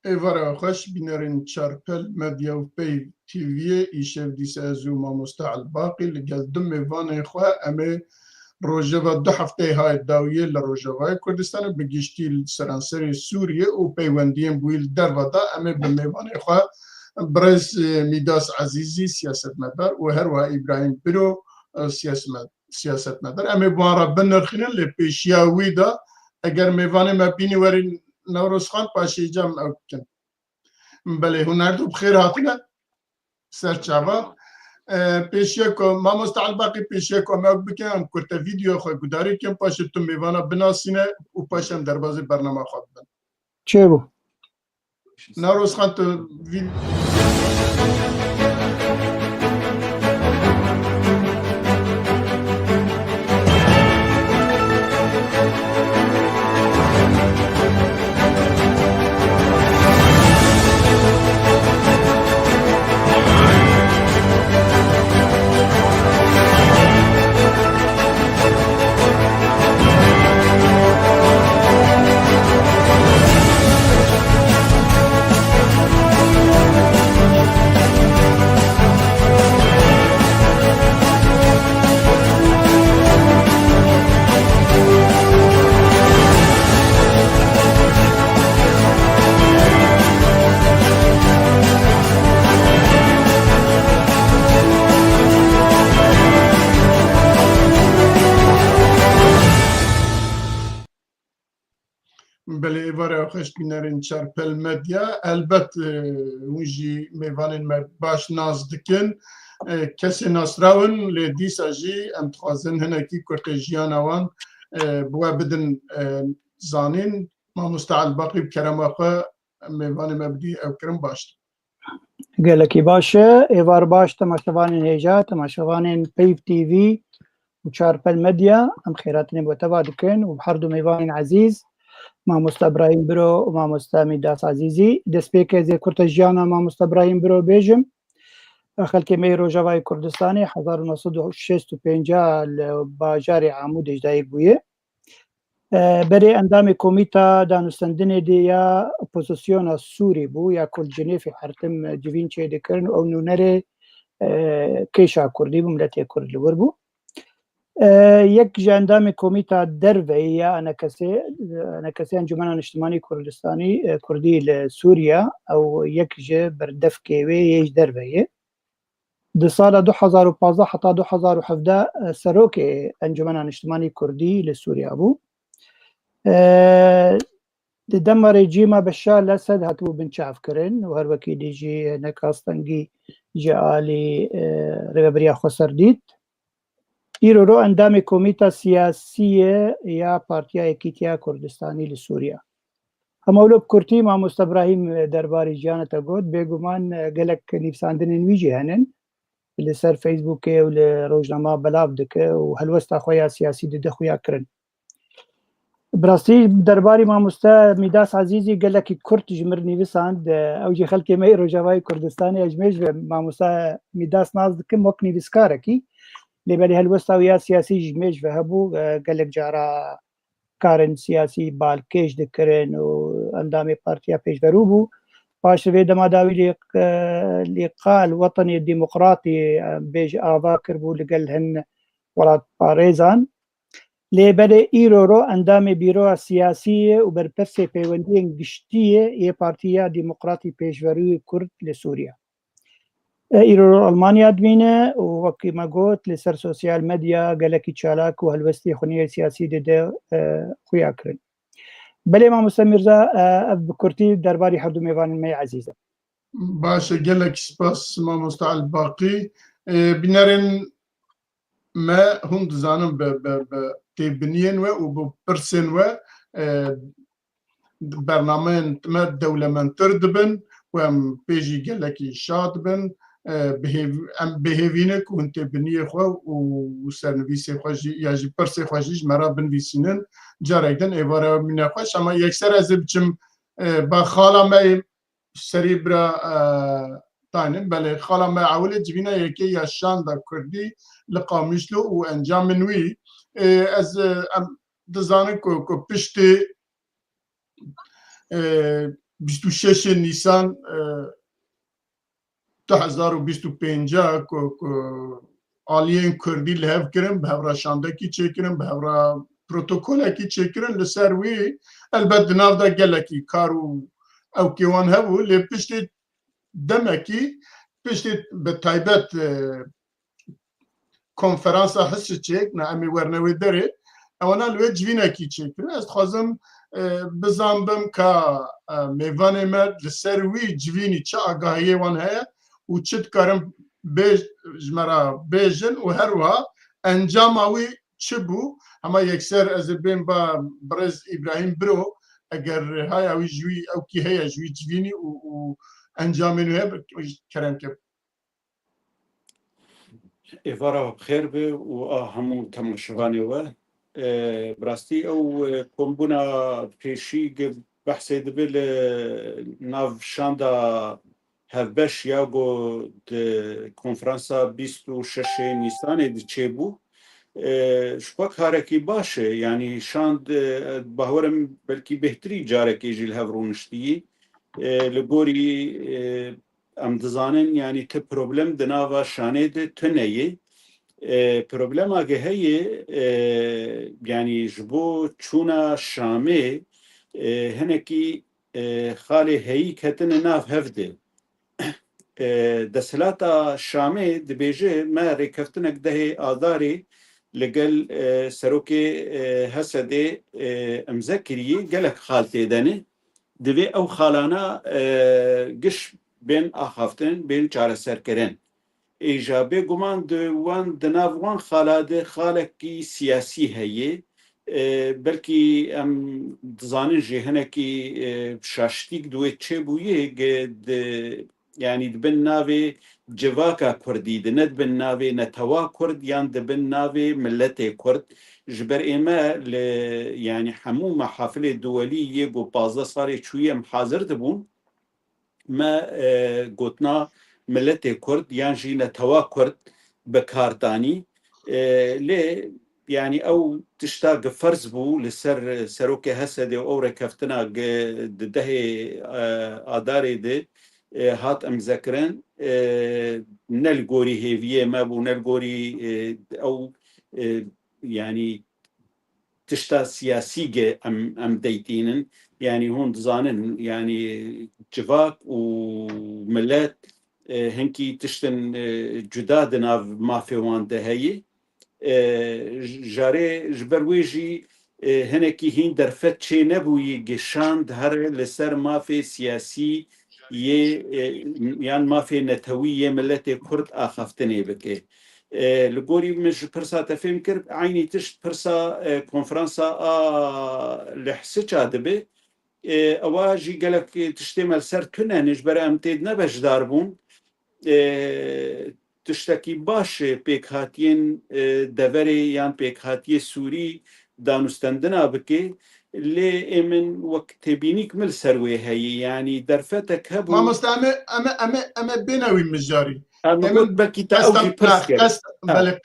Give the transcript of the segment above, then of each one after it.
ایوارا خوش بینرین چارپل مدیا و پی تیویه ایشف دیسه ازو ما مستعل باقی لگل دم میوان خواه امه روژوا 2 هفته های داویه لروژوای کردستان بگیشتی سرانسری سوریه و پیوندیم بویل در ودا امه به میوان خواه برز میداس عزیزی سیاست مدار و هر وها ابراهیم برو سیاست مدار امه بوارا بنرخینن لپیشیاوی دا اگر میوان مبینی ورین نوروز خان پاشی جمع کن بله هنر تو بخیر هاتنه سرچاوا پیشیه که ما مستعد باقی پیشیه که ما بکنم کرده ویدیو خواه گداری کم پاشه تو میوانا بناسینه و پاشم در بازی برنامه خواد بن چه بو؟ نوروز خان تو بله ایواره خوش بینرین چارپل مدیا البت اونجی میوانین باش ناز دکن کسی ناسراون لیدیسا جی ام تخوازن هنکی کرد جیان اوان بوا بدن زانین ما مستعد باقی بکرم آخوا میوان مبدی او کرم باشت گلکی باشه ایوار باش تماشاوانین هیجا تماشاوانین پیف تیوی و چارپل مدیا ام خیراتنی بوتوا دکن و هر دو میوانین عزیز مامۆستا ابراهیم برو و مامۆستا میداس عزیزی دەستپێکە زێ کورتە ژیانە مامۆستا ابراهیم برۆ بێژم خەڵکێمەی ڕۆژاوای کوردستانی 1965 لە باژاری عاموو دەژدایک بوویە بەرێ ئەندامی کۆمیتا دانوستاندنێ دێ یا ئۆپۆزیسیۆنە سووری بوو یا کورد حرتم جوین چێ دەکردن ئەو نونەرێ کێشا کوردی بوو ملەتێ کورد لەوەر بوو یک جاندام کمیتا دروی یا انکسی انجمن اجتماعی کردستانی کردی لسوریا او یک جه بردف کیوی یش درویه ده سال 2015 حتی 2017 سروک انجمن اجتماعی کردی لسوریا بو ده دم رژیم بشار الاسد هاتو بنچاف کرن و هر وکی دیجی نکاستنگی جالی رگبریا خسر دید ایرو رو اندام کمیتا سیاسی یا پارتیا اکیتیا کردستانی لسوریا همولوب کرتی مامۆستا ابراهیم درباری جانتا گوت بێگومان گەلک نیفساندنên wî jî henin li ser Facebookê û li rojnama belav dike û helwesta xwe ya siyasî dide xuya kirin bi rastî derbarî mamosta Mîdas Ezîzî gelekî Kurd ji mir nivîsand ew jî xelkê me ê Rojavayê Kurdistanê ji me ji mamosta Mîdas naz dikim wek nivîskarekî لبری هلوستا و یا سیاسی جمعش و هبو گلک جارا کارن سیاسی بالکش دکرن و اندام پارتیا پیش برو بو باش وی دما داوی لیقال وطنی ديمقراطي بیج آوا کربو لگل هن ولاد پاريزان لبری ایرو رو اندام بیرو سیاسی و برپرس پیوندی گشتیه یه پارتیا ديمقراطي پیش برو کرد لسوریا ایرو آلمانیا دمینه و وکی ما گوت لسر سوسیال مدیا گلکی چالاک و هلوستی خونی سیاسی دیده خویا کرن بله مامۆستا میرزا بکرتی درباری هر دو میوان می عزیزه باشه گلک سپاس مامۆستا الباقی بینرین ما هند زانم به تبنین و پرسن و برنامه ما دولمنتر دبن و ام پیجی گلکی شاد بن بهێوینە و هەن تێبنیە خۆ و سەرنویسێ خۆشی یاژی پرسێ خۆشیش مەرا بنویسینن جارێکدن ئێوارەوە منەخۆش ئەمە یەکسەر ئەز بچم بە خاڵا مە سەری برا تاینن بەڵێ خاڵا مە عولێ جبینە یەکێ یا شاندا کوردی لە قامیشلو و ئەنجامن وی ئەز دەزانن کۆ پشتێ 26 نیسان 2025 آلیین کردی لحف کرن به هورا شاندکی چه کرن به هورا پروتوکولکی چه کرن لسر وی البته ناو دا گلکی کارو او کیوان هبو لی پشتی دمکی پشتی به تایبت کنفرانس حس چک نه امی ورنوی داره اوانا لوی جوینکی چه کرن از خوازم بزنبم که میوان مد لسر وی جوینی چه آگاهی وان هیا و چت کارم جمرا بیجن و هر وها انجام اوی چه بو اما یکسر از بین با برز ابراهیم برو اگر های اوی جوی او کی هیا جوی جوینی و انجام نوه کرم که إفارة بخير به وهمو تماشواني و براستی او کمبونا پیشی بحثی دبل ناو شاندا هفبش یا گو کنفرانسا 26 نیسان دی چه بو شپک هارکی باشه یعنی شاند باورم بلکی بهتری جارکی جیل هفرونشتی لگوری ام دزانن یعنی ته پروبلم دناوا شانه ده تنهی پروبلم آگه هی یعنی جبو چونا شامه هنکی خاله هی کتن ناف هفده دسلاتا شامه دبیجه ما ریکفتنک ده آداری لگل سروک هسده امزکریه گلک خالته دنه دوی او خالانا گش بین آخافتن بین چاره سر کرن ایجابه گمان دوان دناوان خالاده خالکی سیاسی هیه بلکی ام دزانن جهنه کی شاشتیک دوی چه بویه یعنی دبن ناوی جواکا کردی دند بن ناوی نتوا کرد یان دبن ناوی ملت کرد جبر ایما یعنی همو محافل دولی یگو 15 سال چویم حاضر دبون ما گوتنا ملت کرد یان جی نتوا کرد بکاردانی لی يعني او تشتاق فرز بو لسر سروك هسد او ركفتنا ده آداري ده هات ام ذكرن نلقوري هيفيه ما بو نلقوري او يعني تشتا سياسية ام ديتينن يعني هون دزانن يعني جواك وملات هنكي تشتن جدادنا ما في وان دهي جاره جبرویجی هنکی هین درفت چه نبوی گشاند هر لسر مافی سیاسی یان مافی نتوی ملت کرد آخفتنه بکه لگوری مش پرسا تفهم کرد عینی تشت پرسا کنفرانسا لحسه چاده به اواجی گلک تشتمل سر کنه نجبر امتید نبش داربون تشتکی باشه پیک هاتین دوری یان پیک هاتی سوری دانستندنا بکه لی امن وقت بینیک مل سروی هی یعنی درفتک هبو ما مستعمل اما بينوي مجاري امن بلکی تا اوجی پرس کرد بله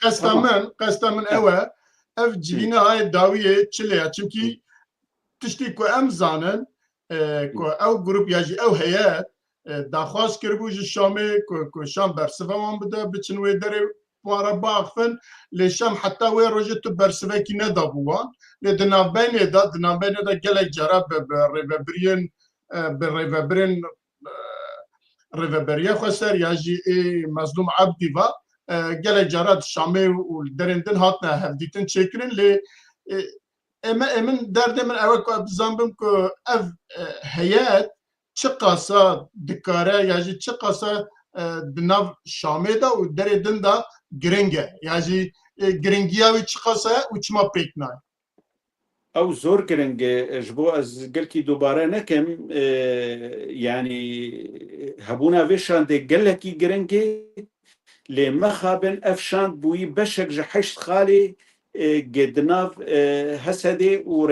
قستا من اوه اف جوینا های داویه چلیه چونکی تشتی که ام زانن که او گروپ یاجی او هیئت داخواست کربو جی شامه که شام برسفه وان بده بچن وی داره پوارا باخفن لی شام حتی وی روژه تو برسفه کی ندا بوان لی دنابینه دا گلک جراب به ریوبریه خسر یاجی مظلوم عبدی و گلک جرات شامه و درندن هاتنا هفدیتن چکرین لی امن درد من اول که بزنبم که اف هیئت چه قاسا دکاره یاجی چه قاسا دناو شامه دا و درندن دا گرنگه یاجی گرنگیاوی چه قاسا و چما پیکنای او زور گرنگ جبو از گلکی دوباره نکم یعنی هبونا ویشان ده گلکی گرنگی لی مخابن افشان بوی بشک جحشت خالی گدناف هسده و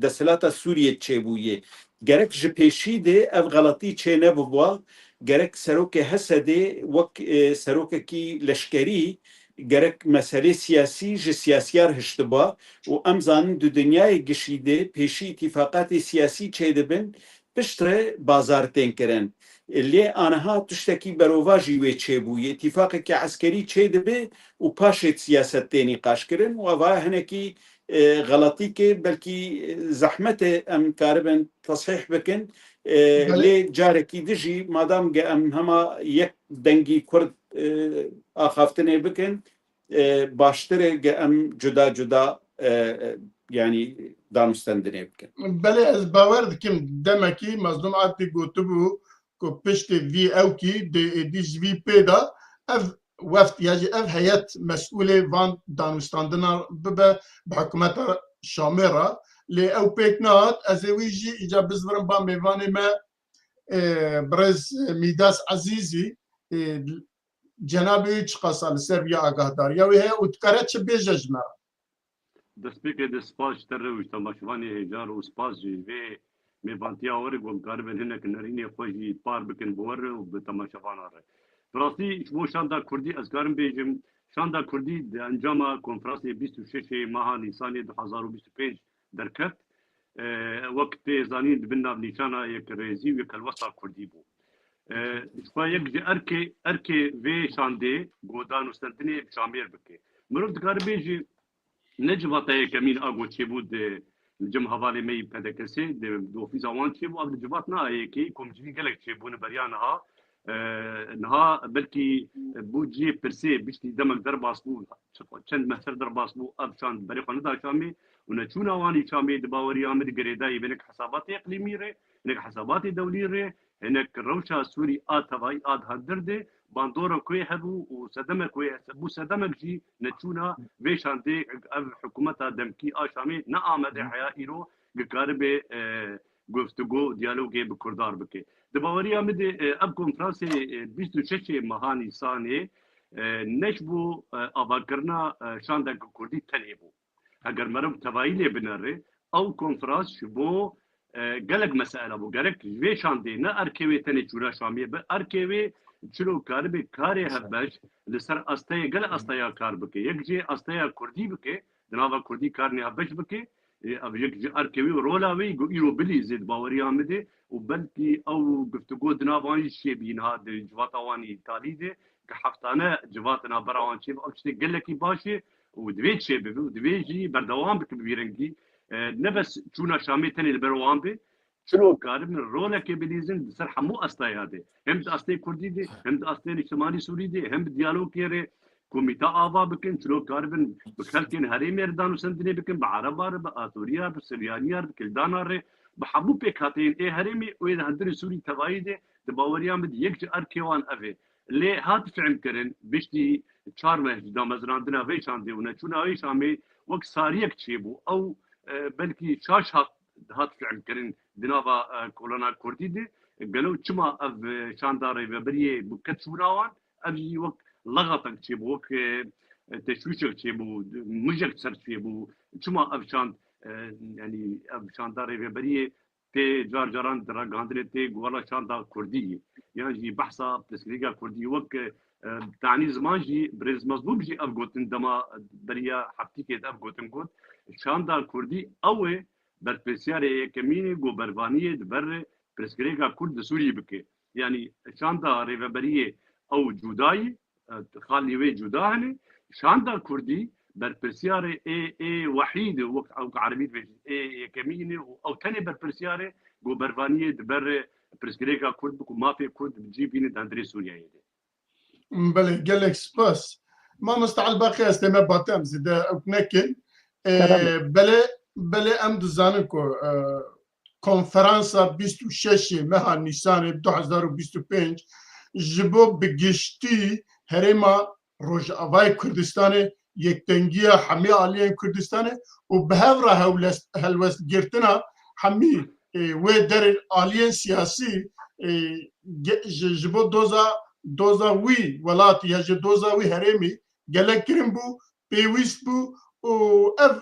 دسلاتا سوریه چه بویه گرک جپیشی ده اف غلطی چه نبوا گرک سروک هسده وک سروک کی لشکری gerek mesele siyasi ji siyasiyar hiştiba û em zanin du dinyayê gişîdê pêşî îtîfaqatê siyasî çêdibin پشتره بازار تین کرن اللي آنها تشتكي برواجي ويتشيبو اتفاقي كعسكري تشيد به وباشة سياسة تاني قاشكرن وفا هناكي غلطي كي بلكي زحمته ام كاربن تصحيح بكن لي جاركي دجي مادام ام هما يك دنگي كرد آخافتنه بكن باشتره ام جدا جدا يعني دانستندنه بكن بله از باور دکم دمکی مظلوم عادی گوتو بو که پشت وی او کی دیج وی پیدا اف وفت یاجی اف هیئت مسئول وان دانستاندنا ببه بحکومت شامرا لی او پیکنات از ویجی ایجا بزورم با میوانی ما برز میداس عزیزی جنابی چقاسال سربیا آگاهدار یا وی اتکاره چه بیجج ما دەستپێکێ دەسپاش تەڕێوش تەماشوانی هێجار و سپاسجی vê mêvantiya werê gomkaribin hinek nêrînê xwe jî par bikin bi we re û bi temaşevana re. Bi rastî ji bo şanda Kurdî ez karim bêjim şanda Kurdî di encama konferansê 26 meha Nîsanê 2025 derket wek tê zanîn dibin nav nîşana yekrêzî û yekelwesta Kurdî bû. Xwe yek ji erkê vê şandê godan û stendinê şamêr bike. Mirov dikare bêjî ne civata yekemîn a goçêbû di cem hevalê me yî pedekesê di ofîsa wan çêbû ev di civat nayekî komcivî gelek çêbûne beriya niha belkî bû ciyê pirsê biştî demek derbas bû çend mehser derbas bû ev şand berê xwe nida Şamê û neçûna wanî Şamê di baweriya me di girêdayî hinek hesabatê iqlîmî re hinek hesabatê dewlî re hinek rewşa Sûrî a tevayî a dihandir de bandora ku hebû û sedemek ku bû sedemek jî neçûna vê şandê ev hikûmeta demkî a Şamê ne amade heya îro gikaribê guftugû diyalogê bi Kurdar bike. Di baweriya me de ev konferansê 26 meha Nîsanê neş bû avakirina şandek Kurdî tenê bû. Eger meriv tevayî lê binêre ew konferans ji bo gelek mesele bû gerek ji vê şandê ne erkê wê tenê çûra Şamiyê bi erkê wê çilo karibê karê hevbeş li ser asteyê gelek asteya kar bike. Yek jê asteya Kurdî bike di nava Kurdî karnê hevbeş bike ev yek ji erkê wê rola wê îro bilî zêd baweriya me de û belkî ew guftugû di nava wan jî şêbî niha di civata wan îtalî de ki heftane civatına bera wan çêb ev tiştê gelekî baş e û divê çêbibe û divê jî berdewam bike bi vî rengî ne bes çûna Şamê tenê li ber wan be çilo karibin rolekê bilîzin di ser hemû astaya de hem di astê Kurdî de hem di astê Niştimanî Sûrî de hem bi diyalogê re komîta ava bikin çilo karibin bi xelkên herêmê re danûstendinê bikin bi Ereban re bi Asûriya bi Siryaniya bi Kildana re bi hemû pêkhateyên ê herêmê û ê di hundirê Sûrî tevayî de di baweriya me de yek ji erkê wan ev e lê hat fehm biştî çar meh ji damezrandina vê şandê û neçûna wê Şamê wek sariyek çêbû ew belkî şaş hat fehm kirin di nava kolona Kurdî de gelo çima ev şanda rêveberiyê bû ket çûna wan ev jî wek lagatek çêbû wek teşwîşek çêbû mijek ser çêbû çima ev şand yani ev şanda rêveberiyê tê car caran diragandinê tê gola şanda Kurdî yan jî behsa pirsgirêka Kurdî wek tanî ziman jî birêz mezlûm jî ev gotin dema beriya heftîkê ev gotin got şanda Kurdî ew ê berpirsiyarê yekemînê gobervaniyê di ber pirsgirêka Kurd di Sûrî bike. Yani şanda rêveberiyê ew cudayî xalî wê cuda hene şanda Kurdî berpirsiyarê ê wehîd wek ew erebî ê yekemînê û ew tenê berpirsiyarê gobervaniyê di ber pirsgirêka Kurd bike û mafê Kurd bi cî bîne di hundirê Sûriyeyê de. بله gelek spas ما مستعل باقي استمع باتم زيد نكن بله ام دزانن کو کنفرانسا 26 مها نیسان 2025 جبو بگشتی هرما روجاوای کردستان یکتنگی حمی عالیه کردستان و به هفره هلوست گرتنا حمی و در عالیه سیاسی جبو دوزا وی ولات یا دوزا وی هرمی گلک کرم بو پیویست بو و اف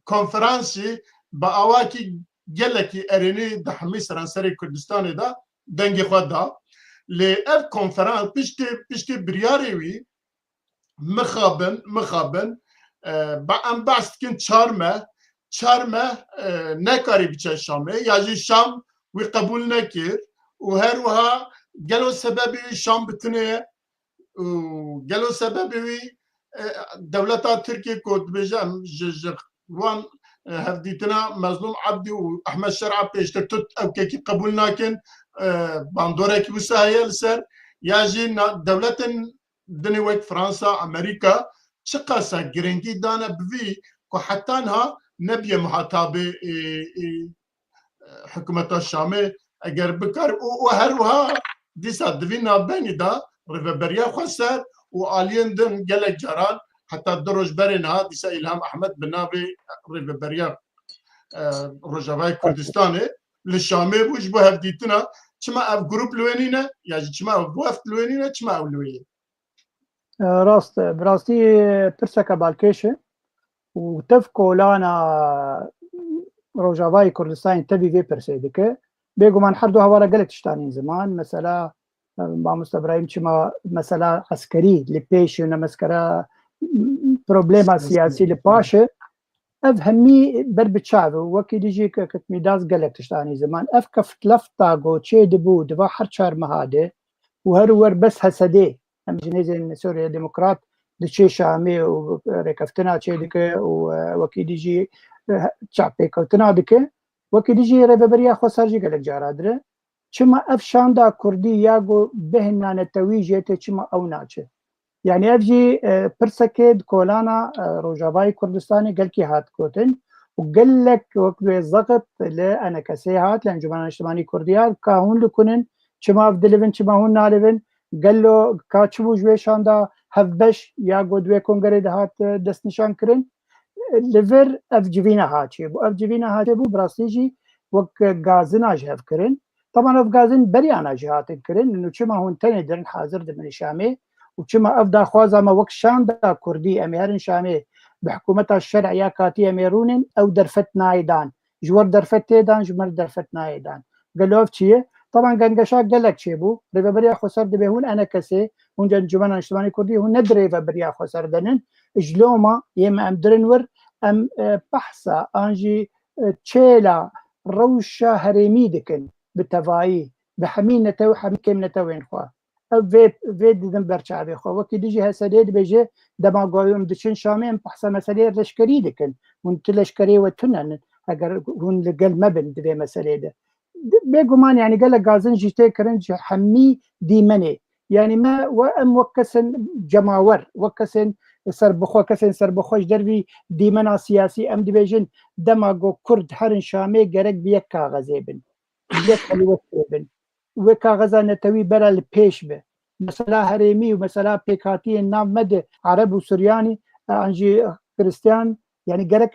کنفرانسی با آواکی گلکی ارینی ده همی سرانسری کردستان دا دنگی خود دا لی اف کنفرانس پشتی بریاری وی مخابن با ام باست کن چارمه نکاری بچه شامه یا جی شام وقبول نكر وهروها قالوا سببي شام بتنه وقالوا سببي دولة تركيا كود بجام وان هفديتنا مظلوم عبدي واحمد شرعه بيشتكت او كي قبول ناكن باندورك وسهيل سر ياجي دولة دنيويت فرنسا امريكا شقاسا جرينجي دانا بفي وحتى انها نبي محاتبه حكومة الشامي اگر بكر وهروها ديسا دفينا بيني دا ريفبريا خسر والين دن جلك جران حتى الدرج برنا ديسا إلهام أحمد بنابي ريفبريا رجاوي كردستاني للشامي وجبه هفديتنا كما اف جروب لوينينا يعني كما اف وفد لوينينا كما اف لوين راست براستي برسكا بالكيشه وتفكو لانا روجاوي كردستان تبي في برسيدك بيجو من حردو هوالا قلت شتانين زمان مثلا مع مستبراهيم كما مثلا عسكري لبيش مسكرا بروبليما سياسي لباشا افهمي بربت شعب وكي ديجي كتميداز قلت شتاني زمان افكف تلفتا جو تشي دبو دبا حرشار مهاده وهرور بس هسدي ام جنيزين سوريا ديمقراط دشي شامي وركفتنا تشي دك وكي ديجي شعبي كوتنا دك وكي ديجي رببريا خسرجي قلت جارادره چما افشاندا كردي ياغو بهنا نتويجيته چما او ناچه يعني افجي برسكيد كولانا روجافاي كردستاني قال كي هات كوتن وقال لك وقت الضغط لانا كسيهات لانجمن الاجتماعي كرديات كاهون لكونن چما افدلبن چما هون نالبن قال له كاتشبو جوي شاندا هفبش ياغو دوي كونغري هات دست نشان كرن ليفر افجينا هاتشي بو افجينا هاتشي بو براستيجي وك غازنا جهف كرن طبعا افغازن بريانا جهات كرن انه چما هون تاني درن حاضر دمن شامي وچما افدا خوازا ما وك شاندا كردي اميرن شامي بحكومتها الشرعيه كاتي اميرون او درفت نايدان جور درفت تيدان جمر درفت نايدان قالوا فتشي طبعا قنقشا قال لك شيبو ريفبريا خسر دبي هون انا كسي هون جمعنا الاجتماعي كردي هون ندري ريفبريا خسر دنن جلوما يم ام درنور ام بحثا انجي تشيلا روشا هريمي دكن بالتفاعي بحمين نتو حمي كم نتوين خوا في دمبر شعبي خوا وكي ديجي هسديد بيجي دما قويم دشن شامين بحثا مسألة لشكري دكن وانت لشكري وتنن اگر هون لقل مبن دبي مسألة ده بيقومان يعني قال لك غازن جيتي كرنج حمي ديمني يعني ما وام وكسن جماور وكسن سربخو كسن سربخوش دربي ديمنا سياسي ام دبيجن دماغو كرد هرن شامي جرك بيك كاغذي بن بيك حلوة بن وكاغذا نتوي برا البيش به مثلا هريمي ومثلا بيكاتي النام مد عرب وسرياني انجي كريستيان يعني جرك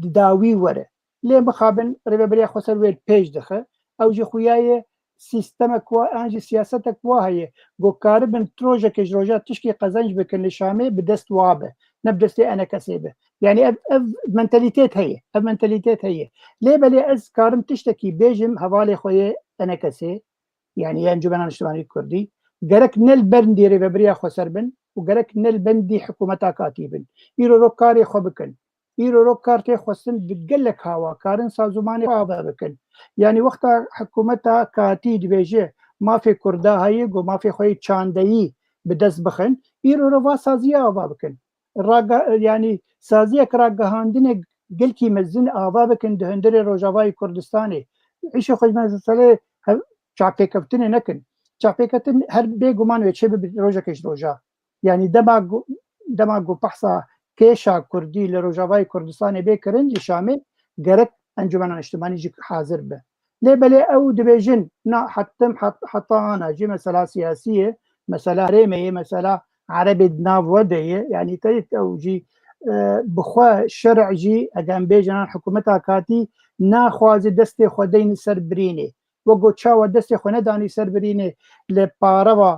داوي ورا ليه مخابن ربابريا خسر ويل بيش دخل او جي خوياي سيستمك وانجي سياستك وهي جو كاربن تروجك جروجات تشكي قزنج بكن الشامي بدست وابه نبدستي انا كسيبه يعني منتاليتيت هي منتاليتيت هي ليه بلي از كارم تشتكي بيجم حوالي خويا انا كسي يعني انجمن الاجتماعي الكردي جرك نل بندي ربابريا خسر بن وجرك نل بندي حكومتا كاتبن يرو روكاري خبكن يرو روكارتي خصن بتقلك هوا كارن سازماني هذا بكن يعني وقتها حكومتها كاتي دبيجي ما في كردا هي وما في خوي تشاندي بدس بخن يرو روا سازيا هوا بكن راغا يعني سازيا كراغا هاندنه قلكي مزن هوا بكن دهندري روجاواي كردستاني عيش خوي مساله چاپی کفتن نکن چاپی کفتن هر بيگومان وچه به روجا کش روجا يعني دماغو بحثا كيشا كردي لروجاواي كردستان بيكرن لشامل جرك انجمن الاجتماعي جي حاضر به ليه بلي او دبيجن نا حتى انا جي مسألة سياسية مسألة ريمية مسألة عربي دناف ودية يعني تريد او جي بخوا شرع جي اقام بيجنان حكومتها كاتي نا خوازي دستي خودين سربريني وقو تشاوى دستي خو نداني سربريني لباروا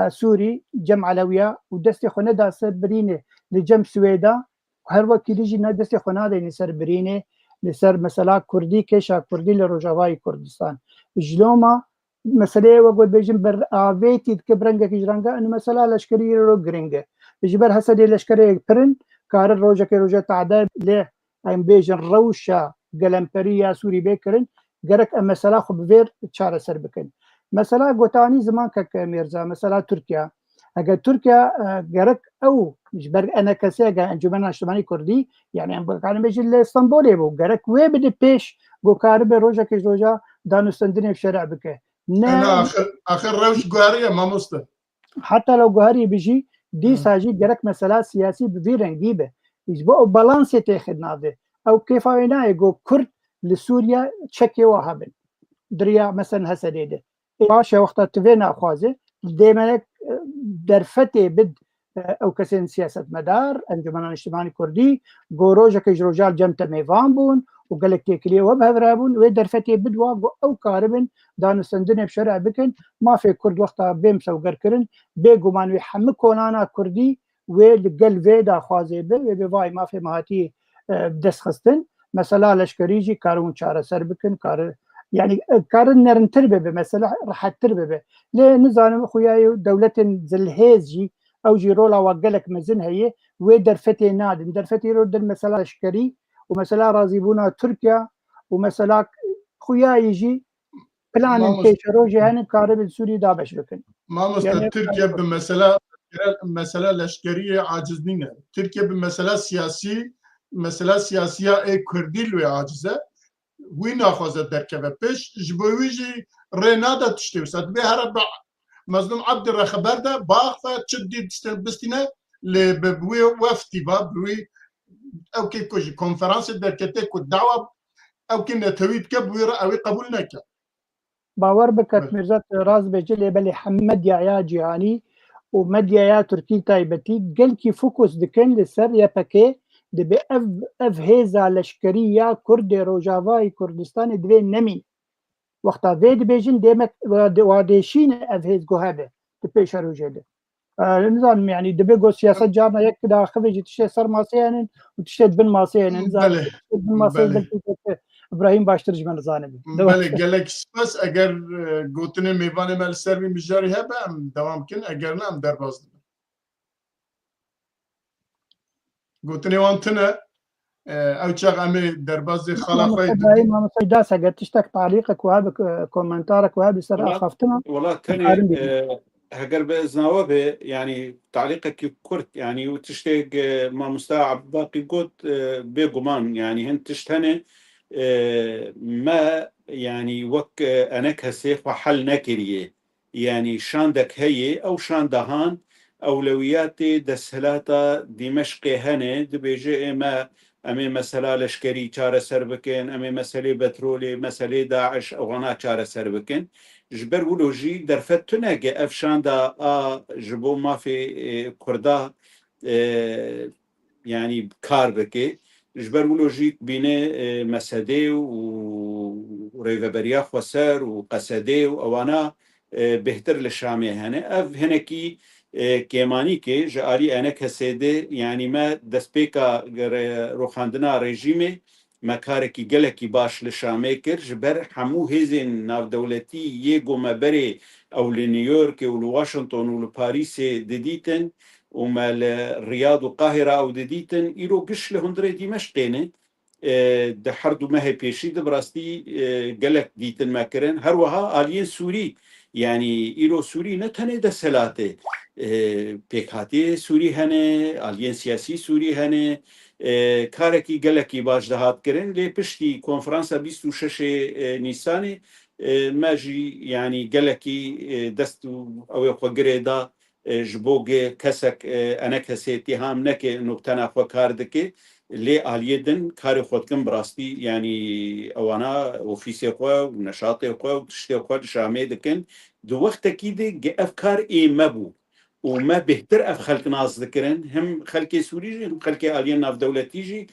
سوري جمع علوية ودستي خو ندا سربريني لجم سويدا هر وقت يجي ندستي خو ندا سربريني لسر مثلا كردي كيشا كردي لروجاواي كردستان جلوما مسألة وقت بيجم بر آويتي كبرنجا كجرنجا إنه مثلا لشكري رو جرينجا يجبر هسدي لشكري برن كار روجا كروجا تعداد له أم بيجن روشا قلمبريا سوري بيكرن گەرەک ئەم مەسەلا خۆ بڤێر چارەسەر بکەن مەسەلا گۆتانی زمان کە میرزا مەسەلا تورکیا ئەگەر تورکیا گەرەک ئەو بەر ئەنە کەسێگە ئەنجومەن نیشتیمانی کوردی یعنی ئەم بەکاربێژی لە ئەستەمبۆلێ بوو گەرەک وێ بدە پێش گۆکارە بێ ڕۆژێکش ڕۆژە دانوستاندنێ شەرع بکە آخر ڕەوش گوارەیە مامۆستا حتا لەو گوهری بژی دیساژی گەرەک مەسەلا سیاسی بڤی ڕەنگی بێ بۆ ئەو بەڵانسێ تێخت نادێ ئەو کێفاوێ نایە گۆ کورد لە سووریا چەکێوە هەبن دریا مەسەن هەسە دێدە باشە وەختە تڤێ ناخوازێ دێمەنێک دەرفەتێ بد ئەو کەسێن سیاست مەدار ئەنجومەن نیشتیمانی کوردی گۆ ڕۆژەکەی ڕۆژال جەمتە میێوان بوون و گەلک تێکلیەوە بەهەورا بوون وێ دەرفەتێ بدوا بۆ ئەو کارە بن دانوستاندنێ شەرع بکەن مافێ کورد وەختە بێم سەوگەرکردن بێگومان وێ هەموو کۆنانە کوردی وێ لەگەل وێ داخوازێ بێ وێ بێوای مافێ ماهاتی دەستخستن مەسەلا لەشکریجی کارون چارەسەر بکەن يعني كارن نرنتر به مثلا راحتر به ليه نزانم خويا دولة زلهيزي او جيرولا وقالك مزن هي ودرفتي نادن درفتي رود المسألة عسكري ومسألة رازيبونا تركيا ومسألة خويا يجي بلان بيشروجي هن كارب السوري دابش بكن ما يعني تركيا بمسألة العسكرية عاجزين تركيا بمسألة مسألة سياسية اي كردي لو عاجزة وی ناخوازه درکبه پیش جبویجی رنادا تشتی وسط به هر مظلوم عبد الرخبر ده باخفه چدی بستینه لبوی وفتی با بوی او کی کجی کنفرانس درکته کو دعوه او کی نتوید که بوی را اوی قبول نکه باور بکت مرزت راز بجلی بلی حمد یا جیهانی و مدیا یا ترکی تایبتی گل کی فوکوس دکن لسر یا پکه دبي اف هيزا لشكريه كرد روجافاي كردستان دوي نمي وقتا فيد بيجن ديمك واديشين اف هيز جوهبه تبيش روجده نظام يعني دبي جو سياسه جارنا يك دا خفيج تشي صار ماسيان وتشد بن ماسيان نظام بن ماسيان ابراهيم باش ترجمه نظامي بله قالك بس اگر قوتني ميوان مال سربي مجاري هبه دوام كن اگر نام درباز قوتني وانتنا او چاق امي دربازي خلاقي ما مسيداس اگر تشتك تعليقك وهذا كومنتارك وهذا سر اخفتنا والله كان هجر بإذنه به يعني تعليقك كرت يعني وتشتاق ما مستوعب باقي قلت بيقمان يعني هن تشتهني ما يعني وك أنك هسيخ وحل نكريه يعني شاندك هي أو شاندهان أولويات دسهلاتا دمشق هنه دبيجي ما أمي مسألة لشكري چارة سربكن أمي مسألة بترولي مسألة داعش أغانا چارة سربكن جبر ولوجي درفت تناقي أفشان دا جبو ما في كردا يعني كار بكي جبر ولوجي بينه مسألة وريفبريا خسر وقسده وأوانا بهتر للشامي هنا أف هنكي كيماني كي جاري أنا كسيدة يعني ما دسبيكا روخاندنا ريجيمي مكاركي جلكي باش لشامي كر جبر حمو هزين ناف دولتي يجو مبري أو لنيويورك أو لواشنطن أو لباريس دديتن وما الرياض والقاهرة أو دديتن إيرو قش لهندري دمشقينه ده حردو ما هي بيشي ده براستي جلك ديتن ماكرن هروها آلين سوري يعني إيرو سوري نتهنه ده سلاته پیکاتی سوری هنه آلیین سیاسی سوری هنه کارکی گلکی باش دهات کرن لی پشتی کنفرانس 26 نیسان ماجی يعني گلکی دستو او خوگره دا جبوگ کسک انا کسی اتهام نکه نقطنا خو کار دکه لی آلیدن کار خودکن براستی يعني اوانا اوفیسی خو و نشاط خو و تشتی خو شامه دکن دو وقت اکیده افکار ای مبو وما بهتر اف خلق ناس ذكرن هم خلق سوري هم خلق آليين ناف دولتيجي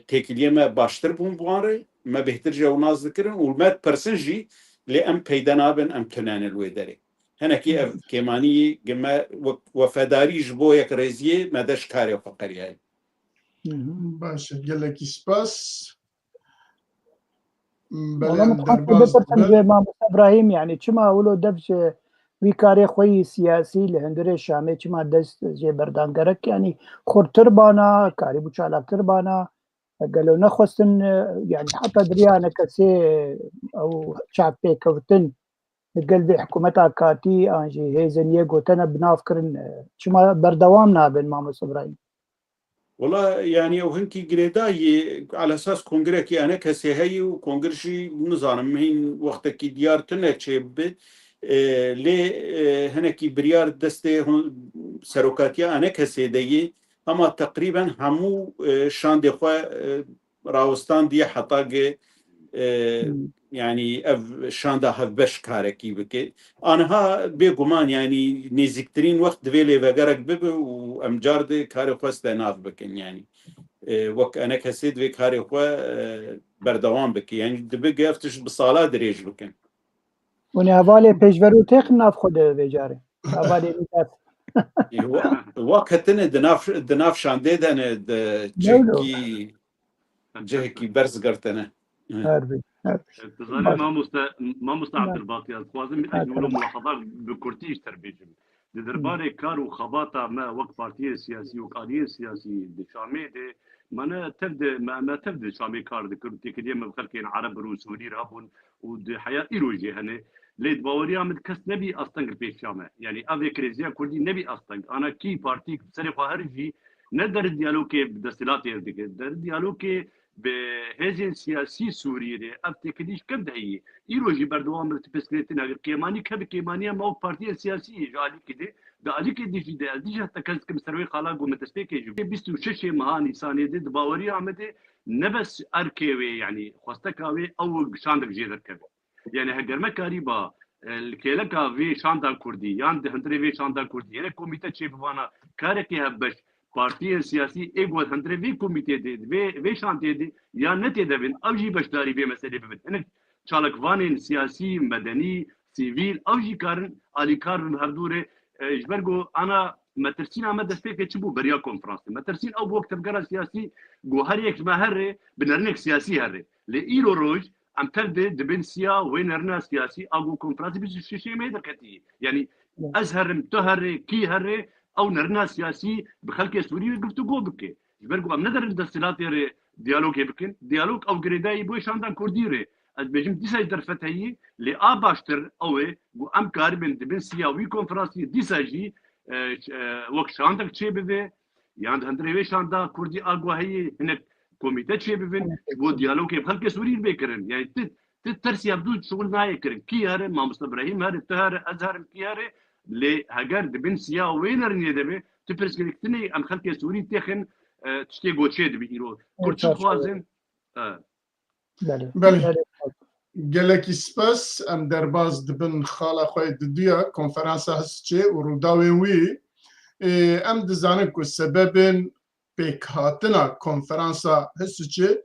تيكليه ما باشتر بون بواره ما بهتر جو ناس ذكرن وما برسنجي لأم بيدنابن أم تنان الويداري هنا كي اف كيماني جما وفداري جبو يك رزيه ما داش كاري وفقري هاي باش قال لك سباس والله متخصص ما ابراهيم يعني كما ولو دبش وی کاری خوی سیاسی لهندره شامه چما دست جه بردانگرک یعنی خورتر بانا کاری بو چالاکتر بانا قالوا نخوستن يعني حتى دريانا كسي او شعب بيكوتن قلبي حكومتها كاتي انجي هيزن يقوتنا بنافكرن شما بردوام نابن ماموس ابراهيم والله يعني او هنكي جريداي على اساس كونغريكي انا كسي هي وكونغرشي نظام هين وقتك ديار تنتشب لي هنكي بريار دستي سروكاتيا انا كسي دي اما تقريبا همو شان دي خو راوستان دي حطاقه يعني اف شاندا هف بش كاركي بكي انها بيغمان يعني نزيكترين وقت دفيلي وغرق بب وامجار دي كاري خو استناف بكن يعني وك انا كسيد في كاري خو بردوام بكي يعني دبي افتش بصاله دريج بكن ونهالي بيجبرو تخ ناف خود بيجاري هالي وقتنا دناف شاندي دنا جهكي جهكي برز قرتنا هربي تظل ما مستعد الباطي خوازم يقولوا ملاحظات بكرتيش تربيجم درباري كارو خباطه ما وقت بارتي سياسي وقاليه سياسي دشامي دي ما تبدا شامي كار دكرتي كدي ما بخلكين عرب وسوري رابون ودي حياه ايروجي هنا ليد باوريا متكس نبي اصلا بيش شامه يعني افي كريزيا كردي نبي اصلا انا كي بارتي سري خارجي ندر الديالوج بدستلات يردك در الديالوج بهزين سياسي سوري افتكريش كم هي ايروجي بردوام تبسكريتنا غير كيماني كب كيمانيا ما بارتي سياسي جالي كده دالي كده دي تكلس كم سروي خلاق ومتستيكي جو 26 مهاني ثانيه دي باوري عمده نبس اركيوي يعني خوستكاوي او شاندك جيدر كبي يعني هجر مكاريبا الكيلكا في شاندا كردي يعني هندري في شاندا كردي يعني كوميتا تشيبوانا كاركي هبش پارتی سیاسی ایگو هندره وی کمیته دید وی شانتی دی یا نتی دبن اوجی بشداری به مسئله ببن ان چالکوان سیاسی مدنی سیویل اوجی کارن علی کارن هر دوره اجبرگو انا مترسين عم دستيك تشبو بريا كونفرنس مترسين او وقت بقرا سياسي جو هر يك ما هر بنرنك سياسي هر لايرو روج عم تبدا دبن سيا وين رنا سياسي او كونفرنس بس شيء ما يدركتي يعني ازهر متهر كي هر او نرنا سياسي بخلك سوري قلت جو بك جبرجو ام ندر الدستلات ديالوج يمكن ديالوج او جريداي بو شاندان كورديري از بجم ديسا درفت هي لي اباشتر او جو ام كاربن دبن سيا وي كونفرنسي ديسا جي وقت شاندك تشي بي يعني هندري شاندا كوردي اغوا هي هناك كوميتي تشي بي بو ديالوج بخلك سوري بكرن يعني ترسي يبدو شغل ناي كرن كي هر ما مصطفى ابراهيم هر تهر ازهر كي هر لي هاجر دبن سيا وينر ندبي تبرسكريكتني ام خلك سوري تخن تشتي غوتشي دبي يرو كرتش خوازن بله گلکی سپاس ام درباز دبن خاله خوی ددیا کنفرانس هستچه و روداوی وی ام دزانه که سبب پیکاتنا کنفرانس هستچه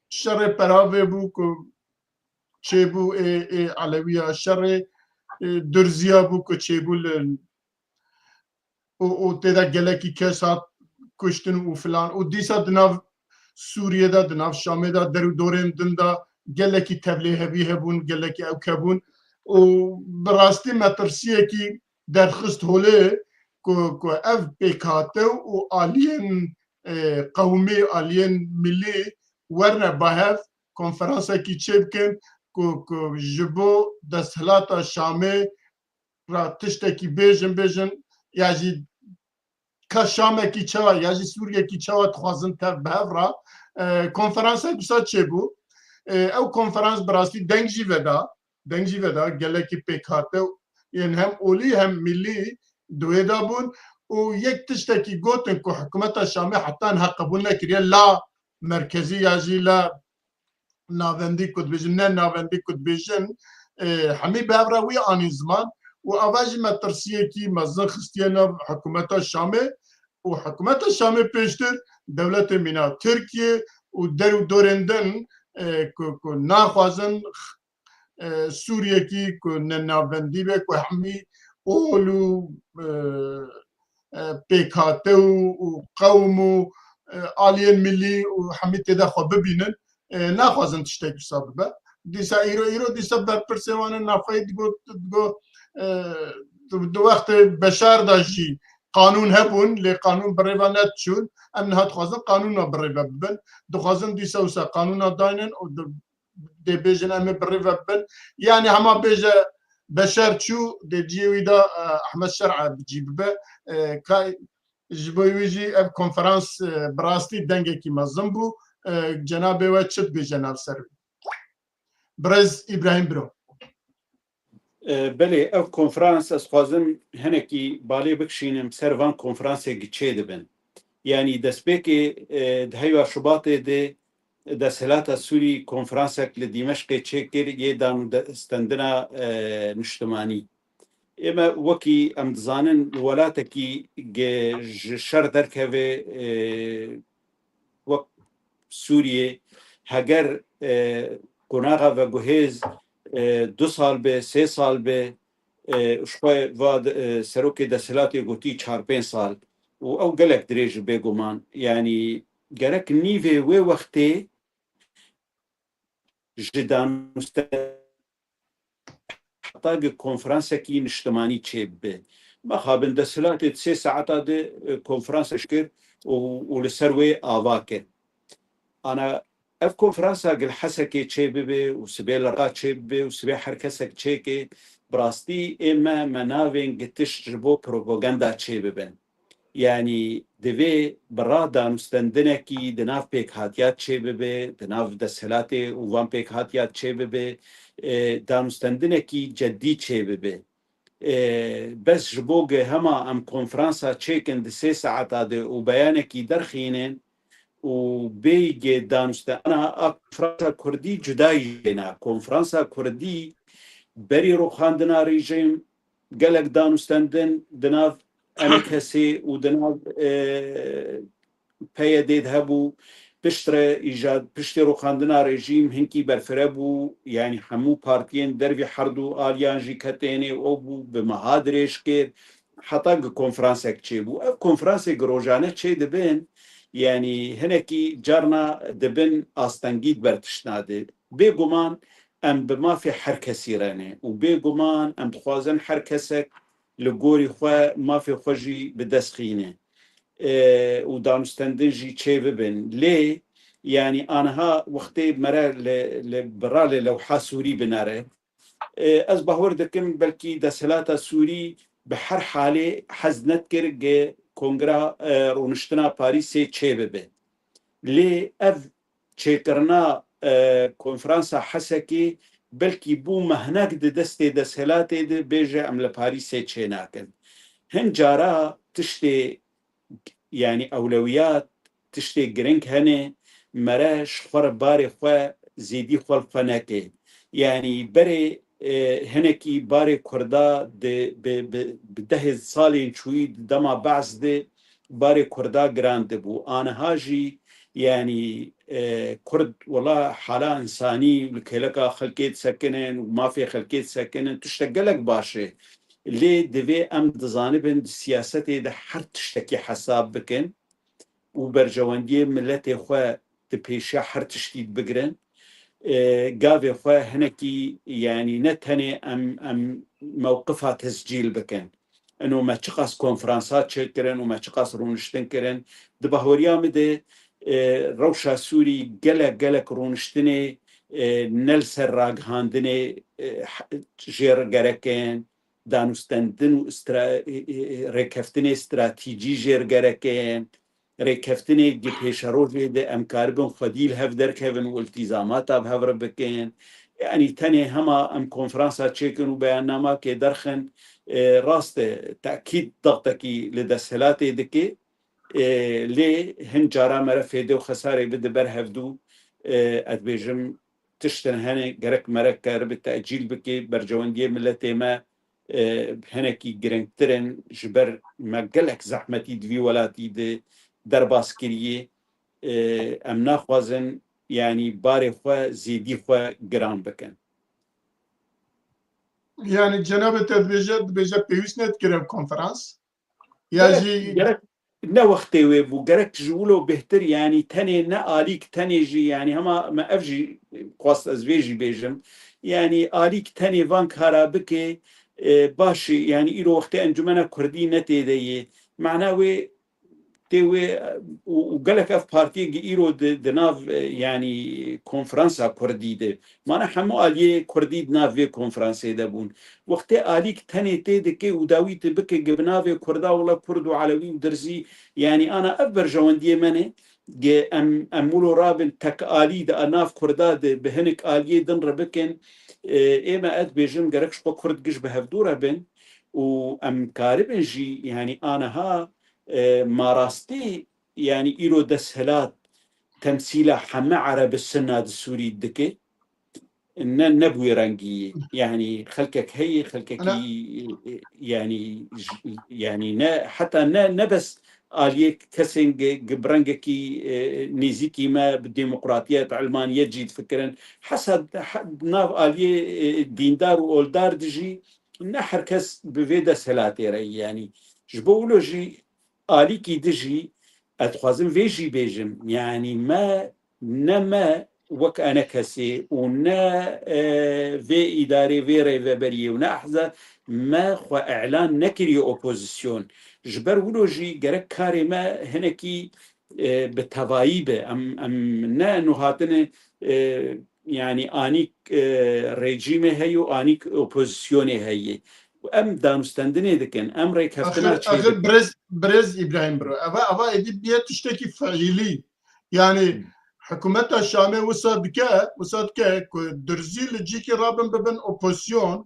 شر پراوه بو که چه بو علویه شر درزیا بو که چه بو و تیدا گلکی کسات کشتن و فلان و دیسا دناو سوریه دا دناو شامه دا درو دورم دندا گلکی تبلیغ هبیه بون گلکی او کبون و براستی مترسیه کی درخست هوله که اف پیکاته و آلین قومی آلین ملی ورنه باهف کنفرانسه کی چه بکن که جبو دستهلاتا شامه را تشتکی بیجن یاجی که شامه کی چوا یاجی سوریه کی چوا تخوازن تب بهف را کنفرانسه گسا چه بو او کنفرانس براستی دنگجی ودا گلکی پیکاته یعنی هم اولی هم ملی دویدا بون و یک تشتکی گوتن که حکومت شامی حتی ها قبول نکریه لا مرکزی یاجی لا ناوندی کد بیجن نه ناوندی کد بیجن همی بهبره وی آنی زمان و آواجی مترسیه کی مزن خستیانا حکومت شامی و حکومت شامی پیشتر دولت مینا ترکیه و درو دورندن که ناخوازن سوریه کی که ناوندی به که همی اولو پیکاته و قوم و آلین ملی و همی تیده خواه ببینن ناخوازن تشتاک سابقه دیسا ایرو دیسا برپرسیوان نافعی دو وقت بشار داشتی قانون هبون لقانون بريبا نتشون ام نهات خوازن قانون بريبا ببن دخوازن دي سوسا قانون داينن و دي بيجن ام بريبا ببن يعني هما بيجا بشار شو دي جيوي دا احمد شرعه بجيب به كاي جبويجي اب كونفرنس براستي دنگه كي مزمبو جنابه و چت به جناب سر برز ابراهيم برو بله او کنفرانس از خوازم هنکی بالی بکشینم سر وان کنفرانس گچه دبن یعنی دسپیکی دهیو شباط ده دسهلات سوری کنفرانسک لدیمشق چکر یه دان استندنا نشتمانی اما وکی امدزانن ولاتکی شر درکوه وک سوریه هگر قناغا و گوهز 2 سال به 3 سال به شوی و سروک دسلاتی گوتی 4-5 سال و او گلک دریج بگومان یعنی گرک نیوه و وقتی جدان مستطاق کنفرانسه کی نشتمانی چه به مخابن دسلاتی 3 ساعتا ده کنفرانسه شکر و لسروی آوا کرد انا اف کنفرانسا قل حسكي تشي ببي وسبيل رقا تشي ببي وسبيل حركسك تشيكي براستي اما منافين قتش جبو بروباغندا تشي ببن يعني دفي برادا مستندنكي دناف بيك هاتيات تشي ببي دناف دسهلاتي ووان بيك هاتيات تشي ببي دا مستندنكي جدي تشي ببي بس جبوغ هما ام کنفرانسا تشيكن دي 3 ساعات هذا وبيانكي درخينين وبيجي دانشتا انا فرنسا كردي جداي هنا كونفرنسا كردي بري روخاندنا ريجيم قالك دانستندن دناف امكسي ودناف بيا ديد هبو بشتري ايجاد بشتري روخاندنا ريجيم هنكي برفربو يعني حمو بارتين دربي حردو اليانجي كتيني اوبو بمهادريش كير حتى كونفرنسا كتشيبو كونفرنسا جروجانه تشي دبن يعني هناكي جارنا دبن أستنجيد برتشناده بيجومان أم بما في حركة سيرانة وبيجومان أم تخوازن حركسك لجوري خوا ما في خوجي بدسخينه ودانستندنجي تشي ببن ليه يعني أنا ها وقتي مرة لبرالي لو حاسوري بناره أصبح وردكم بلكي دسهلاتا سوري بحر حالي حزنت كرج کنگرا رونشتنا پاریس چه ببه لی اف چکرنا کنفرانسا حسکی بلکی بو مهنک ده دست دسهلات ده بیجه عمل پاریس چه ناکن هنجارا تشتی يعني اولويات تشتي جرينك هنه مراش خور باري خوا زيدي خور فناكي يعني بري هنكي باري كردا بده سالين شوي دما بعض ده باري كردا جراند بو انا هاجي يعني كرد والله حالة انساني لكيلكا خلقيت سكنن وما في خلقيت سكنن تشتغلك باشي اللي دفي ام دزانبن سياستي ده حر تشتكي حساب بكن وبرجواندي ملتي خوا تبيشا حر تشتيد بقرن قافي خوا هنكي يعني نتهني ام موقفها تسجيل بكن انه ما تشقاس كونفرانسات شكرن وما تشقاس رونشتن كرن دبهوريا مده روشا سوري قلق رونشتني نلسر راق هاندني جير قركن دانستندن و رکفتن استراتیجی جیر گرکن رکفتن دی پیشروی ده امکاربن خدیل هفدر کهون و التزامات اب هفر بکن يعني تاني هما ام كونفرنسا تشيكن وبيانما كي درخن راست تأكيد ضغطكي لدسهلاتي دكي لي هنجارا مرفيدو خساري بدبر هفدو ادبيجم تشتن هني جرك مركر بالتأجيل بكي برجواندية ملتي ما هنكي جرنترن جبر مقلك زحمتي دوي ولاتي دي درباس كريه ام ناخوازن يعني باري خوا زيدي خوا جران بكن يعني جناب تدبيجة بيوسنت كريم كونفرنس ياجي نا وقتي ويبو جرك جولو بهتر يعني تاني نا آليك تاني جي يعني هما ما افجي قواست ازويجي بيجم يعني آليك تاني وان كارا بكي باشي يعني إلو وقت أنجمنا كردي نتيدي معناوي تيوي وقالك اف بارتي ايرو دناف يعني كونفرنسا كرديده معناها حمو اليه كرديد نافي كونفرنسي دبون وقت اليك تاني تيدكي وداوي تبكي جبنافي كردا ولا كردو علوي ودرزي يعني انا افر جواندي مني ام امولو رابن تك الي دا ناف كردا بهنك اليه دن ربكن ايما اد بيجم قركش بكرد جش بهفدوره بن وام كاربن جي يعني انا ها ماراستي يعني إيرو دسهلات تمثيله حما عرب السنة السوري الدكي إن نبوي رنجي يعني خلكك هي خلكك أنا يعني حتى نبس آليك كسن جبرنجكي نيزيكي ما بالديمقراطية علمانية جيد فكرا حسب ناف آلية ديندار وأولدار دجي نحر كس بفيدا سلاتي رأي يعني جبولو جي آليكي دجي أتخوازم فيجي بيجم يعني ما نما وك أنا كسي ونا في إداري في ريفابري ونا أحزة ما خو إعلان نكري أوبوزيسيون جبر ولوجي جرك كاري ما هنكي بتوايبه أم نا نهاتن يعني آنيك ريجيمه هيو آنيك أوبوزيسيوني هي وأم دانستندني دكن أم ريك هفتنا أخر برز إبراهيم برو أبا إدي بيت تشتكي فعيلي يعني حكومة الشامي وصدك درزي الجيكي رابن ببن أوبوزيون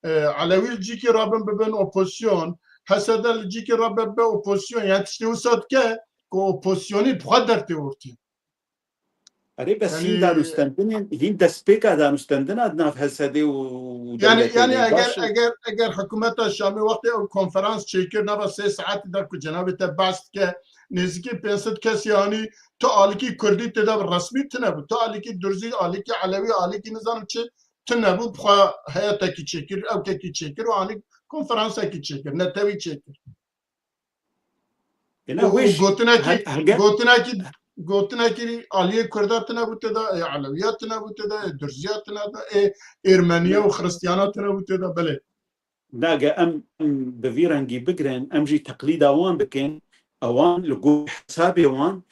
علوي الجيكي رابن ببن أوبوزيون حسد الجيكي رابن ببن أوبوزيون يعني تشتي وصدك كأوبوزيوني بقدر تورتي أري بس هين يعني دانستندني هين دسبيكا دانستندنا ناف هسدي ودولتي يعني باش اگر حکومت شامی وقتی کنفرانس چیکر نبا 3 ساعت در که جناب تبست که نزدیکی 500 کسی یعنی تو آلیکی کردی تدا رسمی تنبو تو آلیکی درزی آلیکی علوی آلیکی نظام چه تنبو بخوا حیاتا کی چیکر او کی چیکر و آلیک کنفرانس کی چیکر نتوی چیکر هنا ويش گوتنا کی آلیه کرده تنبو تدا علویات تنبو تدا درزیات تنبو ارمنیا و خريستيانات تنبو تدا بله ناقا ام بفيرانجي بقرن امجي تقليد اوان بكين اوان لقو حسابي اوان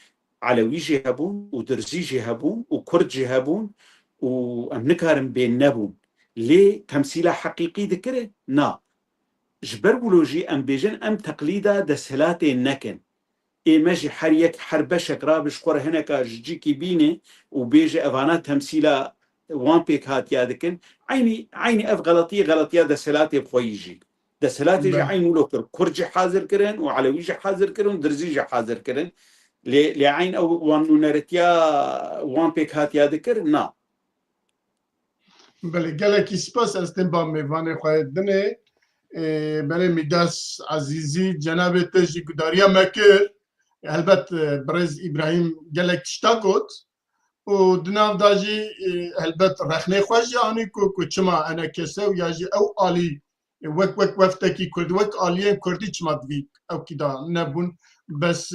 علوي جهبون ودرزي جهبون وكرد جهبون وام نكارم بين نبون ليه تمثيله حقيقي ذكره نا جبر ولوجي ام بيجن ام تقليدا دسهلاتي نكن اي ماجي حريك حربشك رابش قرى هناك جيكي بيني وبيجي افانا تمثيله وان بيك هات يادكن عيني اف غلطيه دسهلاتي بخويجي دسهلاتي جي عين ولوكر كرجي حاضر كرن وعلويجي حاضر كرن ودرزيجي حاضر كرن لعين او وان نرتيا وان بيك هات يادكر نا بله گله کی سپاس استن با میوان خواهد دنه بله میداس عزیزی جناب تجی گداریا مکر البت برز ابراهیم گله کشتا گوت و دناو داجی البت رخنه خواهد یعنی که چما انا کسه و یاجی او آلی وک وفتکی کرد وک آلیه کردی چما دوید او کی دا نبون بس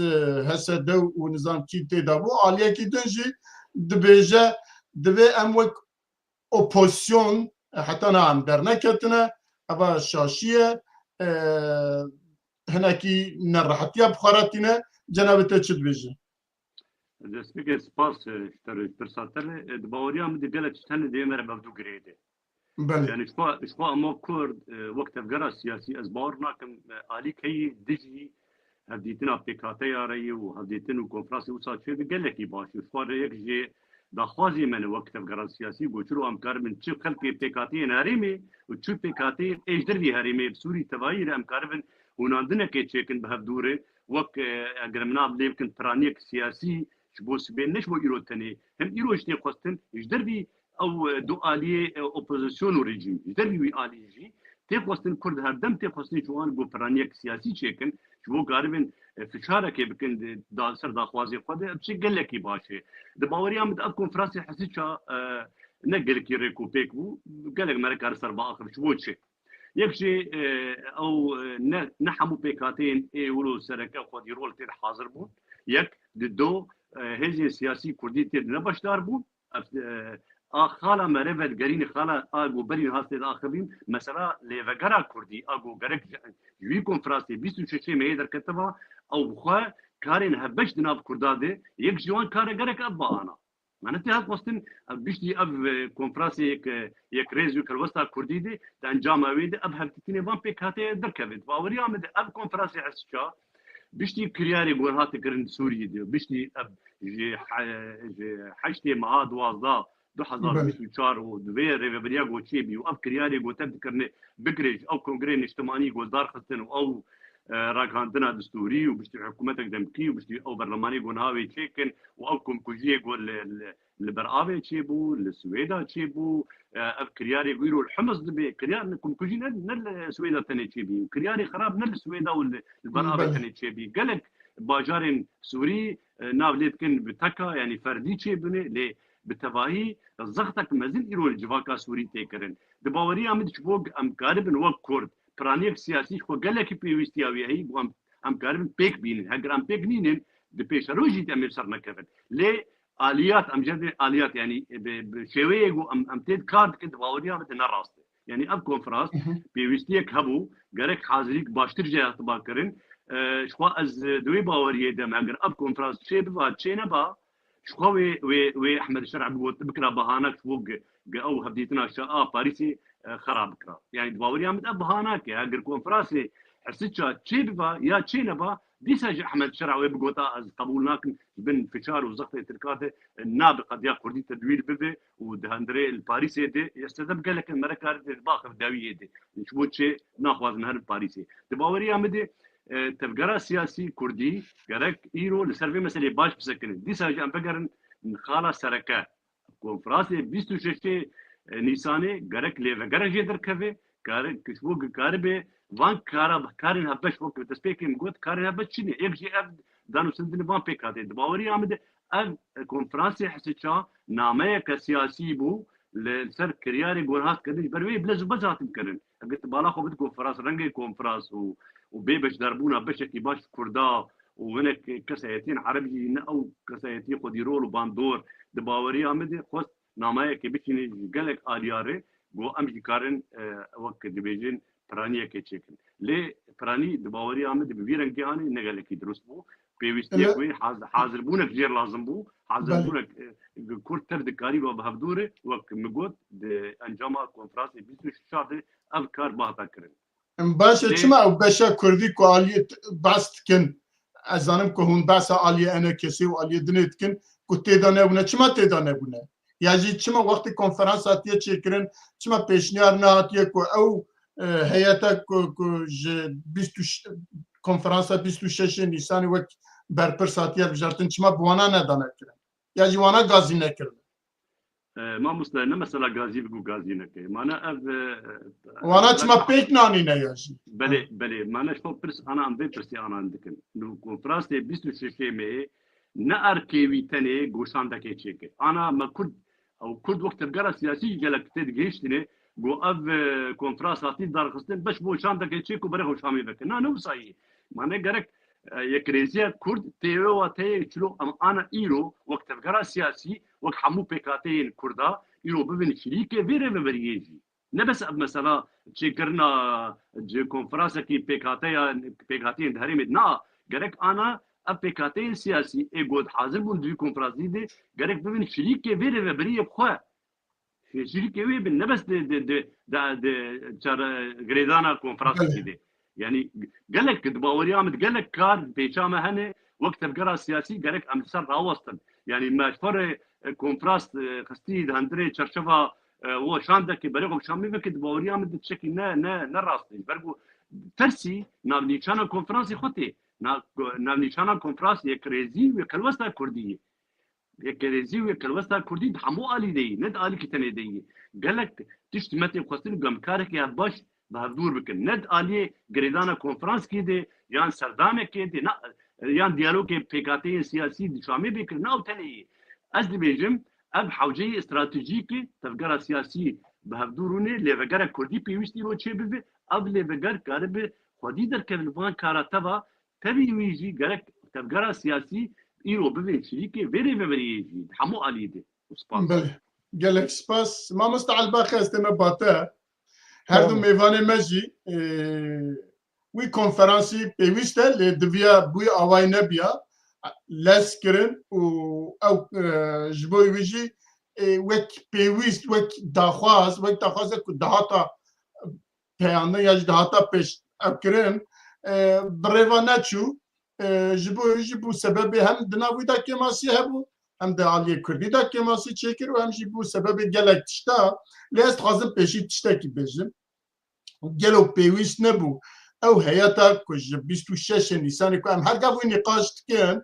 هسه دو و نظام کی تیدا بو آلیه کی دنجی دبیجه دبی ام وک اپوزیسیون حتی نام در نکتنه اما شاشیه هناکی نراحتیا بخاراتینه جناب تا چد بیجه دسپیک سپاس ترساتله دباوریا مدی گلک تن دیمر مبدو گریده بله يعني شفاء ما كرد وقت الجرى السياسي أزبارنا كم عليك هي دجي هديتنا بيكاتي رأي وهديتنا كونفرنس وصار شيء قال لك يباش شفاء يكجي دخوازي من وقت الجرى السياسي بوشرو أمكار من شو خلق بيكاتي ناريمي وشو بيكاتي إيش دربي هاريمي بسوري تغير أمكار من ونادنا كيتشيكن بهدورة وق أجرمنا بليمكن ترانيك سياسي شبوس بين نش ويرو تاني هم يرو إيش نقصتن إيش دربي او دو آلیه اپوزیسیون و رژیم جدی وی آلیه جی تقصدن کرد هر دم تقصدن جوان گو پرانیک سیاسی چکن جو قاربن فشاره که بکن دال سر داخوازی خود بچه گله کی باشه دباوری هم د کنفرانس حسی چا نگل کی ریکو پیک بو گله مرکار سر با اخر شو چه یکشی او نحمو پیکاتین ای ولو سرکه خودی رول تر حاضر بود یک دو هزی سیاسی کردی تر نباشدار بود خاله مرفت گرین خاله آگو بری هاست آخرین مثلا لیوگرا کردی آگو گرک جوی کنفرانسی 26 می در کتبا او بخوا کارین هبش دناب کرداده یک جوان کار گرک ابا آنا معناته هست قصدن بیشتری اب کنفرانسی یک ریزو کلوستا کردی ده انجام اوید اب هفتینی وان پیکاته درکوید باوری آمد اب کنفرانسی حسچا بیشتری کریاری گوهات کرن سوریه ده بیشتری اب حشت ماه 12 2024 و دوی ریوبریا گوچی بی و اب کریاری گوتب کرنه بگریج او کنگره اجتماعی گوزدار خستن و او راکاندنا دستوری و بشتي حكومتك دمكي وبشتي او برلماني قناوي تشيكن او كم كوجيه يقول البرآوي تشيبو السويدا تشيبو اب كرياري يقولوا الحمص دبي كريار كم كوجي نل السويدا تاني تشيبي كرياري خراب نل السويدا والبرآوي تاني تشيبي قالك باجار سوري ناوليت كن بتكا يعني فردي تشيبني لي بتواهي زغتك مزن يرو الجواكا سوري تيكرن دباوري عمد شبوك ام قارب وقت كرد پرانیک سیاسی خو گله کی پیوستی اوی هی بو ام کارم پیک بین هگر ام پیک نینن د پیش روجی د امر سر نکفن ل آلیات ام جد آلیات يعني بشويه ام تید کارد كنت باوريها مثل نراسته يعني اب كونفرانس بيوستيك هبو قالك حاضريك باشتر جاي اعتبار كرن شخوا از دوي باوريه دم اگر اب كونفرانس شي بفا تشينا با شخوا وي احمد الشرع بقول بكره بهانك فوق او هبديتنا شاء باريسي خراب كرا يعني باوريها مت اب هانك اگر كونفرانس حسيتشا تشي بفا يا تشينا با ديسا احمد الشرع ويبقوتا از قبولناك بن فشار وزقت تركاته النابقه ديال كردي تدوير ببي ودهندري الباريسي دي يستدب قال لك المركه باخر داويه دي نشبوتشي ناخذ نهر الباريسي تباوريا مدي تفقرا سياسي كردي قالك ايرو لسرفي مسألة باش بسكن ديسا جام فقرن خالا سركه كونفرانسي 26 نيساني قالك لي فقرا جدر كفي قالك كشبوك قاربه وان كارن هبش وقت تسبيكي مقود كارن هبش شنو يجي اب دانو سندن وان بيكاتي دباوري عمد اب كونفرانسي حسيتشا نامه كسياسي بو لسر كرياري قولهات كدش بروي بلزو بزات مكرن قلت بالا خو بدكم كونفرانس رنجي كونفرانس وبيبش دربونا بشكي باش كردا وهناك كسيتين عربي او كسيتي قديرول وباندور دباوري عمد خص نامه كبيشني قالك الياري جو امشي كارن وقت دبيجين پرانی که چکن لی پرانی دباوری آمد ببیرن که آنی نگله کی درست بو پیوستی کوی حاضر بونک جیر لازم بو حاضر بونک کورت تر دکاری و بهفدوره وقت مگود انجام کنفرانس 26 افکار باهتا کرن باشه چما او بشه کردی که آلیت باست کن ازانم که هون بس آلی انا کسی و آلی دنیت کن که تیدانه بونه چما تیدانه بونه یعنی چما وقتی کنفرانس آتیه چکرن چما پیشنیار نه آتیه که او هيئتك كونفرنس 26 نيسان وقت برپرساتيا بجارتن چما بوانا ندانه کرن یا جوانا غازي نکرن ما مستنى مثلا غازي بگو غازي نکه معنا اف وانا چما پیک نانی نه یاجی بله معنا شو برس انا ام برسي انا عندكن لو كونفرنس 26 مي نار كيوي تني گوشاندكه چيك انا ما كنت او كنت وقت بقرا سياسي جلك تدغيشتني جو اف كونفرانس هاتي دار خستن باش بو شاندك تشيكو بريغو شامي بك نو صحيح معناه قالك يكريزيا كرد تيو وتي تشلو ام انا ايرو وقت فقرا سياسي وقت حمو بيكاتين كردا ايرو ببن شريكه فيري بريجي نبس مثلا تشكرنا جي كونفرانس كي بيكاتين دهريمت نا قالك انا اب بيكاتين سياسي ايغود حاضر بون دي كونفرانس دي قالك ببن شريكه فيري بريجي بخوا شركه وي بالنبس تشار غريدانا كونفرنس دي يعني قال لك دباوري عمد قال لك كار بيشامه هنا وقت القرار السياسي قال لك امسر راوستن يعني ما شفر كونفرنس خستي هندري تشرشفا هو شاندك بريغو شامي بك دباوري عمد تشكي نا راستي برغو ترسي نابني شانا كونفرنس خوتي نابني شانا كونفرنس يكريزي وكلوستا كرديه يكريزي وكلوستا كردي حمو آلي دي ند آلي كتني دي قالك تشتمتي وخستن قمكارك يا باش بهدور بكن ند آلي غريدانا كونفرنس كي دي يان سردامه كي دي يان ديالوج بيكاتي سياسي دي شامي بكن ناو تاني أزدي بيجم أب حوجي استراتيجيكي تفقرا سياسي بهدوروني لفقرا كردي بيوستي رو چه ببي أب لفقر كارب خودي در كفلوان كارا تبا تبي ويجي قالك تفقرا سياسي ايرو ببين شريكي فيري يجي حمو علي دي بله gelek spas mamosta Elbaqi esteme bate her du meyvane mejî wî konferansî pêwîst e lê diviya bûyê avayî nebiya les kirin û ew ji bo wî jî wek pêwîst wek daxwaz ku dihata peyanda ya ji dihata pêş ev kirin bi rêva neçû ji bo wî jî bû sebebê hem di nav wî de kemasî hebû hem de aliyê Kurdî de kemasî çêkir û hem jî bû sebebê gelek tişta lê ez dixwazim pêşî tiştekî bêjim gelo pêwîst nebû ew heyeta ku ji 26 Nîsanê ku em hergev wî nîqaş dikin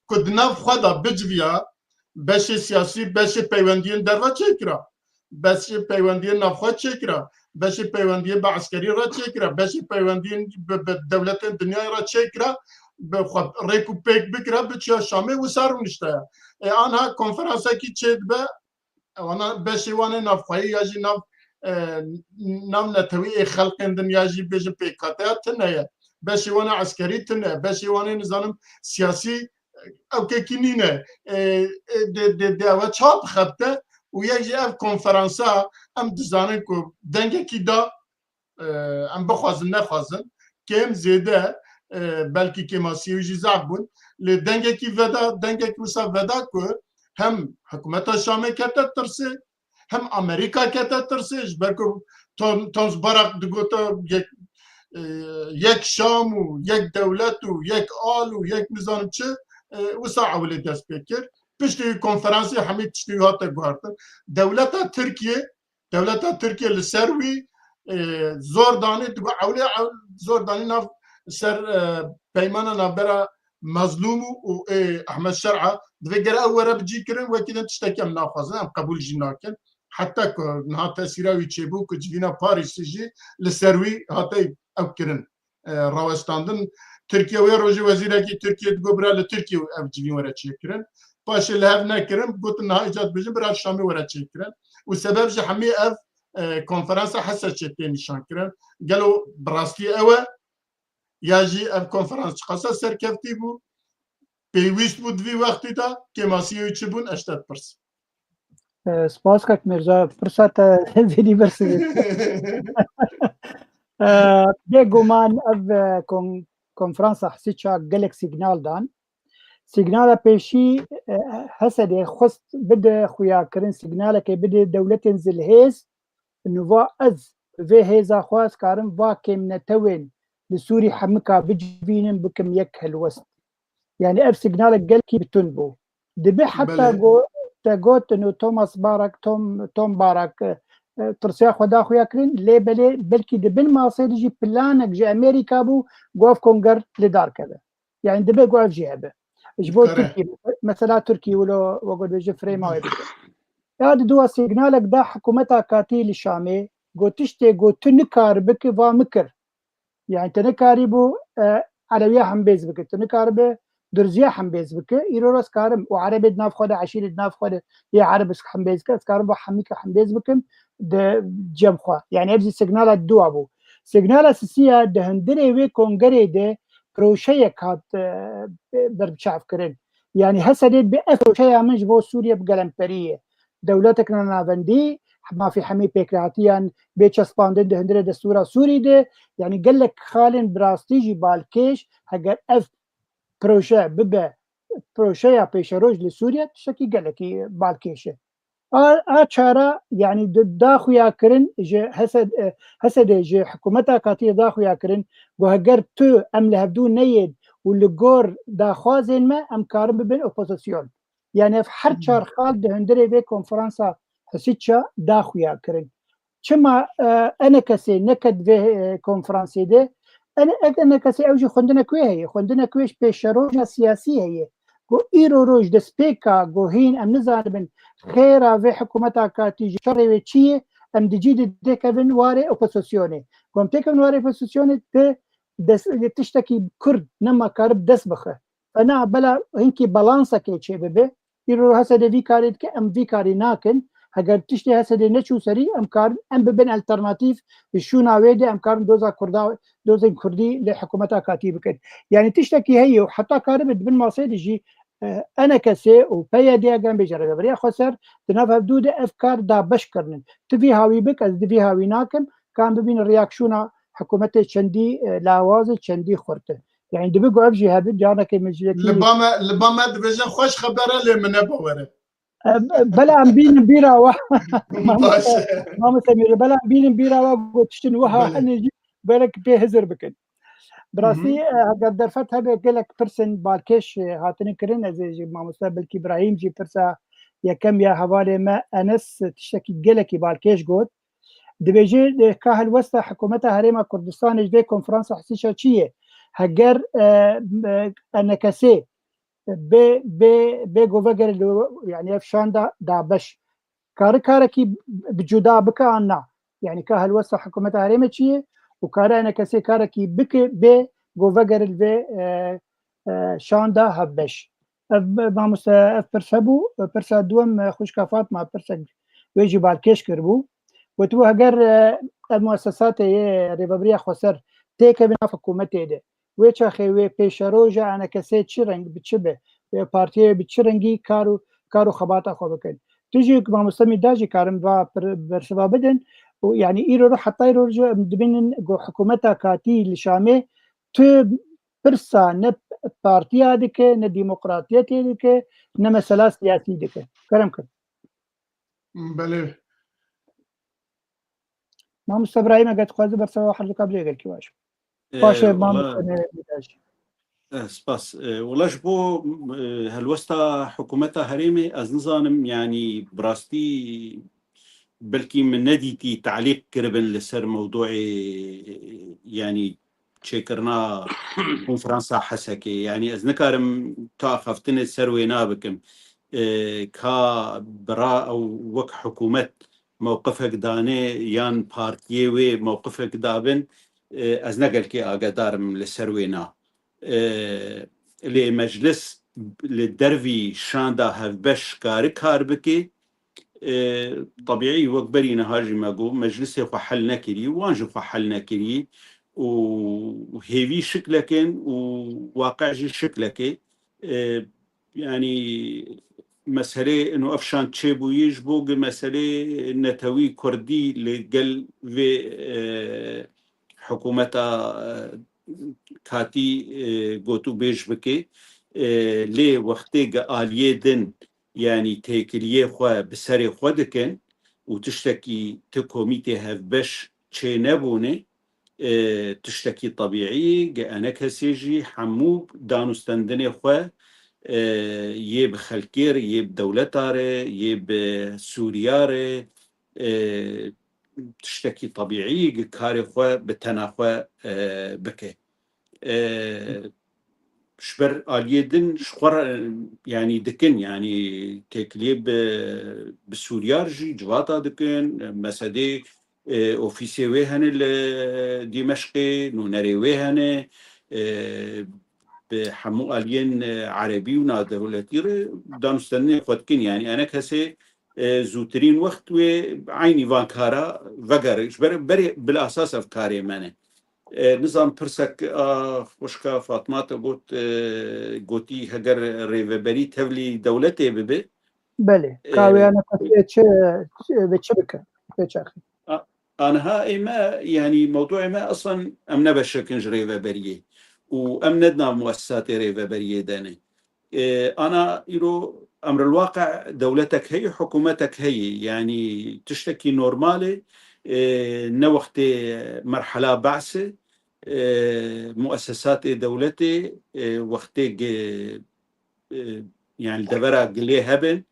ku di nav xwe da biciviya beşê siyasî beşê peywendiyên derve çêkira beşê peywendiyên navxwe çêkira beşê peywendiyê bi eskerî re çêkira beşê peywendiyên bi dewletên dinyayê re çêkira bi xwe rêk û pêk bikira biçiya Şamê wisa rûnişte ye anha konferansekî çê dibe wana beşê wan ê navxweyî ya jî nav netewî ê xelkên dinya jî bêjin pêkatiya tune ye beşê wan ê eskerî tune beşê wan ê nizanim siyasî ew kekî nîne de ew çap xebte û yek jî ev konferansa em dizanin ku dengekî da em bixwazin nexwazin kêm zêde belkî kemasî jî zaf bûn lê dengekî veda dengekî wisa veda ku hem hikûmeta Şamê kete tirsê hem Amerîka kete tirsê ji ber ku Thomas Barak digota yek Şam û yek dewlet û yek al û yek nizanim çi wisa ewlê dest pê kir piştî konferansê hemî tiştî hate guhartin dewleta Tirkiye li ser wî zor danî digo ewlê zor danî nav ser peymana navbera mezlûm û Ehmed Şer'a divê gere ew were bicî kirin wekî din tiştekî em naxwazin em qebûl jî nakin heta ku niha tesîra wî çêbû ku civîna Parîsê jî li ser wî hate ew kirin rawestandin Tirkiye wê rojî wezîrekî Tirkiye digo bira li Tirkiye ev civîn were çêkirin paşê li hev nekirin gotin niha îcat bijin bira Şamê were çêkirin û sebeb ji hemî ev konferansa Heseçê tê nîşan kirin gelo bi rastî ew e ya jî ev konferans çiqasa serkeftî bû pêwîst bû di vî wextî de kemasiyê wî çi bûn eş te dipirs سپاس کاک میرزا فرصت زیدی برسید بێگومان ev konferansa Hesiça gelek signal dan signala pêşî Hesedê xwest bide xuyakirin signalekê bide dewletên zilhêz nuva ez vê hêza xwe ez karim va kêmnetewên li Sûrî hemika bicivînin bikim yek helwest yani ev signalek gelkî bitin bû dibe heta te gotin û Tom Barak tirsiya xwe da xuyakirin lê belê belkî di bin masê de jî planek ji Amerîka bû gov konger li dar keve yani dibe gu ev jî hebe ji bo Tirkiye mesela Tirkiye wilo wegot bêje frêma wê bike ya di duwa signalek da hikûmeta katî li Şamê got tiştê got tu nikar bike va mikir yani te nikarî bû Elewiya hembêz bike tu nikaribe Durziya hembêz bike îro ez karim û erebê di nav xwe de eşîrê di nav xwe de yê erebisk hembêz bike ez karim va hemîka hembêz bikim di cem xwe yani ev jî signala duwa bû signala sisiya di hindirê wê kongerê de projeyek hat berçavkirin yani Hesedê bi ev projeya min ji bo Sûriye bi gelemperî ye dewletek navendî mafî hemî pêkrihatiyan bêçespandin di hindirê destûra Sûrî de yani gelek xalên bi rastî jî balkêş heger ev proje bibe projeya pêşeroj li Sûriye tiştekî gelekî balkêş e a çara yani da xuyakirin ji Hesedê ji hikûmeta katî da xuyakirin gu heger tu em li hevdû neyên û li gor daxwazên me em karin bibin opozisyon yani ev her çar xal di hindirê vê konferansa Hesiça da xuyakirin çima enekesê neket vê konferansê de enekesê ew jî xwendinek wê heye xwendinek wê pêşeroja siyasî heye gu îro roj destpêka guhîn em nizanibin xêra vê hikûmeta katî ji şerê wê çi ye em dicî dikevin warê opozisyonê gu em têkevin warê opozisyonê de tiştekî Kurd nema karib dest bixe fena bela hinkî balansekê çê bibe îro Hesedê vî karê dike em vî karî nakin heger tiştê Hesedê neçû serî em karin em bibin alternatîv ji şûna wê de em karin dozên Kurdî li hikûmeta katî bikin yani tiştekî heye û heta karibin dibin masê de jî انا كسي وبيا دياغان بجرب بريا خسر تنافع بدود افكار دا بشكرن تفي هاوي بك از تفي هاوي ناكم كان ببين الرياكشونا حكومته چندي لاواز چندي خورته يعني دبي قو افجي هابد جانا كي مجلتي لبما دبجن خوش خبره لي من بوره بلا ام بين بيرا و باش ما سمير بلا ام بين بيرا و قلتشن وها هنجي بالك بي هزر بكن براسي قدر فتها بقلك برسن بالكش هاتني كرين ازي ما مستقبل ابراهيم جي برسا يا كم يا حوالي ما انس تشتكي قلك بالكش قوت دبيجي كاهل وسط حكومتها هريمه كردستان جدي كونفرنس حسيشة شيء هجر انكسي بي جوفجر يعني افشان دا بش كاركي بجدا بكانا يعني كاهل وسط حكومتها هريمه شيء وكارا انكسي كاركي بك بي جوفجر البي شاندا هبش ما مست برسبو برسا دوم خوش كافات ما برسا ويجي بالكش كربو وتو هجر المؤسسات ريبابريا خسر تيك بنا حكومته ده ويش اخي بيشروجا انا كسيت شرنج بتشبه بارتي بتشرنجي كارو خباطه خو بكن تجي ما مستمي داجي كارم با برسبا بدن ويعني ايرو حتى يرو دبن حكومتها كاتي لشامي تو برسا ن بارتي هذيك ن ديمقراطيه هذيك ن مساله سياسيه هذيك كلامك بله ما مستبراهيم قد خوازي برسا حرج قبل قال كيواش باشه ما سباس والله جبو هالوسطى حكومتها هريمي از نظام يعني براستي بلكي من نديتي تعليق كربن لسر موضوعي يعني تشكرنا كونفرنسا حسكي يعني از نكارم تاخفتني سروينا بكم كا برا او وك حكومة موقفك داني يان بارتيوي موقفك دابن از نقل كي اقدارم لسروينا لمجلس للدرفي شاندا هفبش كار بكي طبيعي وقبري نهاجي ماقو مجلس خو حل نكري وانجو خو حل نكري وهيفي شكلكن وواقع جي شكلكي يعني مسألة إنه أفشان تشيبو يجبو مسألة نتوي كردي لقل في حكومتا كاتي قوتو بيج بكي لي وقتي آلية دن يعني تيكليه خوا بسري خوا دكن وتشتكي تكوميتي هفبش تشي نبوني تشتكي طبيعي أنا كسيجي حموب دانوستندني خوا يب خلكير يب دولتاري يب سورياري تشتكي طبيعي كاري خوا بتناخوا بكي شبر آليدن شخور يعني دكن يعني تكليب بسوريارجي جواتا دكن مسادي اوفيسي ويهن دمشقي نونري ويهن بحمو آليين عربي ونادولتي دانستني خودكن يعني أنا كسي زوترين وقت وعيني فانكارا وقر شبر بري بالأساس أفكاري منه نظام برسك وشكا فاطمات قوتي هجر ريفبري تولي دولتي ببي بله كاوي انا كنت بتشبكه بتشاخي انا هاي ما يعني موضوعي ما اصلا امنا بشكل ريفبريه وامندنا مؤسسات ريفبريه داني انا يرو امر الواقع دولتك هي حكومتك هي يعني تشتكي نورمالي نوقت مرحله بعثه مؤسسات دولتي وقت يعني دبرا قلي هبن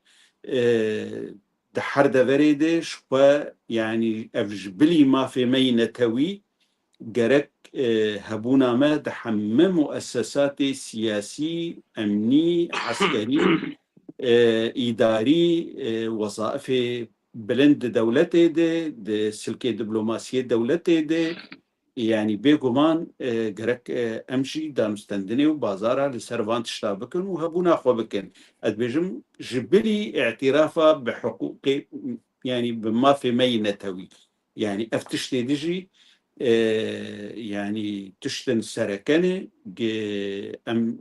دحر دبريدش ويعني افجبلي ما في مينتوي جرك هبونا ما دحمم مؤسسات سياسي امني عسكري اداري وظائف بلند دولتي دي سلكي دبلوماسيه دولتي دي يعني بيقومان جرك امشي دانستندني وبازارها لسرفان تشتابكن وهبونا خو بكن ادبجم جبلي اعترافا بحقوقي يعني بما في مينتوي يعني افتشتي دجي يعني تشتن سركنه ام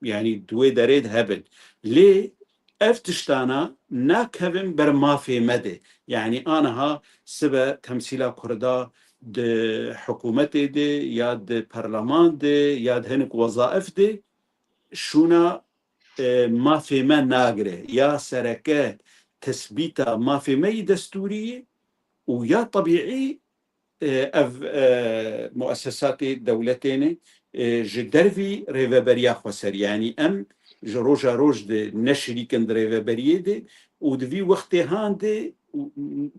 يعني دوي داريد هبل ليه افتشتانا ناكهبن بر ما في مدى يعني انا ها سبا تمثيلا كردا د حكومتي دي يا د برلمان دي يا د هنك وظائف دي شونا ما في ما ناقره يا سركات تثبيتها ما في مي دستورية ويا طبيعي مؤسسات دولتين جدرفي ريفابريا خسر يعني ام جروجا روج نشري كند ريفابريه دي ودفي وقت هاندي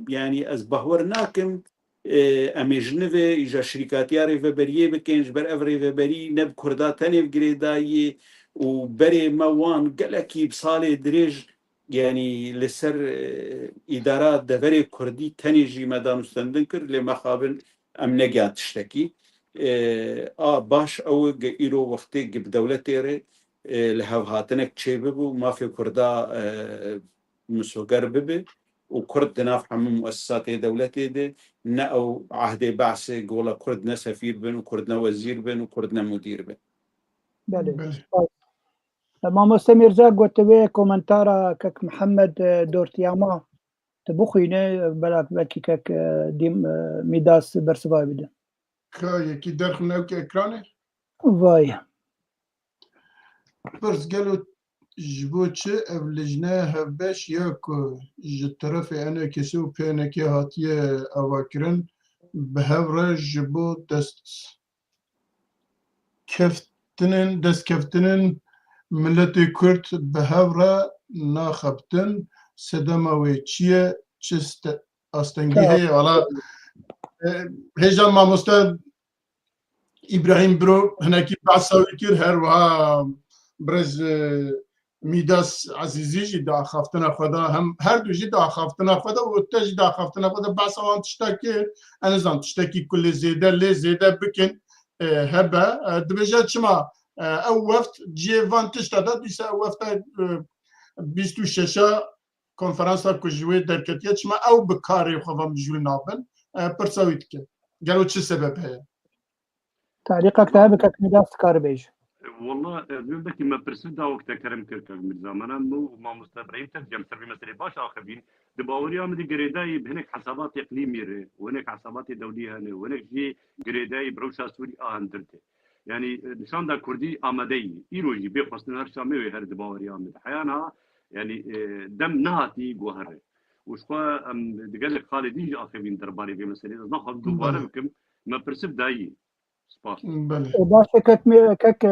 يعني از بهورناكم امي جنوه اجا شركات يا ريفابريه بكينج بر اف ريفابري نب كردا تاني بجريداي وبري موان قلكي بصالي دريج يعني لسر إدارات دفري كردي تنيجي مدام استندنكر لمخابن أمنيات تشتكي باش أو إيرو وقتي بدولتي ري لهوهاتنك تشيببو ما في كردا مسوقر ببي وكرد دناف حمم مؤسسات دولتي دي نأو عهد بعث قولا كردنا سفير بن وكردنا وزير بن وكردنا مدير بن بله مامۆستا میرزا گوتوێ کۆمەنتارە کەک محەممەد دۆرتیاما تبخوینێ بەلاکی کەک میداس بەرسڤای بدە یەکی دەرخنەوکە ئەکرانێ وای پرس گەلو ji bo çi ev lijne hevbeş ya ku ji terefê ene kesî û pênekê hatiye avakirin bi hev re ji bo destkeftinên milletê Kurd bi hev re naxebtin sedema wê çi ye çi astengî heye hala hêja mamoste İbrahim Biro hinekî behsa wî kir her wiha birêz میداس عزیزی جی داخافتنا خدا هم هر دو جی داخافتنا خدا و تا جی داخافتنا خدا بس آن تشتکی انزان تشتکی کل زیده لی زیده بکن هبه دبجه چما او وقت جیوان تشتا دیسه او وقت 26 کنفرانس کجوی درکتیه چما او بکاری خوام جوی نابن پرسویت که گلو چه سبب هست تعلیقك تابك میداس کار بیج والله بيبدأ ما برسد وقت كرم كركب من زمان مو ما مستبعين ترجم سبي مسألة باش آخرين دباوري عمدي جريداي بهناك حسابات إقليمية وهناك حسابات دولية هنا وهناك جي جريداي بروشا سوري هندرته يعني نشان دا كردي آمدي إيروجي بيخصنا هرشامي وهر دباوري عمد حيانا يعني دم نهاتي جوهر وشقا دقال خالدين جا آخرين درباري بمسألة ناخذ دوباره بكم ما برسد داي باشا كك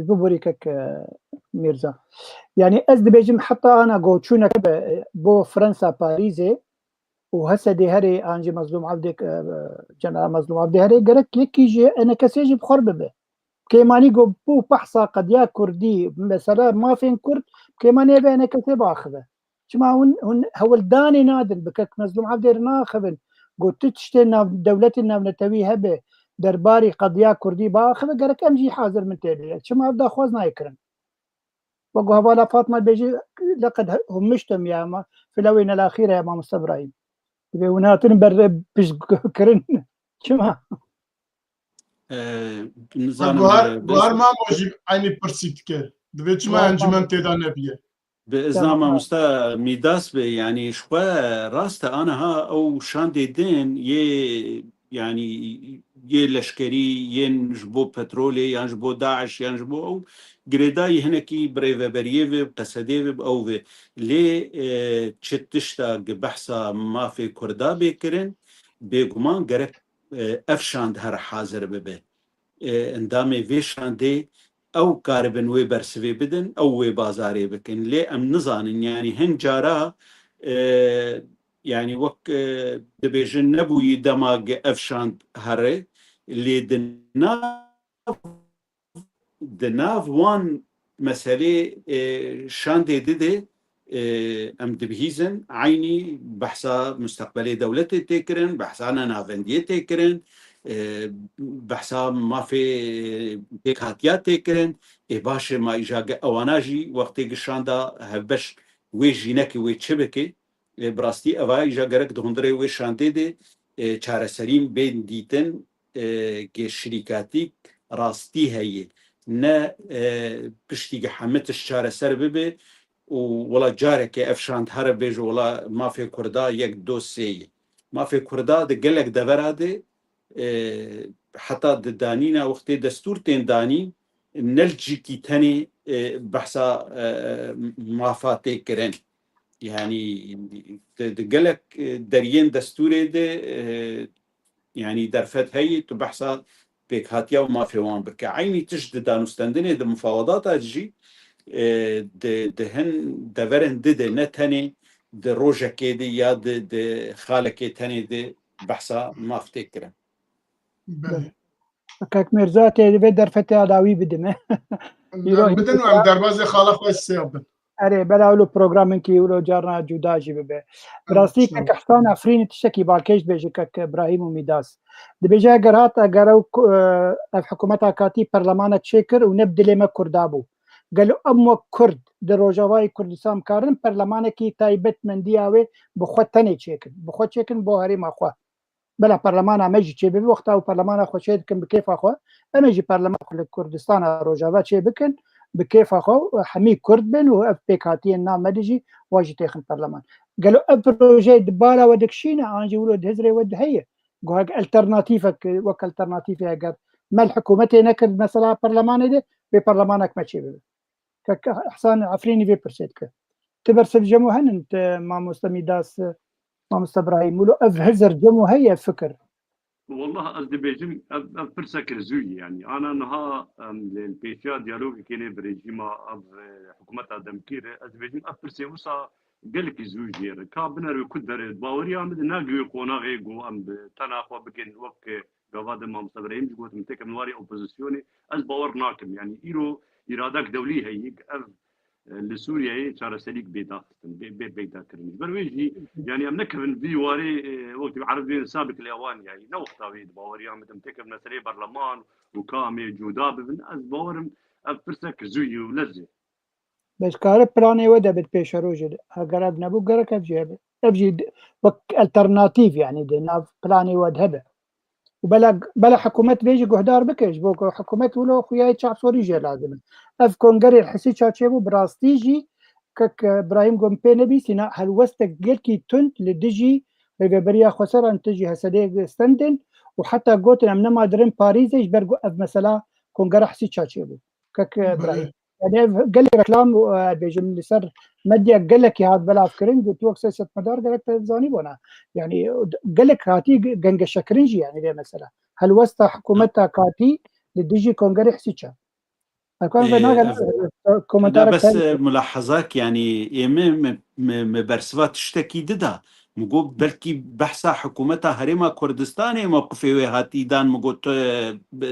ببوري كك ميرزا يعني از دبيجم حتى انا قوتشونا بو فرنسا باريزي وهسه دي هري انجي مظلوم عبدك جنرال مظلوم عبدي هري قالك يجي انا كسيجي بخرب به كيماني جو بو بحصا قد يا كردي مثلا ما فين كرد كيماني به انا كتب اخذه شما هو الداني نادل بكك مظلوم عبدي ناخذ قلت تشتنا دولتنا بنتوي هبه درباري قضية كردي باخذ قالك امجي حاضر من تالي شما ابدا خوازنا يكرن وقو هوالا فاطمه بيجي لقد همشتم يا ما في الاونه الاخيره يا مام ابراهيم وناتن بر بيش كرن شما بوهر ما موجب عيني برسيتك دبيت ما انجمن تيدا نبيه بإزنامة مستا ميداس يعني شوى راست أنا ها أو شان دين يعني لشكري ينجبو بترولي ينجبو داعش ينجبو أو جريداي هناكي بريفابرييف قصديف أو لي تشتشتا بحثا ما في كردا بكرن بيقمان قرق أفشاند هر حاضر ببه اندامي فيشان دي او كاربن وي برسوي بدن او وي بازاري بكن لي ام نظان يعني هنجارا يعني وك دبيجن نبوي دماغ افشاند هري اللي دناف وان مسألة شاندي دي ام دبهيزن عيني بحثا مستقبلي دولتي تكرن بحثانا نافندية تكرن بحثا ما في بيكاتيات تكرن باش ما إجا أواناجي وقت قشاندا هبش ويجينك ويتشبكي براستي أوا إجا قرق دهندري ويشاندي دي چارسرين بين ديتن كشركاتي راستي هي نه پشتی حمتش چاره سر ببه ولا جارك افشانت هر بيج ولا ما في كردا يك دوسي ما في كردا د قلق دبراده حتى دانينا وقت دستور تين داني نلجي كي تاني بحثا ما فاتي كرن يعني د قلق دريين دستوري ده يعني درفت هي تبحثا بيك هاتيا وما في وان بك عيني تجد دانوستندني د مفاوضات اجي دهن دورن ده نه تنی د روژه کې دی یا د خاله کې تنی دی بحثا ما افتکرم بله كاك ميرزاتي بدر فتى عداوي بدمه بدن و ام درباز خاله خواه سیابن اري بلا ولو بروجرامين كي ولو جارنا جوداجي ببه براسي كاك احسان عفرين تشكي بالكيش بيجي كاك ابراهيم وميداس دي بيجي اگرات اگرو حكومتا كاتي برلمان تشكر ونبدل ما كردابو قالوا امو كرد در روجاواي كردستان كارن برلمان كي تايبت من دياوي بخوتني تشكن بخوت تشكن بو هري ما خو بلا برلمان امجي تشي بي وقتا و برلمان خو تشكن بكيف اخو امجي برلمان كردستان روجاوا تشي بكن بكيف اخو حمي كرد بن و بيكاتي النام مدجي واجي تاخن برلمان قالوا ابروجي دبالا ودكشينا انجي ولد هزري ود هي قال الترناتيفك وك الترناتيف اگر ما الحكومه نكر مثلا برلمان ده ببرلمانك ما تشي كاك احسان عفريني في برسيتك تبرس الجمو هن انت ما مستميداس ما مستبراهيم ولو هزر جمو هي فكر والله از بيجم فرسك زوي يعني انا نها البيشا ديالوج كيني بريجيما حكومه دمكير از بيجم فرسي وسا قالك زوي جير كابنر كدر باوري عمد ناقي قوناغي جو ام تناخو بكن وك جواد ما مستبراهيم جوت متك منواري اوبوزيسيوني از باور ناكم يعني ايرو ارادك دولي هي لسوريا هي شارع سليك بيدا بيدا كرني برويجي يعني ام نكفن في واري وقت عربي سابق الاوان يعني نو خطاوي باوري عم تمتكب مسري برلمان وكامي جوداب من از باورم فرسك زوي ولزي بس كار بلاني ودا بتبيش روجد اقرب نبو قرك افجي وك الترناتيف يعني دنا بلاني ودهبه وبلا حكومه بيجي قهدار بكش بوكو حكومه ولو خويا شعب سوري جي لازم اف كونغري الحسي تشابو براستيجي كك ابراهيم جومبي نبي سينا هل وستك جلكي تنت لدجي ببريا خسر ان تجي هسدي ستندن وحتى قلت لهم ما درين باريس ايش برجو اف مثلا كونغري حسي تشابو كك ابراهيم يعني قال لي ركلام بيجي من سر مدي قال لك هذا بلا فكرين قلت له سياسه مدار قال لك تزاني بنا يعني قال لك هاتي جنج شكرنجي يعني ده مثلا هل وسط حكومتها كاتي لديجي كونغري حسيتشا اكون لا بس ملاحظاك يعني يمين مبرسفات تشتكي ددا مقول بلكي بحثا حكومتها هريما كردستاني موقفي هاتي دان مقول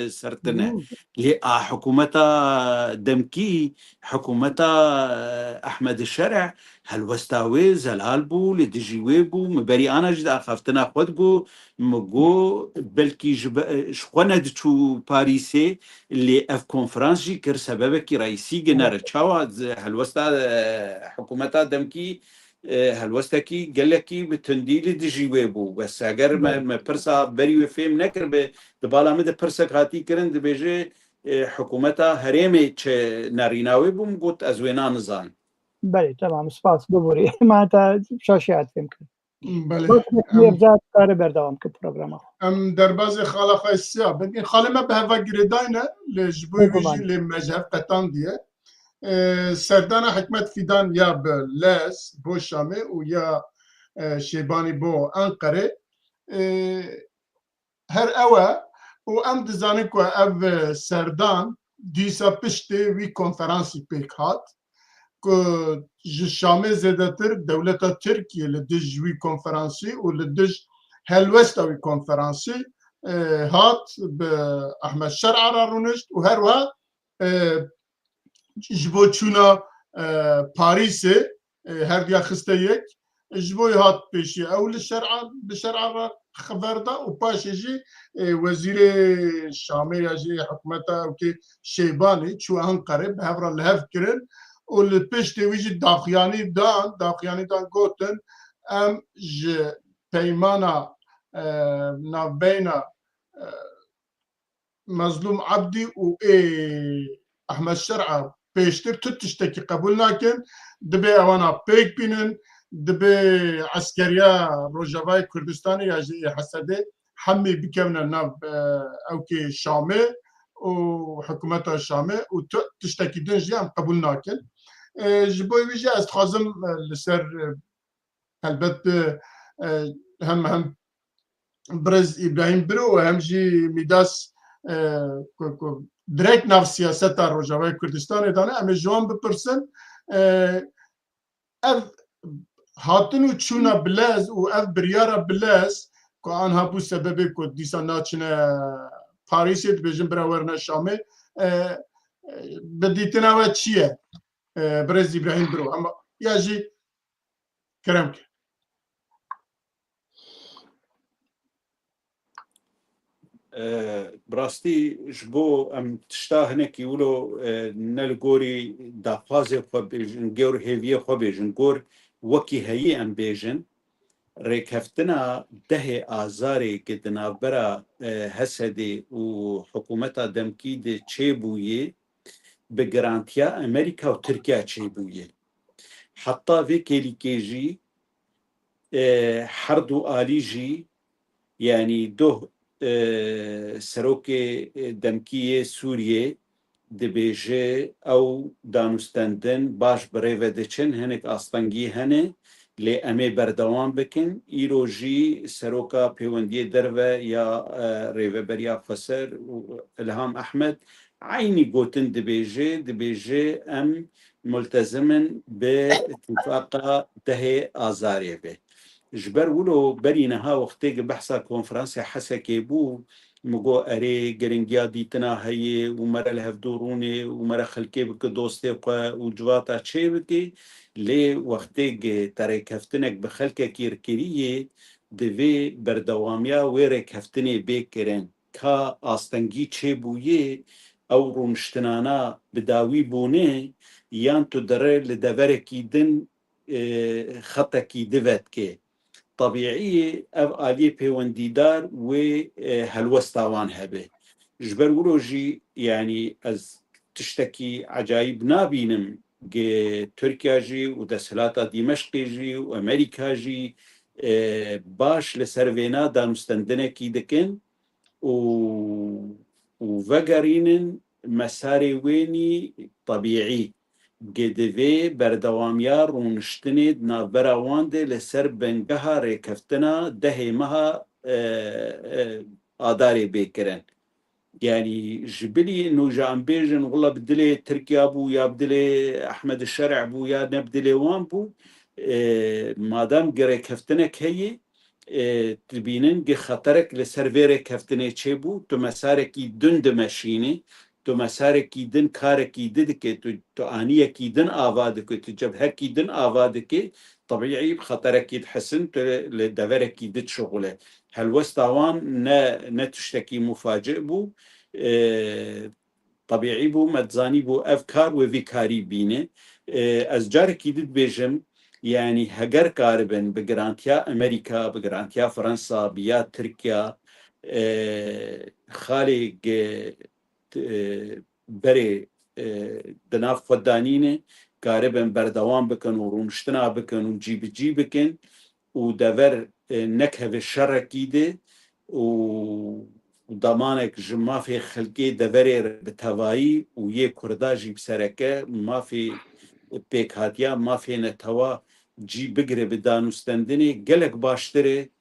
سرتنا لي حكومتها دمكي حكومتها احمد الشرع هل وستاوي زلالبو لدجي ويبو مبري انا جدا خافتنا خودبو مقول بلكي شخونا دتو باريسي اللي اف كونفرنس جي كر سببك رئيسي جنر تشاوا هل وستا حكومتها دمكي هل وستكي قال لك بتنديل دجي ويبو بس اگر ما برسا بري وفهم نكر دبالا مد برسك هاتي كرن دبيجي حكومتها هريمي تش ناريناوي بوم قلت ازوينا نزان بله تمام سپاس ببوری معناتها شاشات يمكن بله يرجع کار بردوام که پروگرام ام درباز خاله خواه سیاه بگین خاله ما به هوا گریداینه لجبوی ویجی لمجهب قطان دیه سردان حکمت فیدان یا به لس بو شامه و یا شیبانی بو انقره هر اوه و ام دزانه که او سردان دیسا پشته وی کنفرانسی پیک هات که شامه زیدتر دولتا ترکیه لدج وی کنفرانسی و لدج هلوستا وی کنفرانسی هات به احمد شرع را رونشت و هر وقت جبو چونا پاریس هر دیا خسته یک جبوی هات پیشی اول شرع را خبر دا و پاش جی وزیر شامی یا جی حکومتا و که شیبانی چو انقره به هفرا لحف کرن و لپش دویجی داخیانی دان گوتن ام ج پیمانا نابینا مظلوم عبدی و احمد شرعه پیشتر تو تشتکی قبول نکن دبی اوانا پیک بینن دبی عسکریا روجاوای کردستان یا حسده همه بکونا ناف او که شامه و حکومت شامه و تو تشتکی دنجی هم قبول نکن جبوی ویجی از خوازم لسر البته هم برز ابراهیم برو و هم جی میداس درک ناف سیاست روجاوای کردستان دانه اما جوان بپرسن اف هاتن و چونا بلاز و اف بریارا بلاز که آنها بو سببی که دیسا ناچنه پاریسی بجن برا ورنا شامه بدیتنا و چیه برز ابراهیم برو اما یا جی کرم که براستی جبو ام تشتا هنکی ولو نلگوری داخوازی خو بیجن گور هیویه خو بیجن گور وکی هایی ام بیجن ریکفتنا ده آزاری که دنابرا حسدی و حکومتا دمکی ده چه بویه به گرانتیا امریکا و ترکیه چه بویه حتی وی کلی که جی هر دو آلی جی یعنی دو سروک دمکیه سوریه دبیجه او دانستندن باش برای ودچن هنک آستانگی هنه لی امی بردوان بکن ایروژی سروکا پیوندی دروه یا ریوه بریا فسر و الهام احمد عینی گوتن دبیجه ام ملتزمن به اتفاق ده آزاریه به جبر ولو برينها وقتيك بحثا كونفرنس حسكي بو مگو اري گرنگيا ديتنا هي ومرا الهفدوروني ومرا خلكي بك دوستي وجواتا چه بكي لي وقتيك تاري كفتنك بخلكي كيركريه دوي بردواميا ويري كفتني بيكرن كا آستنگي چه بويه او رونشتنانا بداوي بونه يان تو دره لدوركي دن خطكي دوت كي طبيعية أو آلية بيونديدار وهالوستاوان هبه جبر وروجي يعني از تشتكي عجايب نابينم تركيا جي ودسلاتا دمشق جي وأمريكا جي باش لسروينا دا مستندنة كي دكن وفقرينن مساري ويني طبيعي گدوی بردوامیار رونشتنید نابراوانده لسر بنگها ریکفتنا ده مها آداری بیکرن یعنی جبلی انو جان بیجن والله بدلی ترکیا بو یا بدلی احمد الشرع بو یا نبدلی وان بو مادام گره کفتنک هی تبینن گه خطرک لسر ویره کفتنه چه بو تو مسارکی دند مشینی تو مسارکی دن کارکی دد که تو آنیکی دن آواده که تو جبهکی دن آواده که طبيعي بخطرك يتحسن لدورك يدت شغله هالوستاوان نتشتكي مفاجئ بو طبيعي بو متزاني بو افكار وفيكاري بينه از جارك يدت بيجم يعني هجر كاربن بجرانتيا امريكا بجرانتيا فرنسا بيا تركيا خالق بري دناف خدانينه كاربن بردوام بكن ورونشتنا بكن وجي بكن ودور نكهه الشر كيده وضمانك ما في خلقي دوري بتواي ويه كرداجي بسركه ما في بيك هاتيا ما في نتوا جي بقري بدانستندني قلق باشتري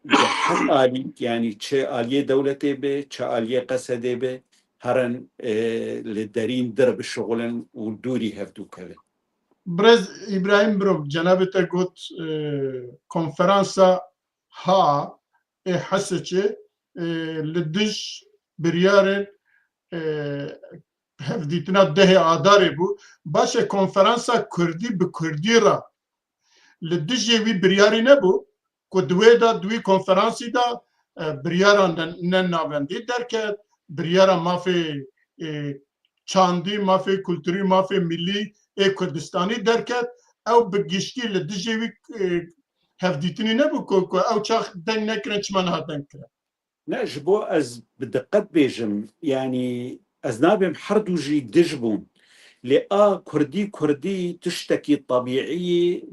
حق آلي يعني تشي آلية دولتي به تشي آلية قصدي به هرن لدارين درب الشغلن ودوري هفدو كله برز ابراهيم برو جنابته قلت كونفرنسا ها حسچه لدش بريار هفديتنا ده آداري بو باشه كونفرنسا كردي بكردي را لدش يوي برياري نبو که دوی کنفرانسی دا بریاران نناوندی درکت بریاران مافی چاندی مافی کلتوری مافی ملی کردستانی درکت او بگشتی لدجوی هفدیتنی نبو که او چاخ دنگ نکرن چمان ها دنگ کرن نجبو از بدقت بيجم يعني أزنابهم حردو جي دجبون لآ كردي تشتكي طبيعي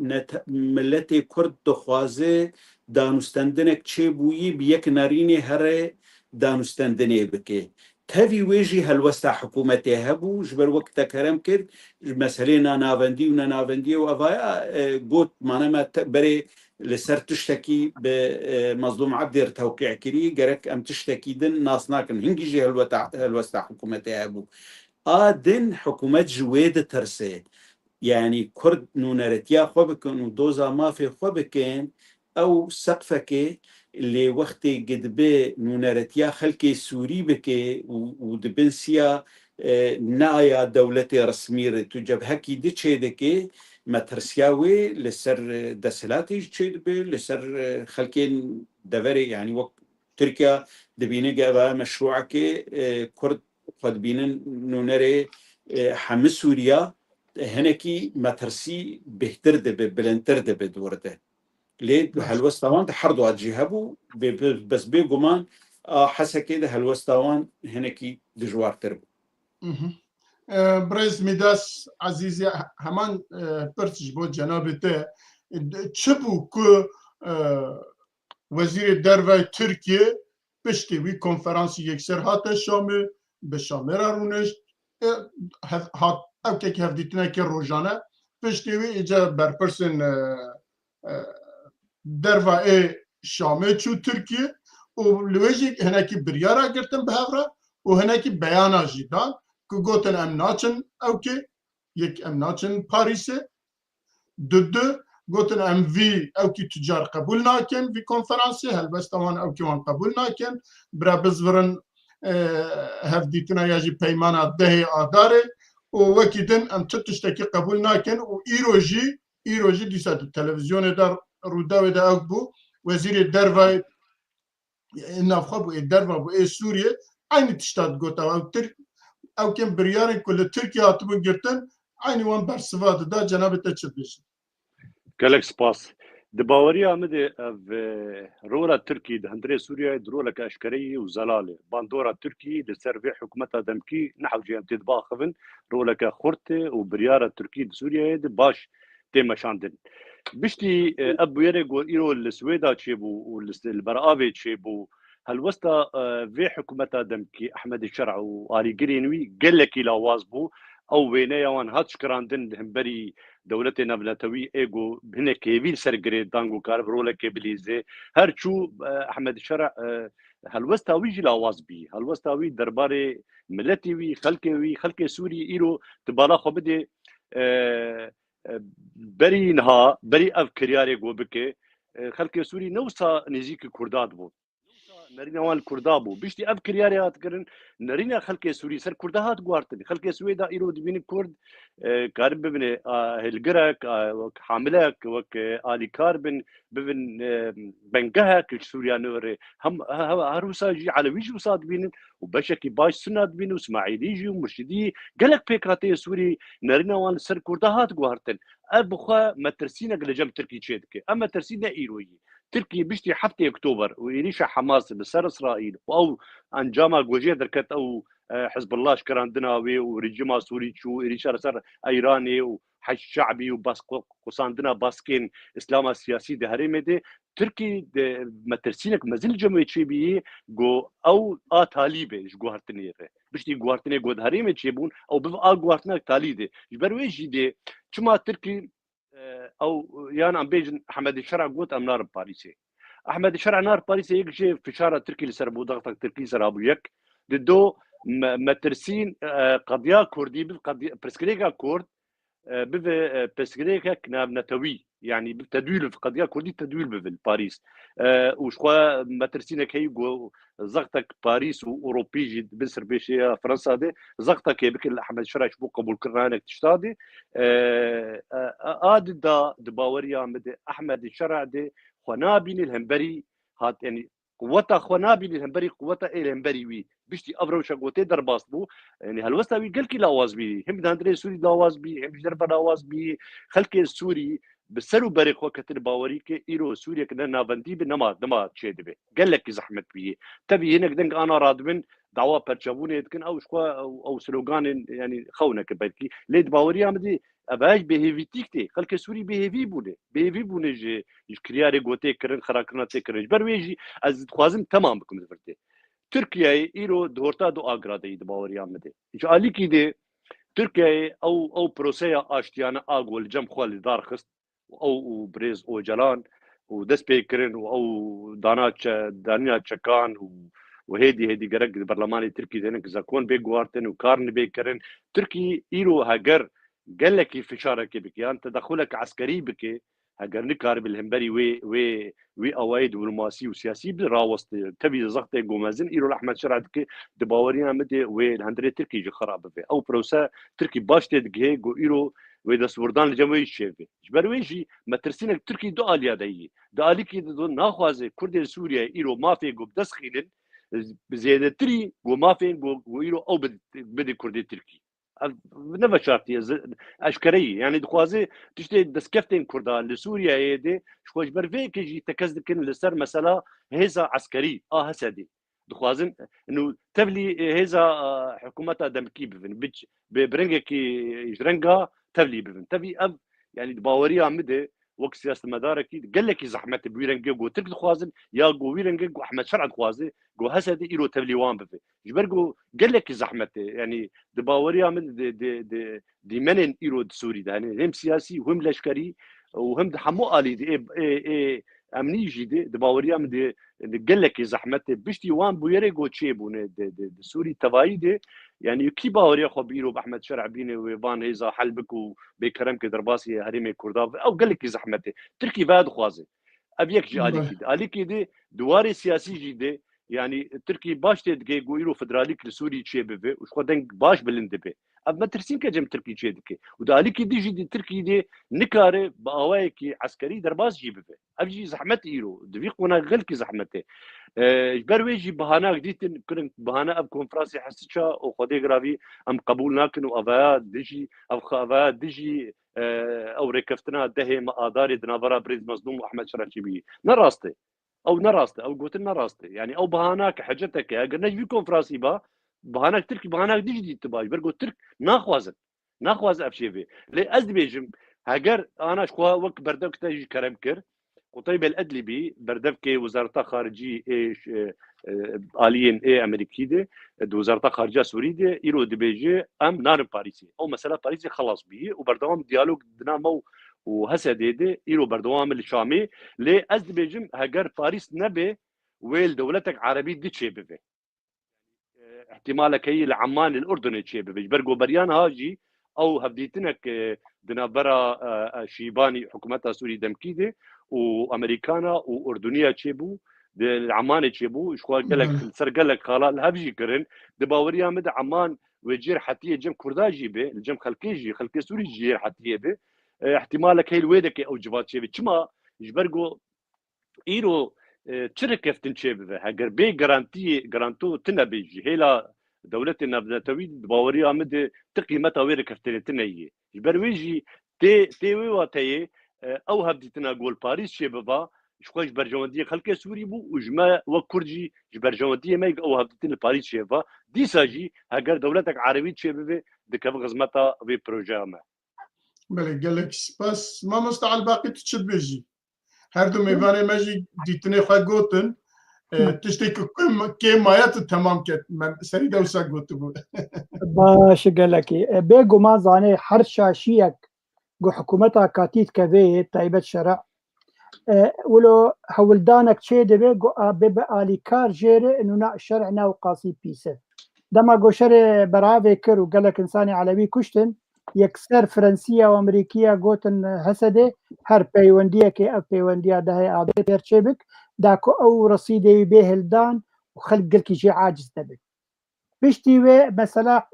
ملتي كرد دخوازي دانستندنك تشيبوي بيك ناريني هري دانستندني بكي تهفي ويجي هالوستا حكومتي هبو جبر وقت كرم كد مسألة نافندي وأفايا قوت ما بري لسر تشتكي بمظلوم عبدير توقيع كري قرك أم تشتكي دن ناس ناكن هنجي جي هالوستا حكومتي هبو دن حكومت جويد ترسي يعني كرد نونرتيا خوبكن ودوزا ما في خوبكن او سقفك اللي وقتي قد بي نونرتيا خلكي سوري بكي ودبنسيا نايا دولتي رسمي تجبهكي دي تشيدكي ما ترسياوي لسر دسلاتي تشيد لسر خلكين دفري يعني وقت تركيا دبيني قابا مشروعك كرد قد بينن نونري حمس سوريا هنكي مترسي بهتر دبي بلنتر دبي دورته ليه هالوستوان تحرضوا الجهابو بس بيجومان حسا كده هالوستوان هنكي دجوار تربو بريز ميداس عزيزي همان برتش بود جنابته تشبو كو وزير الدربه تركيا پشتی وی کنفرانسی یکسر هات شامه به شامه را رونش هات او که هفدیتنه که روزانه پشتی وی ایجا برپرسن دروا شامه چو ترکیه و لویجی هنکی بریارا گرتن به هفره و هنکی بیانا جیدان که گوتن ام ناچن او که یک ام ناچن پاریسه دو گوتن ام وی او کی تجار قبول ناکن وی کنفرانسی هلبستوان او کی وان قبول ناکن برا بزورن هفدیتنا یاجی پیمانا ده آداره و وکیدن ام تشتکی قبول ناکن و ایروجی دیسا تلویزیون در روداوی دا او بو وزیر دروای نافخه بو دروا بو سوریه aynı tiştat gota او کم بریارن کل ترکیه هاتبو گرتن aynı وان برسواده دا جناب تچبیشن كالك سباس دباوريا مدي في رولا تركي دهندري سوريا درولا كاشكري وزلالة باندورا تركي لسيرفي حكومتها دمكي نحو جي امتد باخفن رولا كخورتي وبريارة تركي سوريا باش تيما شاندن بشتي ابو يريغو ايرو السويدا تشيبو والبرآبي تشيبو هالوسطى في حكومتها دمكي احمد الشرع وآري جرينوي قال لك لا وازبو او بينيا وان هاتش كراندن همبري دولت نبلتوی ایگو بنه کیویل سرگری دانگو کار بروله کبلیزه هر چو احمد شرع هلوستاوی جل آواز بی هلوستاوی درباره ملتی وی خلق سوری ایرو تبالا خو بده بری نها بری اف کریاره گو بکه خلق سوری نوسا نزیک کرداد بود نرينا وان كردابو بيشتي اب كرياري هاتكرن نرينا خلق سوري سر كردهات غوارتني خلق سويدا ايرو دبين كرد كارب ببن هلجرك حاملك وك الي كاربن ببن بنجهك سوريا نور هم هروسا جي على ويجو صاد بين وبشكي باش سناد بين اسماعيلي جي ومرشدي قالك بيكاتي سوري نرينا وان سر كردهات غوارتن ابخا مترسينا لجم تركي تشيدك اما ترسينا ايروي تركيا بيشتي حفتي اكتوبر ويريشا حماس بسر اسرائيل او انجاما جوجي دركت او حزب الله شكراندناوي ورجما سوري شو يريشا سر ايراني وحش شعبي وبس قصاندنا باسكين اسلام السياسي ده هريمدي تركي مترسينك مازال جمعيه شيبي جو او طالبه جو هرتنيه بيشتي غوارتني جو هريمه شيبون او بفا غوارتنا تاليده جبرويجي دي شما تركي او يعني عم بيجن احمد الشرع قوت ام نار باريسي احمد الشرع نار باريسي يجي في شارع تركي لسربو ضغطك تركي سرابو يك ددو مترسين قضيه كردي قضيه برسكريكا كورد برسكريكا كناب نتوي يعني بتدويل في قضيه كردي تدويل بفل باريس وشخوا مترسينك هي زغتك باريس واوروبي بنسر بيشيا فرنسا دي زغتك بك احمد الشرع شبو قبول كرانك تشتادي دا دباوريا مد احمد الشرع دي خنابين الهمبري هات يعني قوتا خنابين الهمبري قوتا الهمبري وي بيشتي ابرو شغوتي درباس بو يعني هالوستاوي قال كي لاواز بي هم داندري سوري لاواز بي هم دربا لاواز بي خلق السوري بسرو بريق وقت الباوري كي ايرو سوريا كنا نافندي بنما تشيدبه قال لك زحمت بيه تبي هناك دنك انا رادبن دعوا برشابونه يتكن او شكوا او سلوغان يعني خونا كبركي ليد باوريا مدي اباج بهيفيتيكتي خلك سوري بهيفي بونه جي كرياري غوتي كرن خراكنا تكرج برويجي از خوازم تمام بكم زفرتي تركيا ايرو دورتا دو اغرادي باوريا مدي جو عليكي دي تركيا او بروسيا اشتيانا اغول جم خول دار خست او بريز او جلان ودس بيكرن او دانيا تشكان وهيدي قرق البرلماني التركي ذنك زاكون بيجوارتن وكارن بيكرن تركي ايرو هاجر قال لك فشارك بك يعني تدخلك عسكري بك هاجر نكار بالهمبري وي اويد دبلوماسي وسياسي بالراوست تبي زغط جومازن ايرو احمد شرعتك دباوريا مدي والهندري تركي جي خراب به او بروسا تركي باش تدغي جو ايرو ودا سوردان الجمهوري الشيبي جبرويجي ما ترسينك تركي دو اليادي داليكي دو ناخوازي كرد سوريا ايرو ما في جو بدسخيلن بزيادة تري وما فين ويرو او بدي كردي تركي نفس شرطي اشكري يعني دخوازي تشتي دسكفتين كردا لسوريا هيدي شوش برفي كيجي تكزدكن لسر مسألة هيزا عسكري هسدي دخوازن انه تبلي هيزا حكومتها دمكي بفن برنجك يجرنجا تبلي بفن تبي يعني باوريا مدي وقت سياسة المداركي قال لك زحمة بويرنجي جو ترك دخوازن يا جو ويرنجي جو احمد شرع دخوازي جو هسدي ايرو تبليوان بفي جبرجو قال لك زحمة يعني دباوريا من دي منن ايرو سوري ده يعني هم سياسي وهم لشكري وهم حمو الي دي امني جدي دباوريا من دي قال لك زحمة بشتي وان بويري جو تشيبون سوري تفاي دي يعني كي باوريا خو بيرو باحمد شرع بيني ويبان هيزا حلبك وبكرمك درباسي هريمي كرداف او قال لك زحمة تركي بعد خوازي ابيك جي علي كده دواري سياسي جدي يعني تركي باش تدقي يقولوا فدراليك لسوري تشيبه وش خدنك باش بلندبه اما ترسين كجم تركي تشيدك وداليك دي جدي تركي دي نكاره باوايكي عسكري درباس جيبه ابجي زحمت ايرو دفيق وانا غلكي زحمته برويجي بهانا جديد كن بهانا اب كونفرنسي حسيتشا وخدي غرافي ام قبولناكن وافا ديجي افا ديجي او ركفتنا دهي ما اداري دنافرا بريز مصدوم احمد شراشيبي نراستي او قلت لنا راستي يعني او بهاناك حجتك قلنا في كونفرنسي با بهاناك تركي بهاناك ديجي تباي برجو ترك ناخواز افشيفي لي ازبيجم هاجر انا شكوا وقت بردك تجي كرمكر قطيب الادلبي بردك وزاره خارجي ايش الين اي امريكي دي وزاره خارجيه سوري دي يرو دي بيجي ام نار باريسي او مساله باريسي خلاص بيه وبردوام ديالوج دنامو وهسه ديدي يرو بردوام الشامي لي ازبيجم هاجر باريس نبي ويل دولتك عربي دي تشيبه احتمالك هي العمان الاردني تشيبه برجو بريان هاجي او هبديتنك دنابرا شيباني حكومتها سوري دمكيده وامريكانا واردنيه تشيبو العمان تشيبو شو قال لك سر قال لك خلاص الهبجي كرن دباوريا مد عمان وجير حتيه جم كردا جيبه الجم خلكي سوري جير حتيه به احتمالك هي الويدك او جبات شيبه كما جبرجو ايرو تشركف تنشيبه هاجر بي جرانتو تنبي هيلا دولتنا بنتوي باوريا مد تقيمتها وير كفتنتنيه جبرويجي تي واتي او هبدتنا قول باريس شبابا شخوش برجونديه خلك سوري بو وجما وكرجي جبرجونديه ما او هبدتنا باريس شبابا دي ساجي هاجر دولتك عربي شبابه دك غزمتها في بروجرام بله قالك بس ما مستعل باقي تشبجي هردو ميفاني ماجي ديتني خا قوتن تشتكي كم مايات تمام كت من سريد وسا قوتو باش قالك بيجو ما زاني حرشا شيك جو حكومتها كاتيت كذي تايبت شرع ولو هولدانك شي دبي جو بيبقى لي كار جيري انه نا شرعنا وقاسي بيسه دما جو شرع برافي كر وقالك انساني علوي كشتن يكسر فرنسية وامريكية قوتن هسده هر بيوندية كي اف بيوندية ده هي عادي بيرشبك داكو او رصيدي به الدان وخلق قلكي جي عاجز دبك بشتي وي مثلا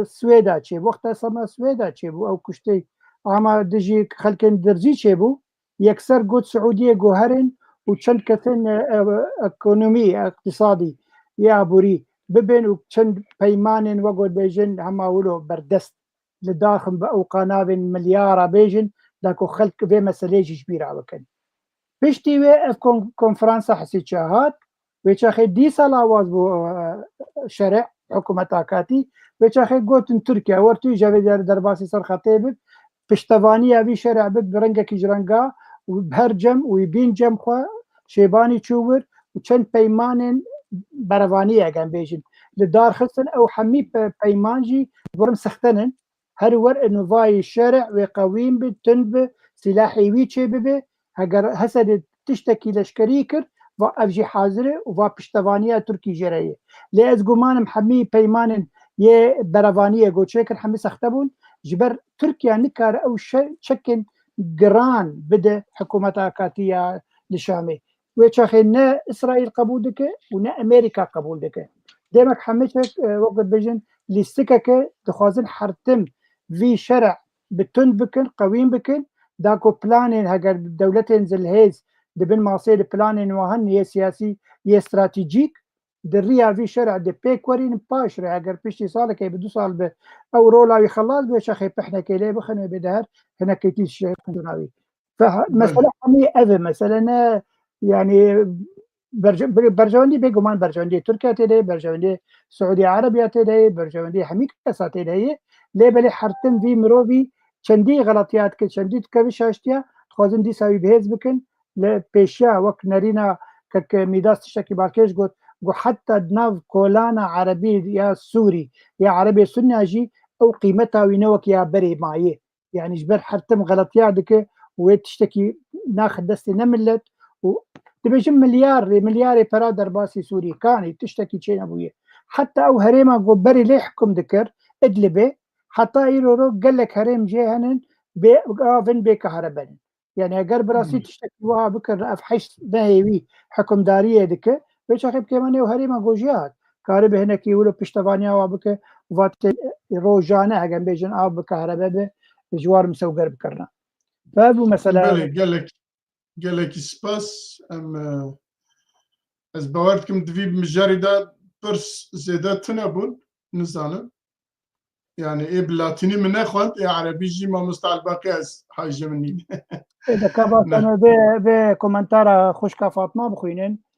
سويدا تشيب وقتها سما سويدا تشيبو او كشتي اما دجي خلكن درزي تشيبو يكسر قوت سعودية جوهرن وشن كثن اكونومي اقتصادي يا بوري ببن وشن بيمان وقود بيجن هما ولو بردست لداخل بقوا قنابل مليارة بيجن داكو خلق في مسألة كبيرة وكن بيشتي وي كونفرنسا حسيت شاهات ويشاخي دي سالاواز بو شرع حكومة كاتي ويشاخي قوتن تركيا ورتو جاوي درباسي سر خطيب پشتوانی اوی شرع بد برنگه کی جرنگا و بهرجم و بینجم خو شیبانی چوبر و چند پیمان بروانی اگن بیجن لدار خلصن او حمی پیمانجی برم سختنن هر ور انو وای شرع و قویم بد تنب سلاحی وی چه ببه اگر حسد تشتکی لشکری کرد و افجی حاضره و پشتوانی ترکی جرایه لی از گمانم حمی پیمان یه بروانی گوچه کر حمی سختبون جبر تركيا نكار او شكل جران بدا حكومتها كاتيا لشامي ويشاخي نا اسرائيل قبول دك ونا امريكا قبول دك ديمك حمشك وقت بجن لسكك تخوازن حرتم في شرع بتن بكن قويم بكن داكو بلانين هاجر دولتين زلهيز دبن ماصير بلانين وهن هي سياسي هي استراتيجيك دريا في شرع دي بيكورين باشر اگر بيشتي سالة كي بدو سال به او رولا يخلص بيشاخي بحنا كيلي بخنو بدهر هنا كيتيش شيء قندناوي فمسألة حمي أذى مثلا يعني برجواندي بيجومان برجواندي تركيا تدي برجواندي سعودية عربية تدي برجواندي حميك كسات تدي ليه بلي حرتم في مروفي چندي غلطيات كل چندي تكوي شاشتيا خوازن دي ساوي بهز بكن لبيشيا وك نرينا كك ميداس تشتكي باكيش قلت وحتى دناف كولانا عربي يا سوري يا عربي سنة جي او قيمتها وينوك يا بري معي يعني جبر حرتم غلطيات دك وتشتكي ناخذ دستي نملت تبيجم مليار برا درباسي سوري كان تشتكي شيء ابويا حتى او هريما غبري ليه حكم ذكر ادلبه حتى يرو قال لك هريم جهنن بافن بكهربان يعني اگر براسي تشتكي وها بكر افحش دهيوي حكم داريه ذكر بيش اخي كمان وهريما غوجيات كارب هنا كيولو بشتفانيا وابك وات روجانا اگر بيجن اب بكهرباء جوار مسوقر بكرنا فابو مثلا قال لك سباس ام از باورتكم دفي بمجارده برس زيادات تنابون نزانم يعني ايه بلاتيني من اخوانت ايه عربي جي ما مستعل باقي از حاجه مني اذا كبرت انا ب كومنتار خوشكا فاطمه بخوينين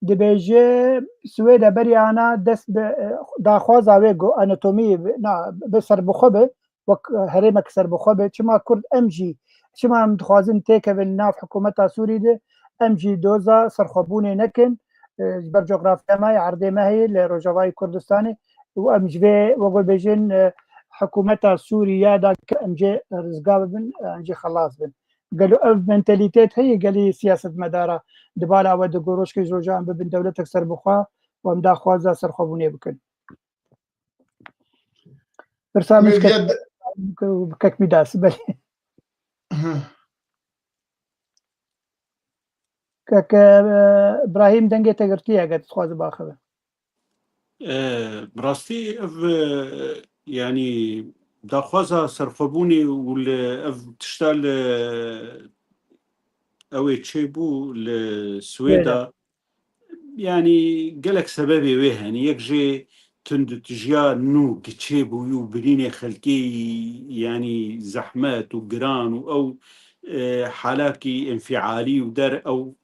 دبيجي سويدا بريانا دس داخواز اويغو اناتومي نا بسر بخبه وك هريمك سر بخبه شما كرد امجي شما متخوازن تيكا بالناف حكومتها سوري دي امجي دوزا سرخبوني نكن بر جغرافيا ما عرضي ما هي لروجواي كردستاني وامجي وقول بيجين حكومتها سوريا دا امجي رزقاب بن امجي خلاص بن قالوا اف منتاليتيت هي قال سياسه مداره دبالا ود قروش كي جوجان ببن دولتك سر بخوا وامدا خوازا سر خبوني بكن برسامج كك ميداس بل كك ابراهيم دنگه تگرتي اگه تخواز باخذ براستي يعني داخوازا سرخبوني ولا تشتغل اوي تشيبو لسويدا يعني قالك سببي ويهني يكجي تند تجيا نو كتشيبو يو بريني خلقي يعني زحمات وقران او حالاكي انفعالي ودار او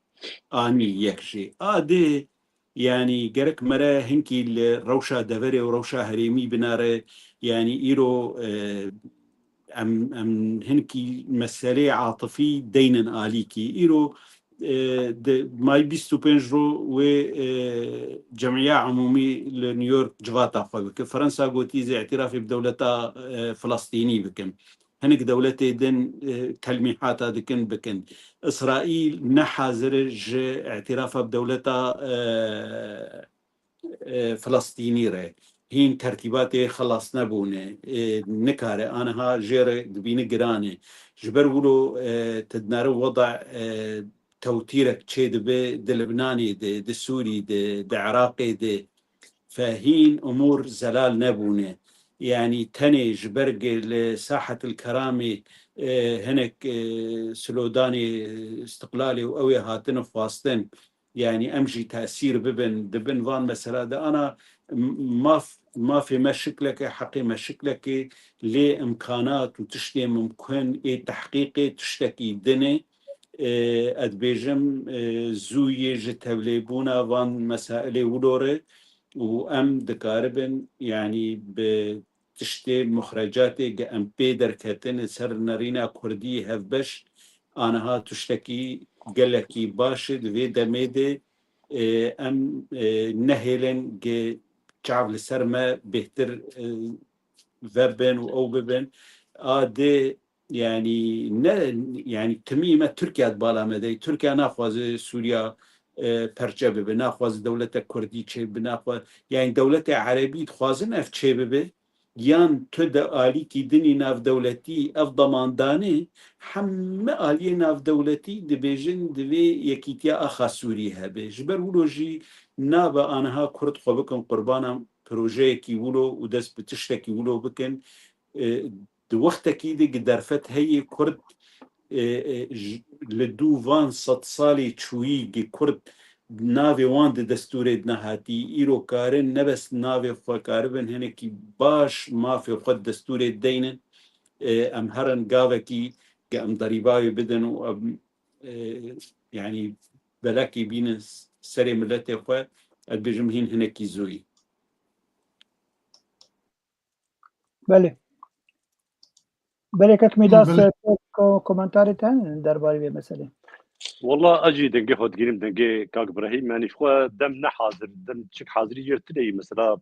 اني يكجي دي يعني قالك مرا هنكي الروشة دفري وروشة هريمي بناره يعني ايرو ام هنكي مسألة عاطفي دينا آليكي إيرو ماي 25 رو و جمعية عمومي لنيويورك جواتا خوي فرنسا قوتيزي اعترافي بدولة فلسطيني بكم هنك دولتي دن تلميحات دكن بكن إسرائيل نحازرج اعترافها بدولة فلسطيني رأي هين ترتيباتي خلاص نبونه نكاره أنا ها جير دبين جرانه جبر ولو تدنارو وضع توتيرك تشيد بلبناني د سوري د عراقي د فهين أمور زلال نبونه يعني تاني جبرق لساحة الكرامة هناك سلوداني استقلالي وقوي هاتن فاستن يعني أمجي تأثير دبن فان مسألة ده أنا ما في مشكلك حقي مشكلك لإمكانات وتشتي ممكن تحقيقي تشتكي دني ادبيجم زوي جتولي بونا وان مسائل ولوري وام دكاربن يعني بتشتي مخرجاتي ام بيدر كاتن سر نارينا كردي هفبش انا ها تشتكي قالكي باشد في دميدي ام نهلن شعب السرما بهتر فبن او ببن دي يعني يعني تميمة تركيا بالا مدي تركيا ناخذ سوريا پرچه ببه ناخواز دولت کردی چه بناخواز يعني دولت عربی خوازن اف چه ببه یان تو دا آلی کی دنی ناف دولتی اف ضماندانه همه آلی ناف دولتی دبیجن دوی یکیتیا اخا سوری هبه جبر ولو جی نابا آنها کرد خو بکن قربانم پروژه کی ولو و دست بتشتکی ولو بکن دو وقت کی دی درفت هی کرد لدو وان صد سالی چویی کرد ناوی وان د دستورید نهاتی ایرو کارن نبس ناوی خو کاربن هنه کی باش مافی خود دستورید دینن ام هرن گاوه کی که ام ضریباوی بدن و ام يعني بلاكي بين سري ملتي خو البجمهين هنه کی زوی بله كاك ميداس كومنتاري تاني درباري بي مسألة والله اجي دنجي خود جريم دنجي كاك ابراهيم يعني شو دم نحاضر دم تشك حاضري جرتلي مثلا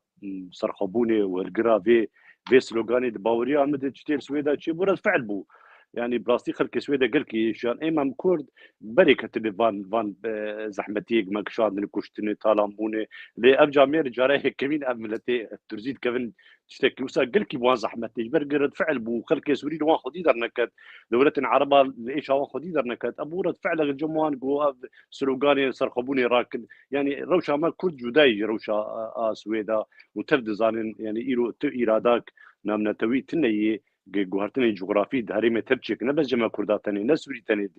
سرخبوني والقرا في سلوغاني دباوريا عمد تشتيل سويدا تشي برد فعل بو يعني براستي خلك سويدا قال كي شان امام كرد بركه اللي فان زحمتي ما كشان نكشتني طالموني لي ابجا مير جاره كمين املتي ترزيد كفن تشتكي وسا قال كي بوان زحمتي برد فعل بو خلك سوري وان خدي درنكت دولة عربة ليش هو خدي درنكت ابو رد فعل الجموان جو سلوغاني سرخبوني راكن يعني روشا ما كرد جداي روشا سويدا وتفد زانن يعني ايرو تو ايراداك نامنا توي تني جوهرتني جغرافي دهريمه تبچك نبز جما كرداتني نسوري تني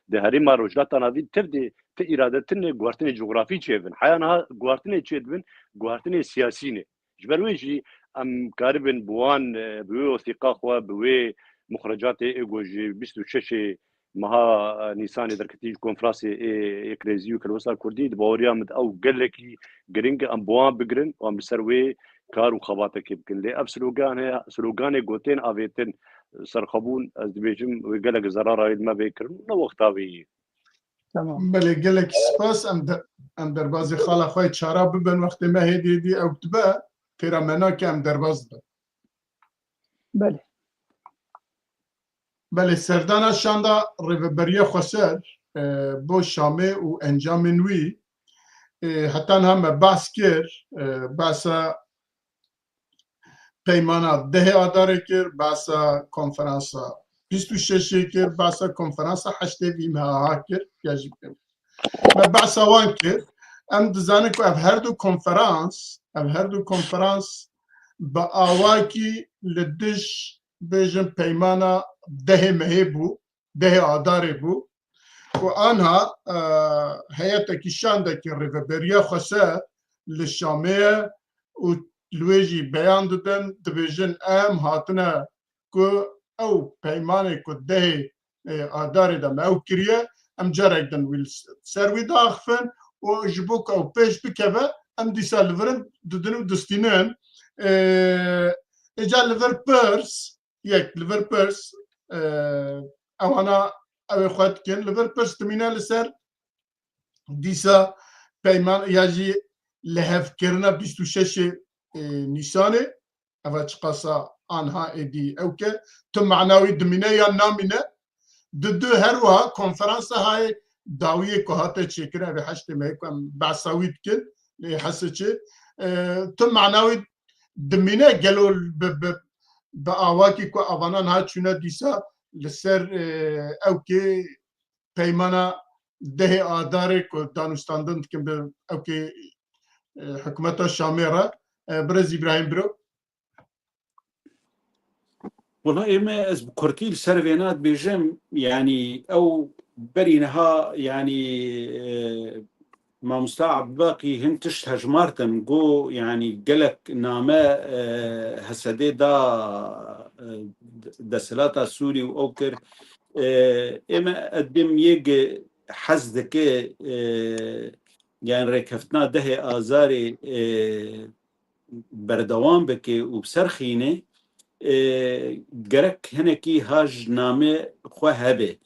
ده هريما روجلاتنا في تبدي تيرادتني جوهرتني جغرافي تشيفن حيانا جوهرتني تشيدبن جوهرتني سياسيني جبرويجي ام كاربن بوان بوي وثيقه خو بوي مخرجات ايجوجي 26 مها نيسان دركتي كونفرانسي اكريزيو كلوسا كردي باوريا مد او قالكي جرينج ام بوان بجرن وام بسروي كارو خباتك يمكن لي اب سلوغاني غوتين افيتن سرخبون از دبيجم وقالك زراره ما بيكرن نو وقتاوي تمام بله گلک سپاس ام در بازی خاله خواه چارا ببن وقتی ما هیدی دی او تبا تیرا منا که ام در باز بن بله بله سردانا شاندا ریوبریه خسر بو شامه و انجام نوی حتی هم بحث کر بحثا پیمانا ده آداره کر بحثا کنفرانسا 26 کر بحثا کنفرانسا 8 ویم ها کر یاجی کر ما بحثا وان کر ام دزانه که اف هر دو کنفرانس با آواکی لدش بیجن پیمانا ده مهی بو ده آداره بو و آنها هیئت کشانده که ریوبریه خسر لشامه و لویجی بیان دادن دبیجن ام هاتنه که او پیمانه که ده آداره دم او کریه ام جرک دن ویل سروی داخفن و جبوک او پیش بکوه ام دیسا لورن ددنو دستینن اجا لور پرس یک لور پرس اوانا او خواهد کن لور پرس تمینه لسر دیسا پیمان یاجی لحف کرنا 26 نیسانه اوه چقاسا آنها ایدی او که تو معناوی دمینه یا نامینه دو هر وها کنفرانسه های داویه که هاته چکره به حشت میکن بحثاوید کن حسه چه تو معناوی دمینه گلو به آواکی که آوانان ها چونه دیسا لسر او که پیمانا ده آداره که دانستاندن که او که حکومت شامیره برز ابراهيم برو والله ما از كورتيل سرفينات بيجم يعني او برينها يعني ما مستعب باقي هنتش هجمارتن جو يعني قالك نامه هسدي دا سلاطة سوري واوكر اما ادم يج حزدك يعني ركفتنا ده آزاري بردوام بكي وبسرخينه جرك هنكي هاج نامه خو هبه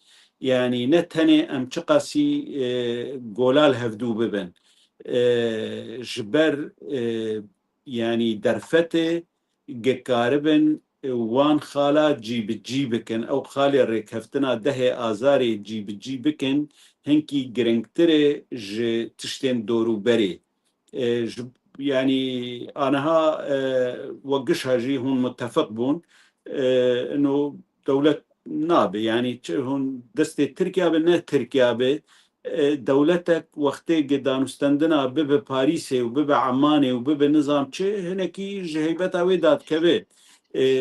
يعني نتني ام تقاسي جولال هفدو ببن جبر يعني درفته جكاربن وان خالا جيبكن او خالي ركفتنا ده آزاري جيبكن هنكي جرنكتري تشتين دورو بري يعني أنا وقشها جي هون متفق بون إنه دولة نابة يعني هون دستة تركيا بالنه تركيا دولتك وقتي قدان استندنا بب باريسي وبب عماني وبب نظام چه هنكي جهيبتا ويدات كبه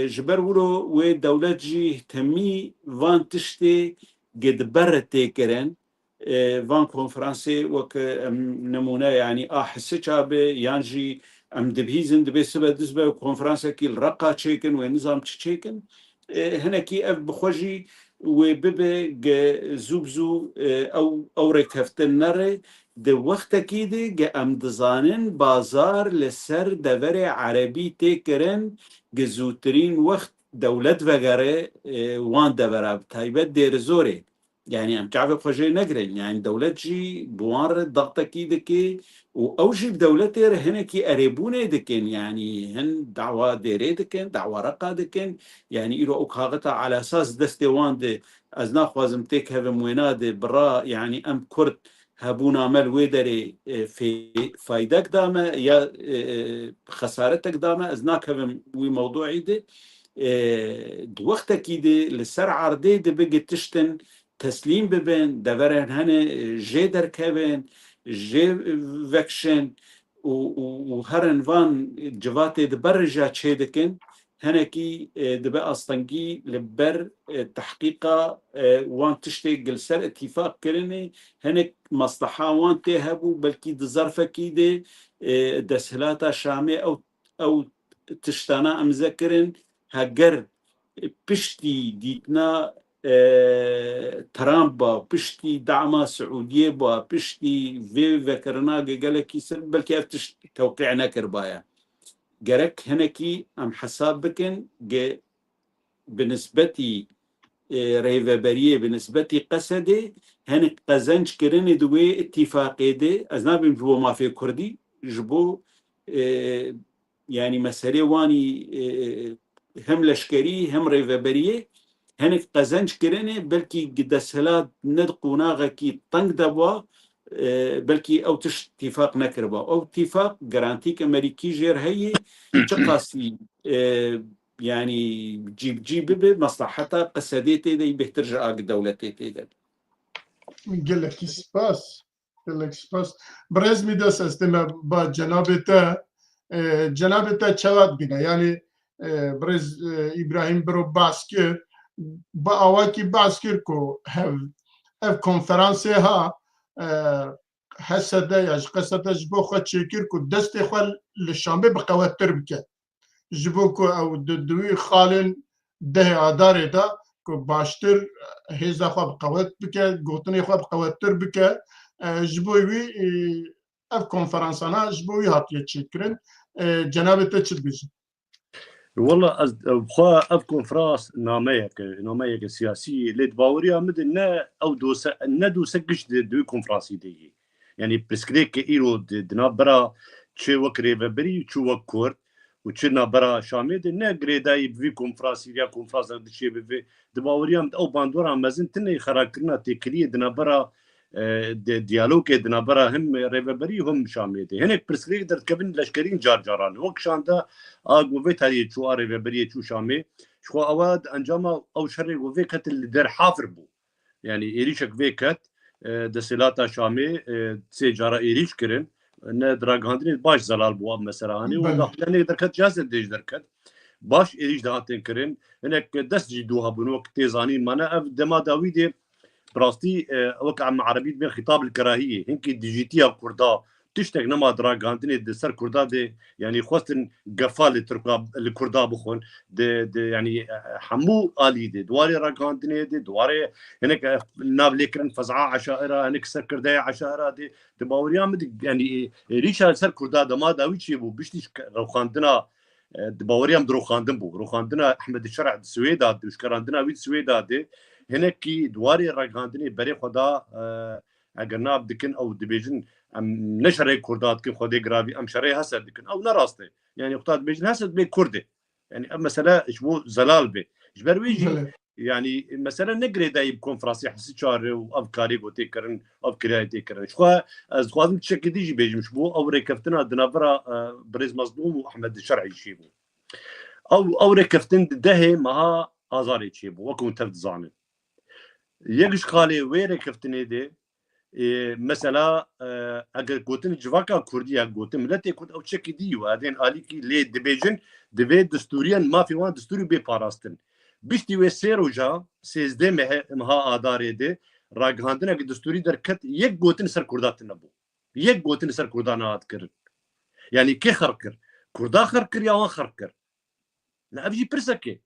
جبر ورو وي دولت جي اهتمي وان تشتي قد برتي كرن وان كونفرانسي وك نمونه يعني حسيتها بيانجي ام دبهيزن دبي سبا دزبا كونفرانسا كي الرقا تشيكن ونظام تشيكن هنا كي اف بخوجي وبيبي زوبزو او ركفتن نري د وقت كيدي ام دزانن بازار لسر دوري عربي تكرن جزوترين وقت دولت وغيره وان دوراب تايبت دير زوري يعني ام تعرف خوجي نقرن يعني دولت جي بوار ضغط كيدكي واوجي بدولتي هنكي اريبونه دكن يعني هن دعوه ديري دكن دعوه رقا دكن يعني إلو أكاغتا على أساس دستوان دي أزنا خوازم تيك هذا مويناد برا يعني أم كرد هبونا مال ويدري في فايدك دامة يا خسارتك دامة أزناك هذا موضوعي دي دوقتك دي لسر عردي دي بقي تشتن تسليم ببين دوران هنا جي دركبين جي فاكشن وهرن فان جواتي دبرجا تشيدكن هنكي دبا أصطنقي لبر تحقيقا وان تشتي جلسر اتفاق كرني هنك مصلحة وان تهبو بلكي دظرفة كيدي دسهلاتا شامي أو تشتانا أمذكرن هجر بشتي ديتنا ترامبا بشتي دعما سعودية با بشتي في ذكرنا قالكي سر بلكي افتش توقيعنا كربايا جرك هنكي ام حساب بكن بنسبتي ريفابريه بنسبتي قسدي هنك قزنج كرني دوي اتفاقي دي ازناب بو ما في كردي جبو يعني مسألة واني هم لشكري هم ريفابريه هنك قزنج كرني بلكي قد سهلات ندقونا كي طنق دبوا بلكي او تش اتفاق نكربا او اتفاق جرانتيك امريكي جير هي تقاسي يعني جيب بمصلحتها قسديتي دي بهترجع دولتي تي قال لك سباس قال لك سباس برز ميدا سيستم با جنابته چواد بنا يعني برز ابراهيم برو باسكر با اواكي باسكر کو هف كونفرنسي ها حسدا ياش قصدا جبو خو تشكر کو دست خو للشامبه بقوات تربكه جبو کو او دوي خالن ده اداره دا کو باشتر هيزا خو بقوات بكه غوتني خو بقوات تربكه جبو وي اف كونفرنسانا جبو هات يتشكرن جنابته تشبيج والله بخوا اف كونفرانس ناميك سياسي اللي تباوريا مدنا او دوسا قش دو كونفرانسي دي يعني برسكريك ايرو دنا برا تشي وكري ببري تشو وكور وتشنا برا شامي دنا غريداي بفي كونفرانسي يا كونفرانس دشي بفي دباوريا او باندورا مازن تني خراكرنا تكري دنا برا ديالوج دنا برا هم ريفبري هم شاميتي هناك برسكريك درت كبن لشكرين جاران وقت شاندا وفيت هذه شو ريفبري شو شامي شو اواد انجاما او شري وفيكت اللي در حافر بو يعني ايريشك فيكت دسيلاتا شامي سي جارا ايريش كرن ان دراغاندري باش زلال بو مثلا هاني ولا يعني دركت جاز ديج دركت باش ايريش داتن كرن هناك دس جدوها بنوك تيزانين مانا دما داويدي براستي وقع مع عربية بين خطاب الكراهية هنك ديجيتيا كردا تشتك نما دراغاندني دي سر كردا دي يعني خوستن قفال تركا الكردا بخون دي يعني حمو آلي دي دواري راغاندني دي دواري هناك ناب ليكرن فزعة عشائرة هناك سر كرداية عشائرة دي باوريان مد يعني ريشا سر كردا دما داوي تشيبو بشتيش روخاندنا باوريان دروخاندن بو روخاندنا احمد الشرع السويدا دي وشكراندنا ويد سويدا دي هناك دواري راغاندني بري خدا اگر ناب دکن او دبیجن نشره کردات که خودی گرابی ام شره حسد دکن او نراسته يعني اختاد بيجن حسد بي كردي يعني مثلا شبو زلال بي جبر ويجي يعني مثلا نقري داي بكونفرانسي حسي شار وافكاري قوتي كرن افكاري تكرن شو از خوازم تشكي ديجي بيجم شبو او ركفتنا دنافرا بريز مصدوم واحمد الشرعي شيبو او ركفتن ده ما ازاري شيبو وكون تفت زانه يقش خالي ويري كفتني دي مثلا اگر گوتن جواکا کردی اگر گوتن ملت کرد او چکی دیو ادین علی کی لی دبیجن دوی دستوریان ما فی وان دستوری به پاراستن بیشتی و سیروجا 13 مها آدارده راگهاندن اگر دستوری در کت یک گوتن سر کردات نبو یک گوتن سر کردان آد کرد یعنی کی خرق کرد کردا خرق کرد یا وان خرق کرد نه ابجی پرسکه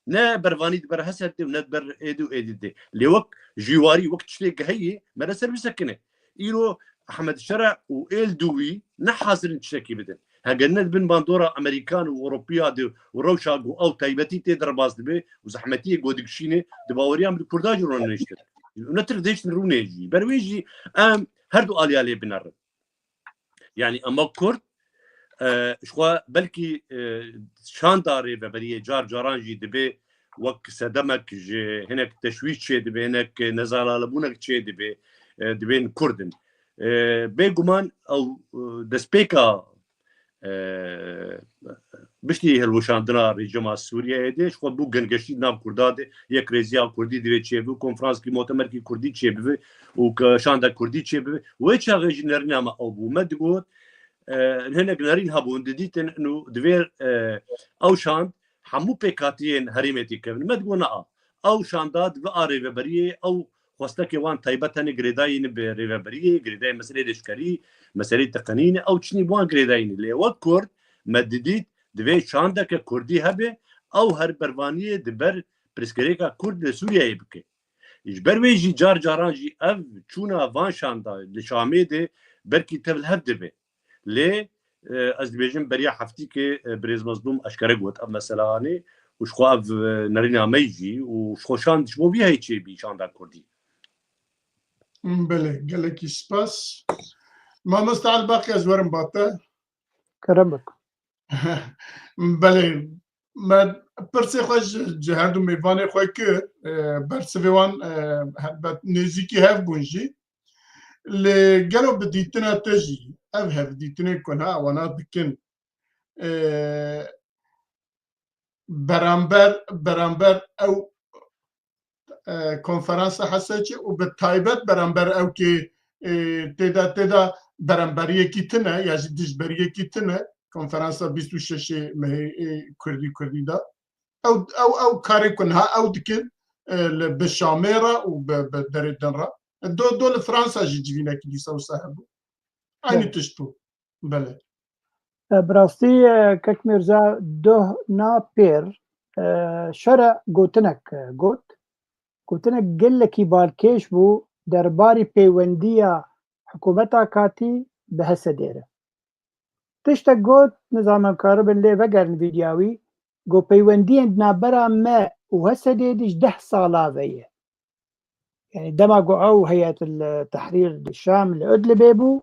نه بروانيد بر حسد و نه بر ادو ادي لوك جواري وقت شتيك هي ما سر بسكنه ايرو احمد الشرع وال دوي نحاصر تشكي بدن هاجنت بن باندورا امريكان واوروبيا دي وروشا او تايبتي تدر باز دبي وزحمتي غودكشينه دباوريام بالكرداج رون نشتر نتر ديش نرونيجي برويجي ام هردو اليالي بنر يعني اما كرد شخوا بلكي شانداري ببريه جار جارانجي دبي وك سدمك هناك تشويش شي دبي هناك نزال لبونك شي دبي دبين كردن بيغمان او دسبيكا بشتي هالوشاندرا رجما سوريا دي شخوا بو گنگشي ناب كرداد يك ريزيا كردي دبي تشي بو كونفرنس كي مؤتمر كي كردي تشي بي وكشاندا كردي تشي بي ويتشا غيجنرنا ما او بو مدغوت هنا جنارين هابون ديتن انه دفير او شاند حمو بيكاتين هريمتي كفن ما تقولنا او شاندات باري بريه او خوستك وان تايبتن جريداين بريه جريداين مساله دشكري مساله تقنين او تشني بوان جريداين اللي وكرد مدديت دفي شاندك كردي هبه او هر بربانيه دبر برسكريكا كرد سوريا يبكي يجبر ويجي جار جارانجي اف چونا وان شاندا لشامي دي بركي تبل هبدبه ليه از دبیجم بریا حفتی که بریز مظلوم اشکره گوت اب مثلا وش خو اف نرینا میجی و خوشان شو بی هی چی بی شاندار کردی بله گلکی سپاس ما مستعد باقی از ورم باته كرمك بله ما پرسه خوش جهاد و میوانه خواه که برسوان بات نزیکی هف بونجی لگلو بدیتنا تجی اف هف دیتنا کنها وانا دکن برانبر او کنفرانس حساچی و به تایبت برانبر او که تدا برانبریه کی تنه یا دجبریه کی تنه کنفرانس 26 مه کردی دا او کاری کنها او دکن به شامره و به دردن را دول فرنسا جينا كي يساو صاحبو عيني تشتو بله براستي كك مرزا دو نا بير شرع گوتنك گوتنك قلكي بالكيش بو درباري بيوندية حكومتا كاتي بهسه ديره تشتا قوت نظام الكهرباء اللي وقرن فيديوي قو بيوندية نابرا ما وهسه ديدش 10 صالة فيه يعني دمجوا او هيئة التحرير الشام لأدلب بو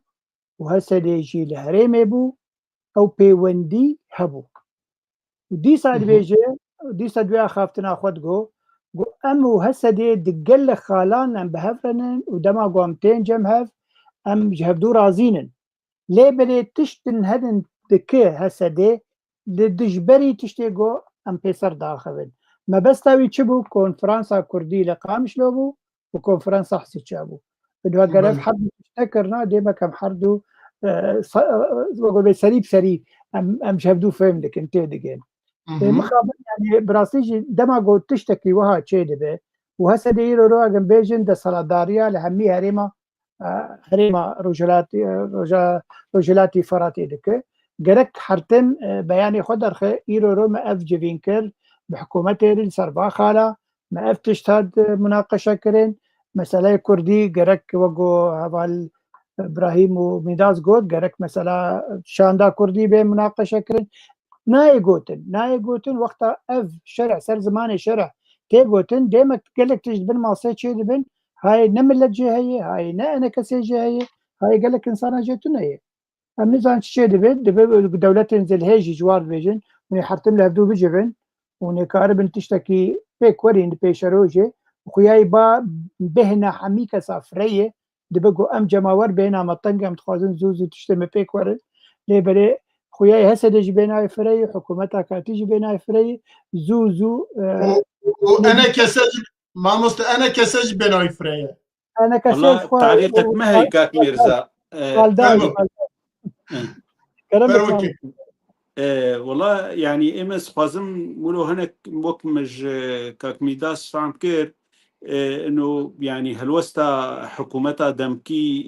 وهسه يجي لهريم بو او بيوندي هبو ودي صعد بيجي ودي صعد بيها خافتنا خود جو امو هسه دي دقل خالان ام بهفرنن ودمجوا 200 جمهف ام جهفدو رازينن ليه بلي تشتن هدن دكي هسه دي لدجبري تشتيقو ام بيسر داخل ما بس تاوي تشبو كونفرانسا كردي لقامش لوبو وكونفرنس حسي تشابو بدو قرف حد تذكرنا ديما كم حردو سريب ام شافدو فهم لك انت دقين مخابر يعني براسيجي دما قو تشتكي وها تشي دبي وهسه ديرو رو اجن بيجن دا صلاداريا لهمي هريما هريما روجلاتی فراتی دکه گرک حرتن بیانی خود درخه ایرو رو ما اف جوین کرد به حکومت ایران سربا خاله ما اف تشتاد مناقشه کرن مسئله کردی گرک وگو حوال ابراهیم و میداز گوت گرک مسئله شاندا کردی به مناقشه کرن نای گوتن وقتا اف شرع سر زمان شرع تی گوتن دیمک گلک تجد بن ماسه چی دبن هاي نملت جهية هاي أنا كسي جهية هاي قال لك إنسان جيتنا هي أم نزان شيء دبل دولة تنزل هيجي جوار بيجن ونحرتم له بدو بجبن ونكارب تشتكي بيك ورين بيشروجي وخياي با بهنا حميكة سافرية دبقوا أم جماور بينا مطنقة متخوزن زوزو تشتم بيك ورد ليبري خوياي هسه دجي بينا فري حكومتها كاتيجي بينا فري زوزو وانا كسج ما مست انا كسج بناي فريا انا والله كسيف تعليقك ما هي كاك ميرزا فرموكي والله يعني امس خازم ولو هناك مكمج كاك ميداس فهم كير انه يعني هلوستا حكومتها دمكي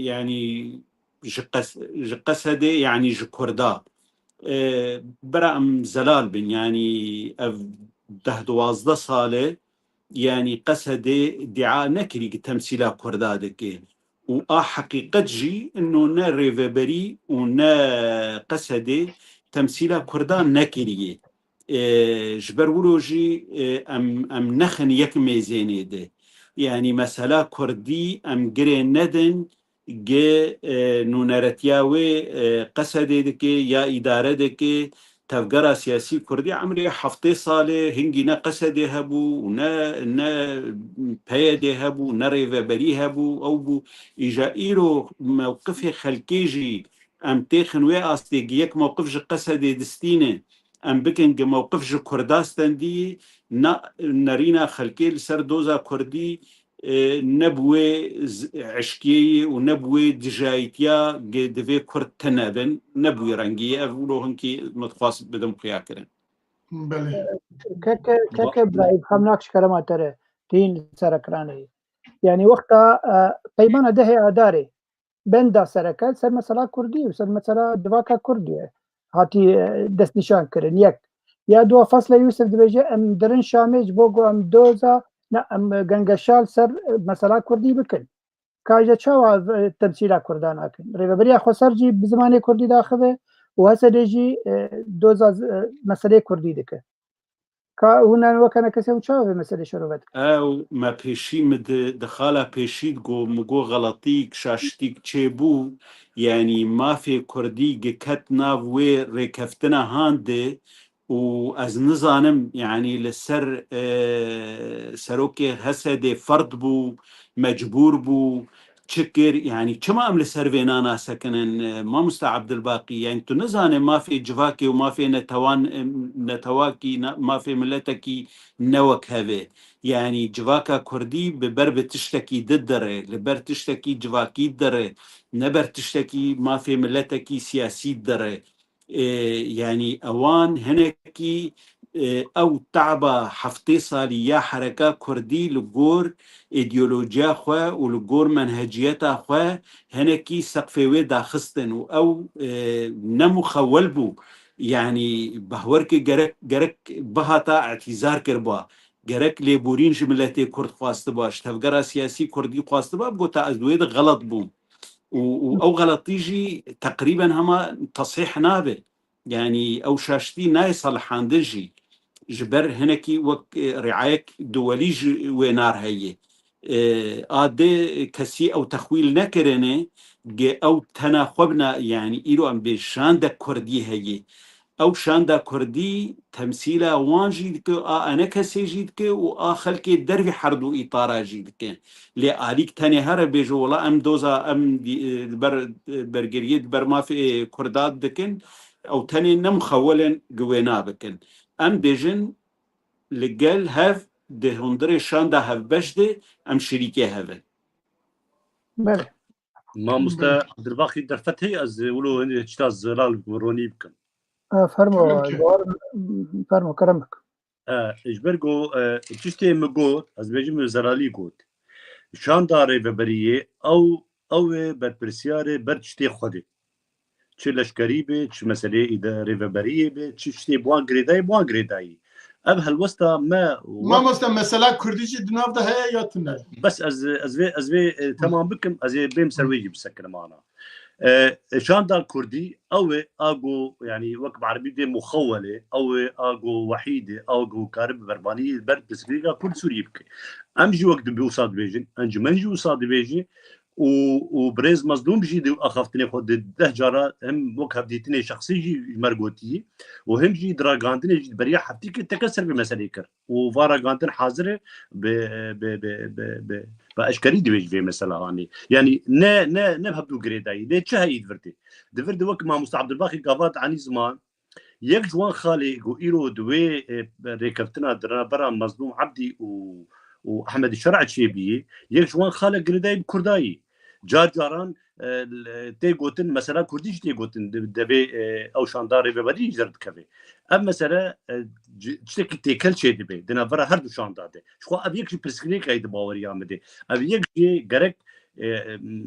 يعني جقسدي يعني جكردا برا ام زلال بن يعني ده 12 صاله يعني قصدي ادعاء نكري تمثيلا كردادك حقيقة جي انه نا ريفبري ونا قصدي تمثيلا كردان نكري جبر ولوجي ام نخن يك ميزيني ده يعني مسألة كردي ام جري ندن جي نونرتياوي قصدي دكي يا إدارة دكي تفجر سياسي كردي عمري حفتي صالة هنجي نا قصدي هبو ونا بيدي هبو نا ريفبري هبو أو بو إجا إيرو موقفي خلكيجي أم تيخنوي أستيجيك موقف جي قصدي دستينه أم بكن جي موقف جي كرداستان دي نارينا خلكي لسر دوزا كردي نبوي عشكي ونبوي دجايتيا دفي كرد تنابن نبوي رنجية أقولوا هنكي متخاص بدم قياكرن بله كك برايب خمناكش كلمات ترى تين سركراني يعني وقتها قيمانة ده أداري بندا سركات سر مسألة كردي وسر مسألة دواكا كردي هاتي دست نشان كرن يك يا دو فصل يوسف دبيجي ام درن شامج بوغو ام دوزا نا ام گنگشال سر مسألة كردي بكن كاجا چاوا تمثيلا كردان اكن ريبريا خسرجي بزمان كردي داخله وهسه ديجي دوزا مسألة كردي دك كا هنا وكان كسو چاوا مسألة شروبت او ما پیشی مد دخاله پیشید گو مگو غلطی شاشتیک چبو يعني ما في كردي جكت نافوي ركفتنا هانده و از نظانم يعني لسر سروكي هسده فرد بو مجبور بو تشكر يعني كما ام لسر فينانا سكنن ما مستعبد الباقي يعني تو نظانم ما في جواكي وما في نتواكي ما في ملتكي نوك هذا يعني جواكا كردي ببر تشتكي ددره لبر تشتكي جواكي دره نبر تشتكي ما في ملتكي سياسي دره يعني اوان هنكي او تعبا حفتي صالي يا حركة كردي لغور ايديولوجيا خوا ولغور منهجيتا خوا هنكي سقفوي داخستن او نمو خولبو يعني بهوركي جرك بهاتا اعتذار كربا جرك ليبورين جملتي كرد خواسته باش تفجر سياسي كردي خواسته با بقول تأزويد غلط بوم او غلطيجي تقريبا هما تصحيح نابه يعني او شاشتي ناي صلحان دجي جبر هنكي وك رعايك دولي وينار هي آده كسي او تخويل نكرنه او تناخبنا يعني ايرو ام بشان دا كردي هي او شاندا كردي تمثيلا وان جيدك انا كسي جيدك واخلك دربي حردو اطارا جيدك لآليك تاني هر بيجو ولا ام دوزا ام برگريد بر ما في كردات دكن او تاني نم خولن قوينا بكن ام بيجن لقل هف ده هندري شاندا هف بشده ام شريكي هفن بله ما مستا عبدالباقي در فتحي از ولو هني تشتا زلال بروني بكم فرمو كرمك اجبرگو تشتي مگو از بيجي زلالي گوت شاندا رێڤەبەریە ئەو بەرپرسیارێ بەر شتێ خودێ چ لەشکەری بێ چ مەسلێ رێڤەبەریە بێ چ شتێ بوان گرێدایی بوان گرێدایی ئەم هەلوەستا مامۆستا مەسەلا کوردیجی دناودا هەیە یا تونە بەس ئەس vê تەمام بکەم ئەس ê بێم سەروێژی بسەکردمانە شاندا کوردی ئەوێ ئاگۆ ینی وەک عەربی دێ مخەوەلێ ئەوێ ئاگۆ وەحیدێ ئاگۆ کارە بەربانی بەر پسکرێکا کورد سووری بکە ئەم ژی وەک دەبێ وسا دبێژن ئەنجمەنجی وسا دبێژی و برێز مەزلوم ژی ئەخافتنێ خۆ ده جارا hem وەک هەفدیتنێ شخصی ژی مەرگۆتی و hem jî diragantinê jî beriya heftîkê teke ser vê meselê kir û varagantin hazir e bi eşkerî dibêj vê mesela hanî yanî ne hebdû girêdayî lê çi heyî divirtê divir di wek Mamosta Abdulbaqî gavat anî ziman yek ji wan xalê got îro di wê rêkeftina dirabera Mezlûm Ebdî û Ehmedî Şerع çêbiyê yek ji wan xalek girêdayî bi Kurdayî car caran tê gotin mesela Kurdî jî tê gotin devê ew şanda rêveberî jî dikeve ev mesele tiştekî têkel çê dibe di navbera her du şanda de ji xwe ev yek jî pirsgirêkayê di baweriya me de ev yek jî gerek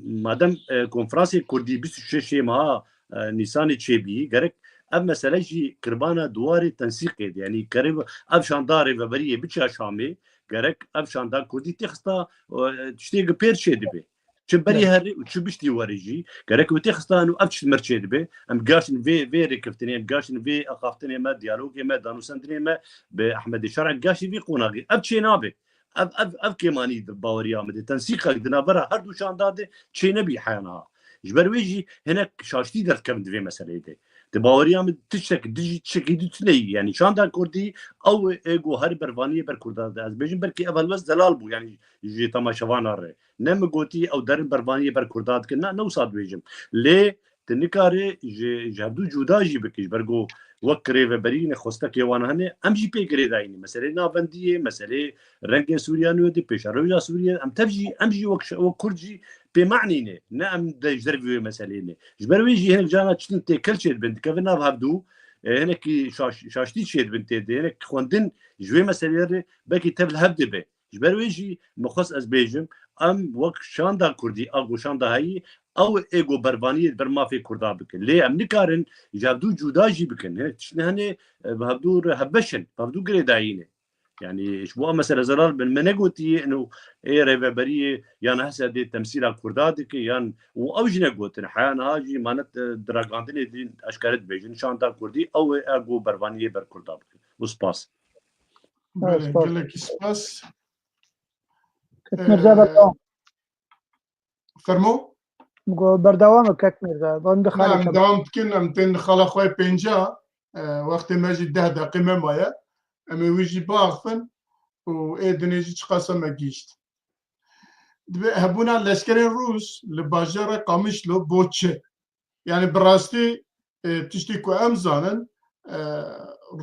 madem konferansê Kurdî 26 meha Nîsanê çêbiyî gerek ev mesele jî kirbana duwarê tensîqê de yanî kerê ev şanda rêveberiyê biçe Şamê gerek ev şanda Kurdî tê xista tiştê pêr çê dibe çi berî herî û çi biştî werî jî gerek wê tê xistan û ev çi mir çê dibe em gaşin vê rêkeftinê em gaşin vê axaftinê me diyalogê me danûsandinê me bi Ehmedî Şerع gaşî vî qonagî ev çê nabe ev kêmanî di baweriya me de tensîqa di navbera her du şanda de çê nebî heyana ji ber wê jî hinek şaştî derdkevin di vê meseleyê de di baweriya me tiştek dijî tişekî dûtineyî yanî şanda Kurdî ew êgo her bervaniyê ber Kurda de ez bêjim berkî ev helbest zelal bû yanî ji temaşevana re ne min gotî ew derin bervaniyê ber Kurda dikin ne wisa dibêjim lê tu nikarê ji hevdû cuda jî bikî ji ber got wek rêveberînê xwestekê wan hene em jî pê girêdayînî meselê navendiyê meselê rengê Sûriya nû de pêşaroya Sûriye em tev jî em jî wek Kurd jî pê meعنîne ne em de ji dervî wê meselêne ji ber wê jî hinek cana çitin têkel çê dibin dikevin nav hevdû hinekî şaştî çê dibin tê de hinek xwendin ji wê meselêrê belkî tev li hev dibe ji ber wê jî mixwest ez bêjim em wek şanda Kurdî ago şanda heyî ew êgo bervaniyê ber mafê Kurda bikin lê em nikarin ji hevdû cuda jî bikin hinek tiştî hene bi hevdû hevbeşin bi hevdû girêdayîne yani ji bo em mesele zelal bin me negotiye û ê rêveberiyê yan hesa dê temsîla Kurda dike yan û ew jî negotin heya niha jî manet diragandinê dîn eşkere dibêjin şanda Kurdî ew ê ego bervaniyê ber Kurda bikin û spas gelekî spas مرزا بردوام fermo بردوام کک مرزا بند em خاله devam dikin em tên xala xwe pênca wextê me jî 10 deqî me maye em ê wî jî biaxivin û ê dinê jî çi qasa me gîşt hebûna leşkerên Rûs li bajara Qamişlo bo çi yani bi rastî tiştî ku em zanin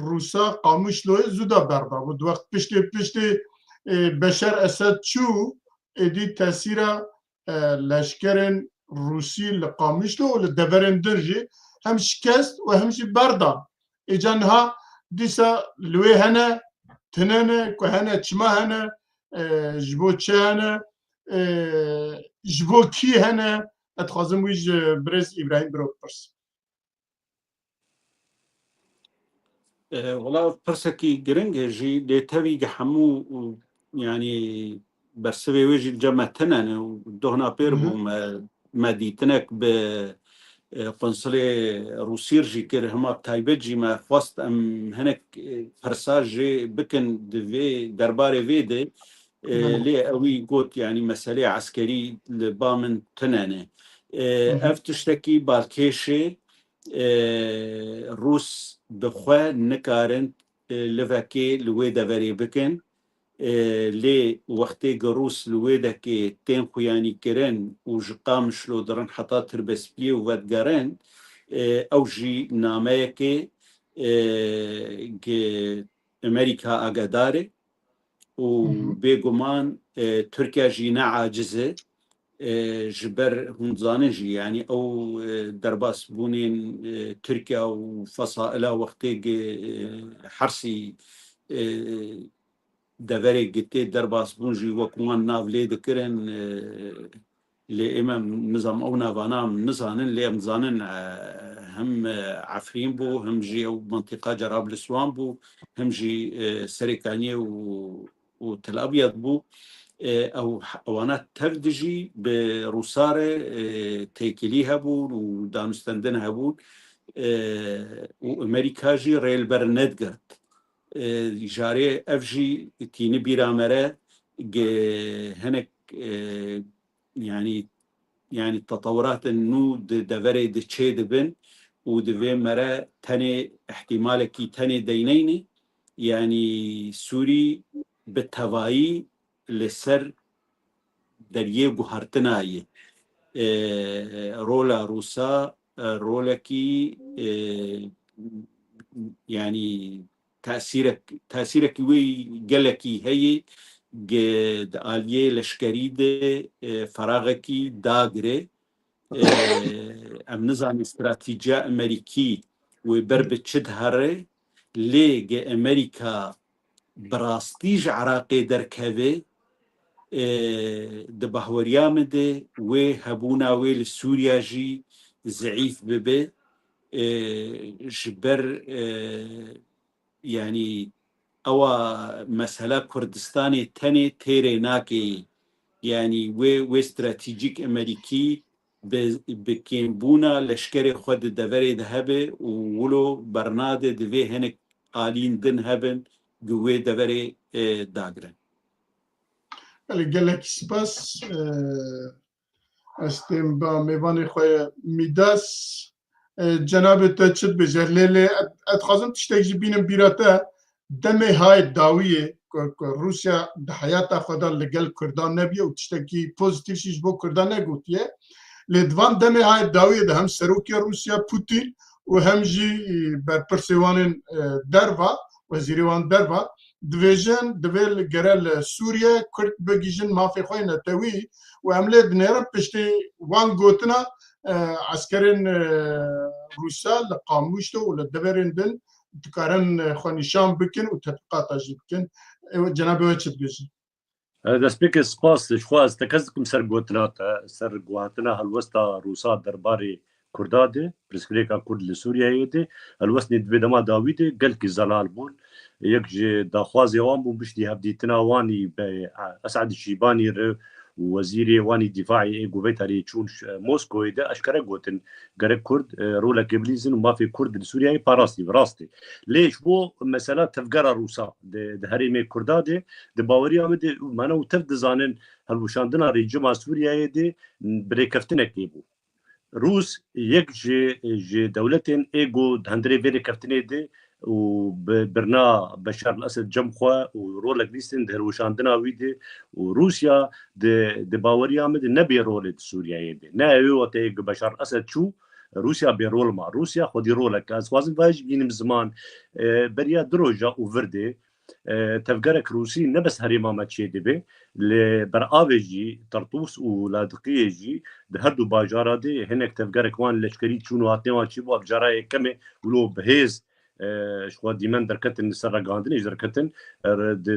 Rûsa Qamişloyê zûda berda bû di wext piştî Beşer Esed çû êdî tesîra leşkerên Rûsî li Qamişlo û li deverên din jî hem şikest û hem jî berdan êca niha dîsa li wê hene tinene ku hene çima hene ji bo çi hene ji bo kî hene ez dixwazim wî ji Birêz İbrahîm biro bipirsim وڵا پرسێکی گرنگێ ژی لێتەوی هەموو ینی بەرسەوێ وێژی جەمەتەنەنە و دۆنا پێر بوو مەدیتنێک بە قنسلێ رووسیر ژی کرد هەما تایبەت ژیمە خواست ئەم هەنێک پەرساژێ بکن divê derbarê vê de lê ewî got yanî meselê eskerî li ba min tinene ev tiştekî balkêşê Rûs bixwe nikarin livekê li wê deverê bikin lê wextê ku Rûs li wê dekê tên xuyanî kirin û ji Qamişlo dirin heta Tirabespiyê û vedigerin ew jî nameyekê Amerîka agadar e û bêguman Tirkiye jî neaciz e ji ber hûn zanin jî yanî ew derbasbûnên Tirkiye û fesaila wextê Hersî دەڤەرێ گتێ دەرباسبوون ژی وەکومان ناو لێ دەکردن لێ ئێمە نظام ئەو ناوانام نزانن لێ ئەمزانن هەم عفرین بوو هەمژی ئەو منتیقا جەرابلسوان بوو هەمژی سەرێکانیە و تەلابیەت بوو ئەوانە تەردژی بە ڕووسارە تێکیلی هەبوون و دانوستەندن هەبوون و ئەمریکاژی ڕێلبەر نەدگرت ژارێ ئەفژی تینە بیرامەرە هەنێک يعني تطورات النو دفري دتشي دبن ودفي مرا تاني احتمالك تاني دينيني يعني سوري بالتوائي لسر دريه بوهرتناي رولا روسا رولكي يعني تأثيرك وي قالكي هي قد آلية لشكريد فراغكي داغري ام نظام استراتيجية امريكي وبربت شدهره ليج امريكا براستيج عراقي دركبه دبهوريا مده وهبونا ويل سوريا جي ضعيف ببه جبر يعني او مسألة كردستاني تاني تيري ناكي يعني و استراتيجيك امريكي بكينبونا لشكري خود دفري ذهبه وولو برناده دفي هنك آلين دن هبن قوي دفري داغرن اللي قال لك سباس استم با ميواني خويا ميداس جناب تشد بجرلي اتخازم تشتاق بينم بيراتا دمي هاي الداوية روسيا دحياتا خدا لقل كردان نبيه وتشتكي بوزيتيف شيش بو كردان نقوتيه لدوان دمي هاي الداوية ده هم سروكيا روسيا بوتين وهم جي برسيوان دربا وزيروان دربا دفيجن دفيل جرال سوريا كرد بجيجن ما في خوينا توي وعملت نيرم بشتي وان قوتنا عسكرين روسيا لقاموشتو ولا دبرين دن تكارن خانشان بكن وتطبيقات اجي بكن جناب وجه بيجي هذا سبيك سباس شخوا استكزكم سر قواتنا هالوسطى روسا درباري كردادي برسكريكا كرد لسوريا يدي الوسني دما داويدي قال كي زلال بون يكجي داخوازي وان بون بشتي هبديتنا واني اسعد الشيباني وزيري واني دفاعي قوبيتاري تشون موسكو يدا اشكره قوتن قرب كرد رولا كبليزن وما في كرد لسوريا باراستي براستي ليش بو مسألة تفقر روسا ده هريمي كردادي ده باوري عمد مانا وتفد زانن هالوشاندنا ريجما سوريا يدي بريكفتنا كيبو روس يك جي دولتين ايجو دهندري فيري كفتني دي وبرنا بشار الاسد جمخوا ورولا كريستين دهروشاندنا ويدي وروسيا د باوريا مد نبي رول سوريا يدي ناوي وتي بشار الاسد شو روسيا بيرول مع روسيا خدي رولك از وازن فاج بين زمان بريا دروجا وفردي تفكرك روسي نبس هريما ما تشي دبي لبرآوجي طرطوس ولادقيجي دهردو باجارادي هناك تفكرك وان لشكري شنو هاتنوا تشيبو بجراي كمي ولو بهيز شو ديمان دركتن سرقاندن دركتن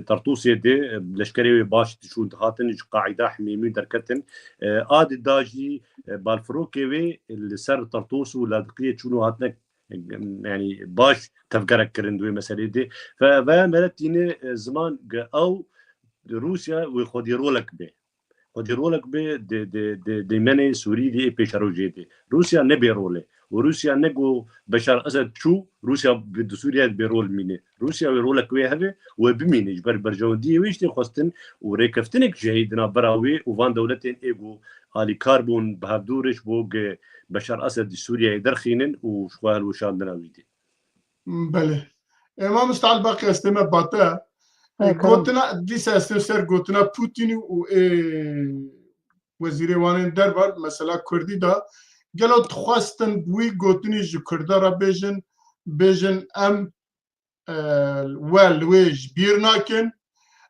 طرطوس يدي لشكري باش شو هاتن قاعده حميمي دركتن اد داجي بالفروكي السر طرطوس ولادقيه شنو هاتنك يعني باش تفكرك كرندوي مسألة دي فمالتيني زمان او روسيا وخديرولك به خديرولك به دي مني سوري دي بيشاروجي دي روسيا نبي روله وروسيا نجو بشار اسد شو روسيا بده سوريا بيرول ميني روسيا ويرولك ويهبه وبميني جبر برجوندي ويشتي خستن وريكفتنك جهيدنا براوي وفان دولتين ايجو علي كاربون بهدورش بوق بشار اسد سوريا يدرخينن وشوال وشاندنا ويدي بله امام مستعل باقي استمع باتا قوتنا ديس استسر قوتنا بوتين و وزير وان دربار مثلا كردي دا قالوا تخواستن بوي قوتني جو كردا را بيجن ام والويج بيرناكن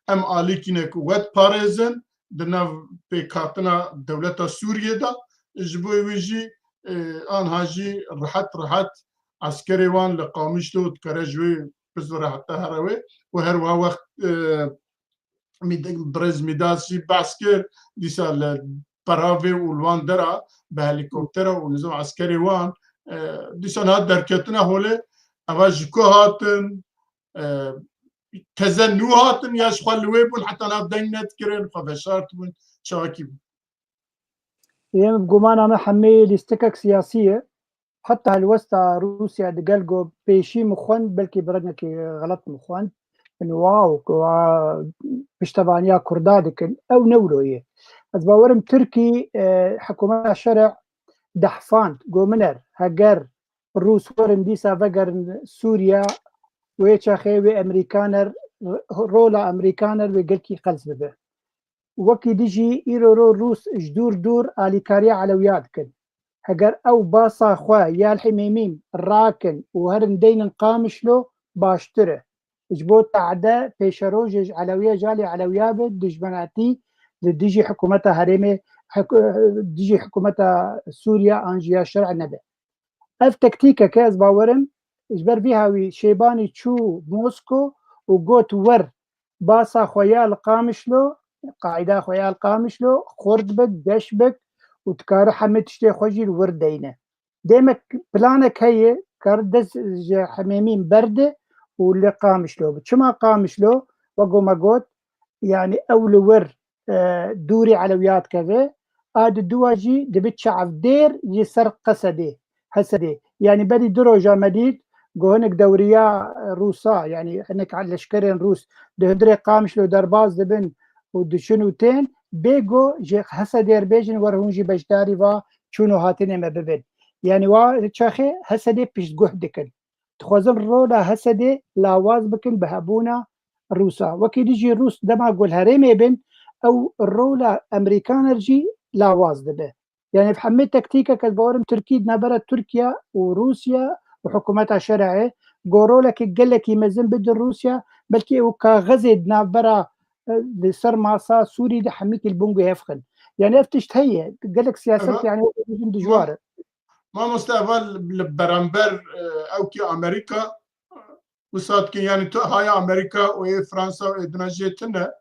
ام آليكينك ود باريزن دنا بكاتنا دولة سوريا دا جبوي ويجي آن هاجي رحت عسكري وان لقامشتو تكرجوي بزر حتى هروي وهر وقت برز میداسی بحث کرد دیسا پراوی و الوان درا به هلیکوپتر و نظام عسکری وان دیسا نهاد درکتنا هوله اوا جکو هاتن تزنو هاتن یاش خلوی بون حتی نهاد دنگ نت کرن خفشارت بون شاکی بون يم بقومانا ما حمي لاستكك سياسية حتى هالوسطى روسيا دقلقو بيشي مخون بلكي بردنا غلط مخون انه واو بشتبانيا كردادك او نولوية از باورم تركي حكومة الشرع دحفان قومنر هجر الروس ورن ديسا فقر سوريا ويتشا خيوي امريكانر رولا امريكانر وقلكي قلس ببه وكي ديجي ايرو روس جدور دور اليكاريا علويات كن هجر او باصا خوا يا الحميميم راكن وهرن دين قامشلو باشتره جبو تعدا بيشروج علوية جالي علوية دجمناتي ديجي حكومتها هرمي ديجي حكومتها سوريا انجيا شرع نبي اف تكتيكا كاز باورم اجبر بيها وي شيباني تشو موسكو وقوت ور باصا خويا القامشلو قاعده خويا القامشلو خرد بك دش بك وتكار حمد تشتي خوجي الوردينه ديمك بلانك هي كردز حميمين برده واللي قامشلو بتشما قامشلو وقو ما قوت يعني اول ور دوري علويات كذا اد الدواجي دبت شعب دير يسر قسدي حسدي يعني بدي دروجة مديد قهنك دوريا روسا يعني انك على شكرين روس دهدري قامش لو درباز دبن ودشنوتين بيجو جي حسدير بيجن ورهونجي بجداري و شنو هاتين ما ببن يعني وا تشاخي حسدي بيش قهدكن تخوزم رولا حسدي لاواز بكن بهبونا روسا وكي يجي الروس دما قول هريمي بن او الرولا امريكانرجي لاواز دبه يعني بحمي تكتيكا كالبورم تركي نبرت تركيا وروسيا وحكومتها شرعي قولوا لك قال لك يمزن بد روسيا بلكي وكا غزد نبرا لسر ماسا سوري دي حميك البونغو يفخن يعني افتشت هي قال لك سياسات يعني دجوار ما مستقبل برامبر او كي امريكا وصاد كي يعني هاي امريكا و فرنسا ودنجتنا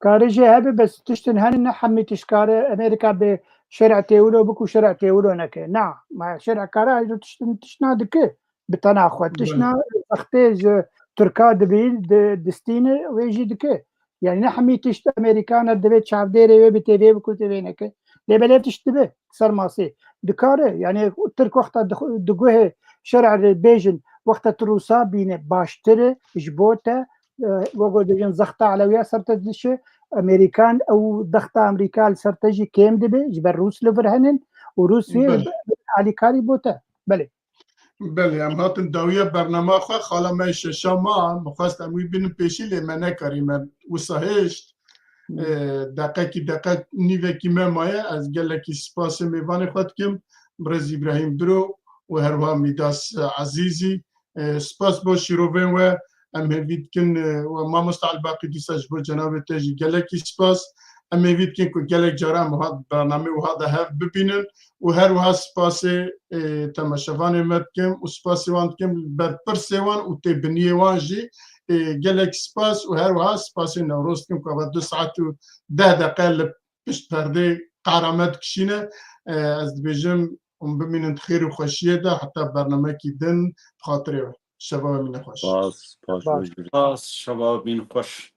كارجي هبه بس تشتن هن حمي تشكار امريكا بشرع تيولو بكو شرع تيولو نك نعم ما شرع كارا تشتن تشنا دك بتناخذ تشنا اختيج تركا دبيل دستين ويجي دك يعني نحمي تشت امريكانا دبيت شعب ديري بتي في بكو تي نك لبلا تشتبه صار ماسي دكاره يعني ترك وقت دقوه شرع بيجن وقت تروسا بين باشتره جبوته وقو دجن زخطة علوية سرتجي أمريكان أو ضغطة أمريكا سرتجي كيم دبي جبر روس لفرهنن وروس في علي كاري بوتا بله بله ام هاتن داویه برنامه خو خالا میشه شما مخواست اموی بین پیشی لیمنه کریم و صحیشت دقیقی نیوه کی مایه از گلکی سپاس میوان خود کم برز ابراهیم درو و هروا میداس عزیزی سپاس با شیروین و ام هیوید کن و ما مستعل باقی دیساج بو جناب تاجی گلکی سپاس ام هیوید کن که گلک جارم و هاد برنامه و هاد هف ببینن و هر وها سپاس تماشاوان مد کم و سپاس وان کم بر پرس وان و تبنیه وان جی گلک سپاس و هر وها سپاس نوروز کم که بعد 2 ساعت و 10 دقیقه پشت پرده قرامت کشینه از بیجم ببینن خیر و خوشیه ده حتی برنامه کی دن خاطره شباب من خوش باز باز شباب من خوش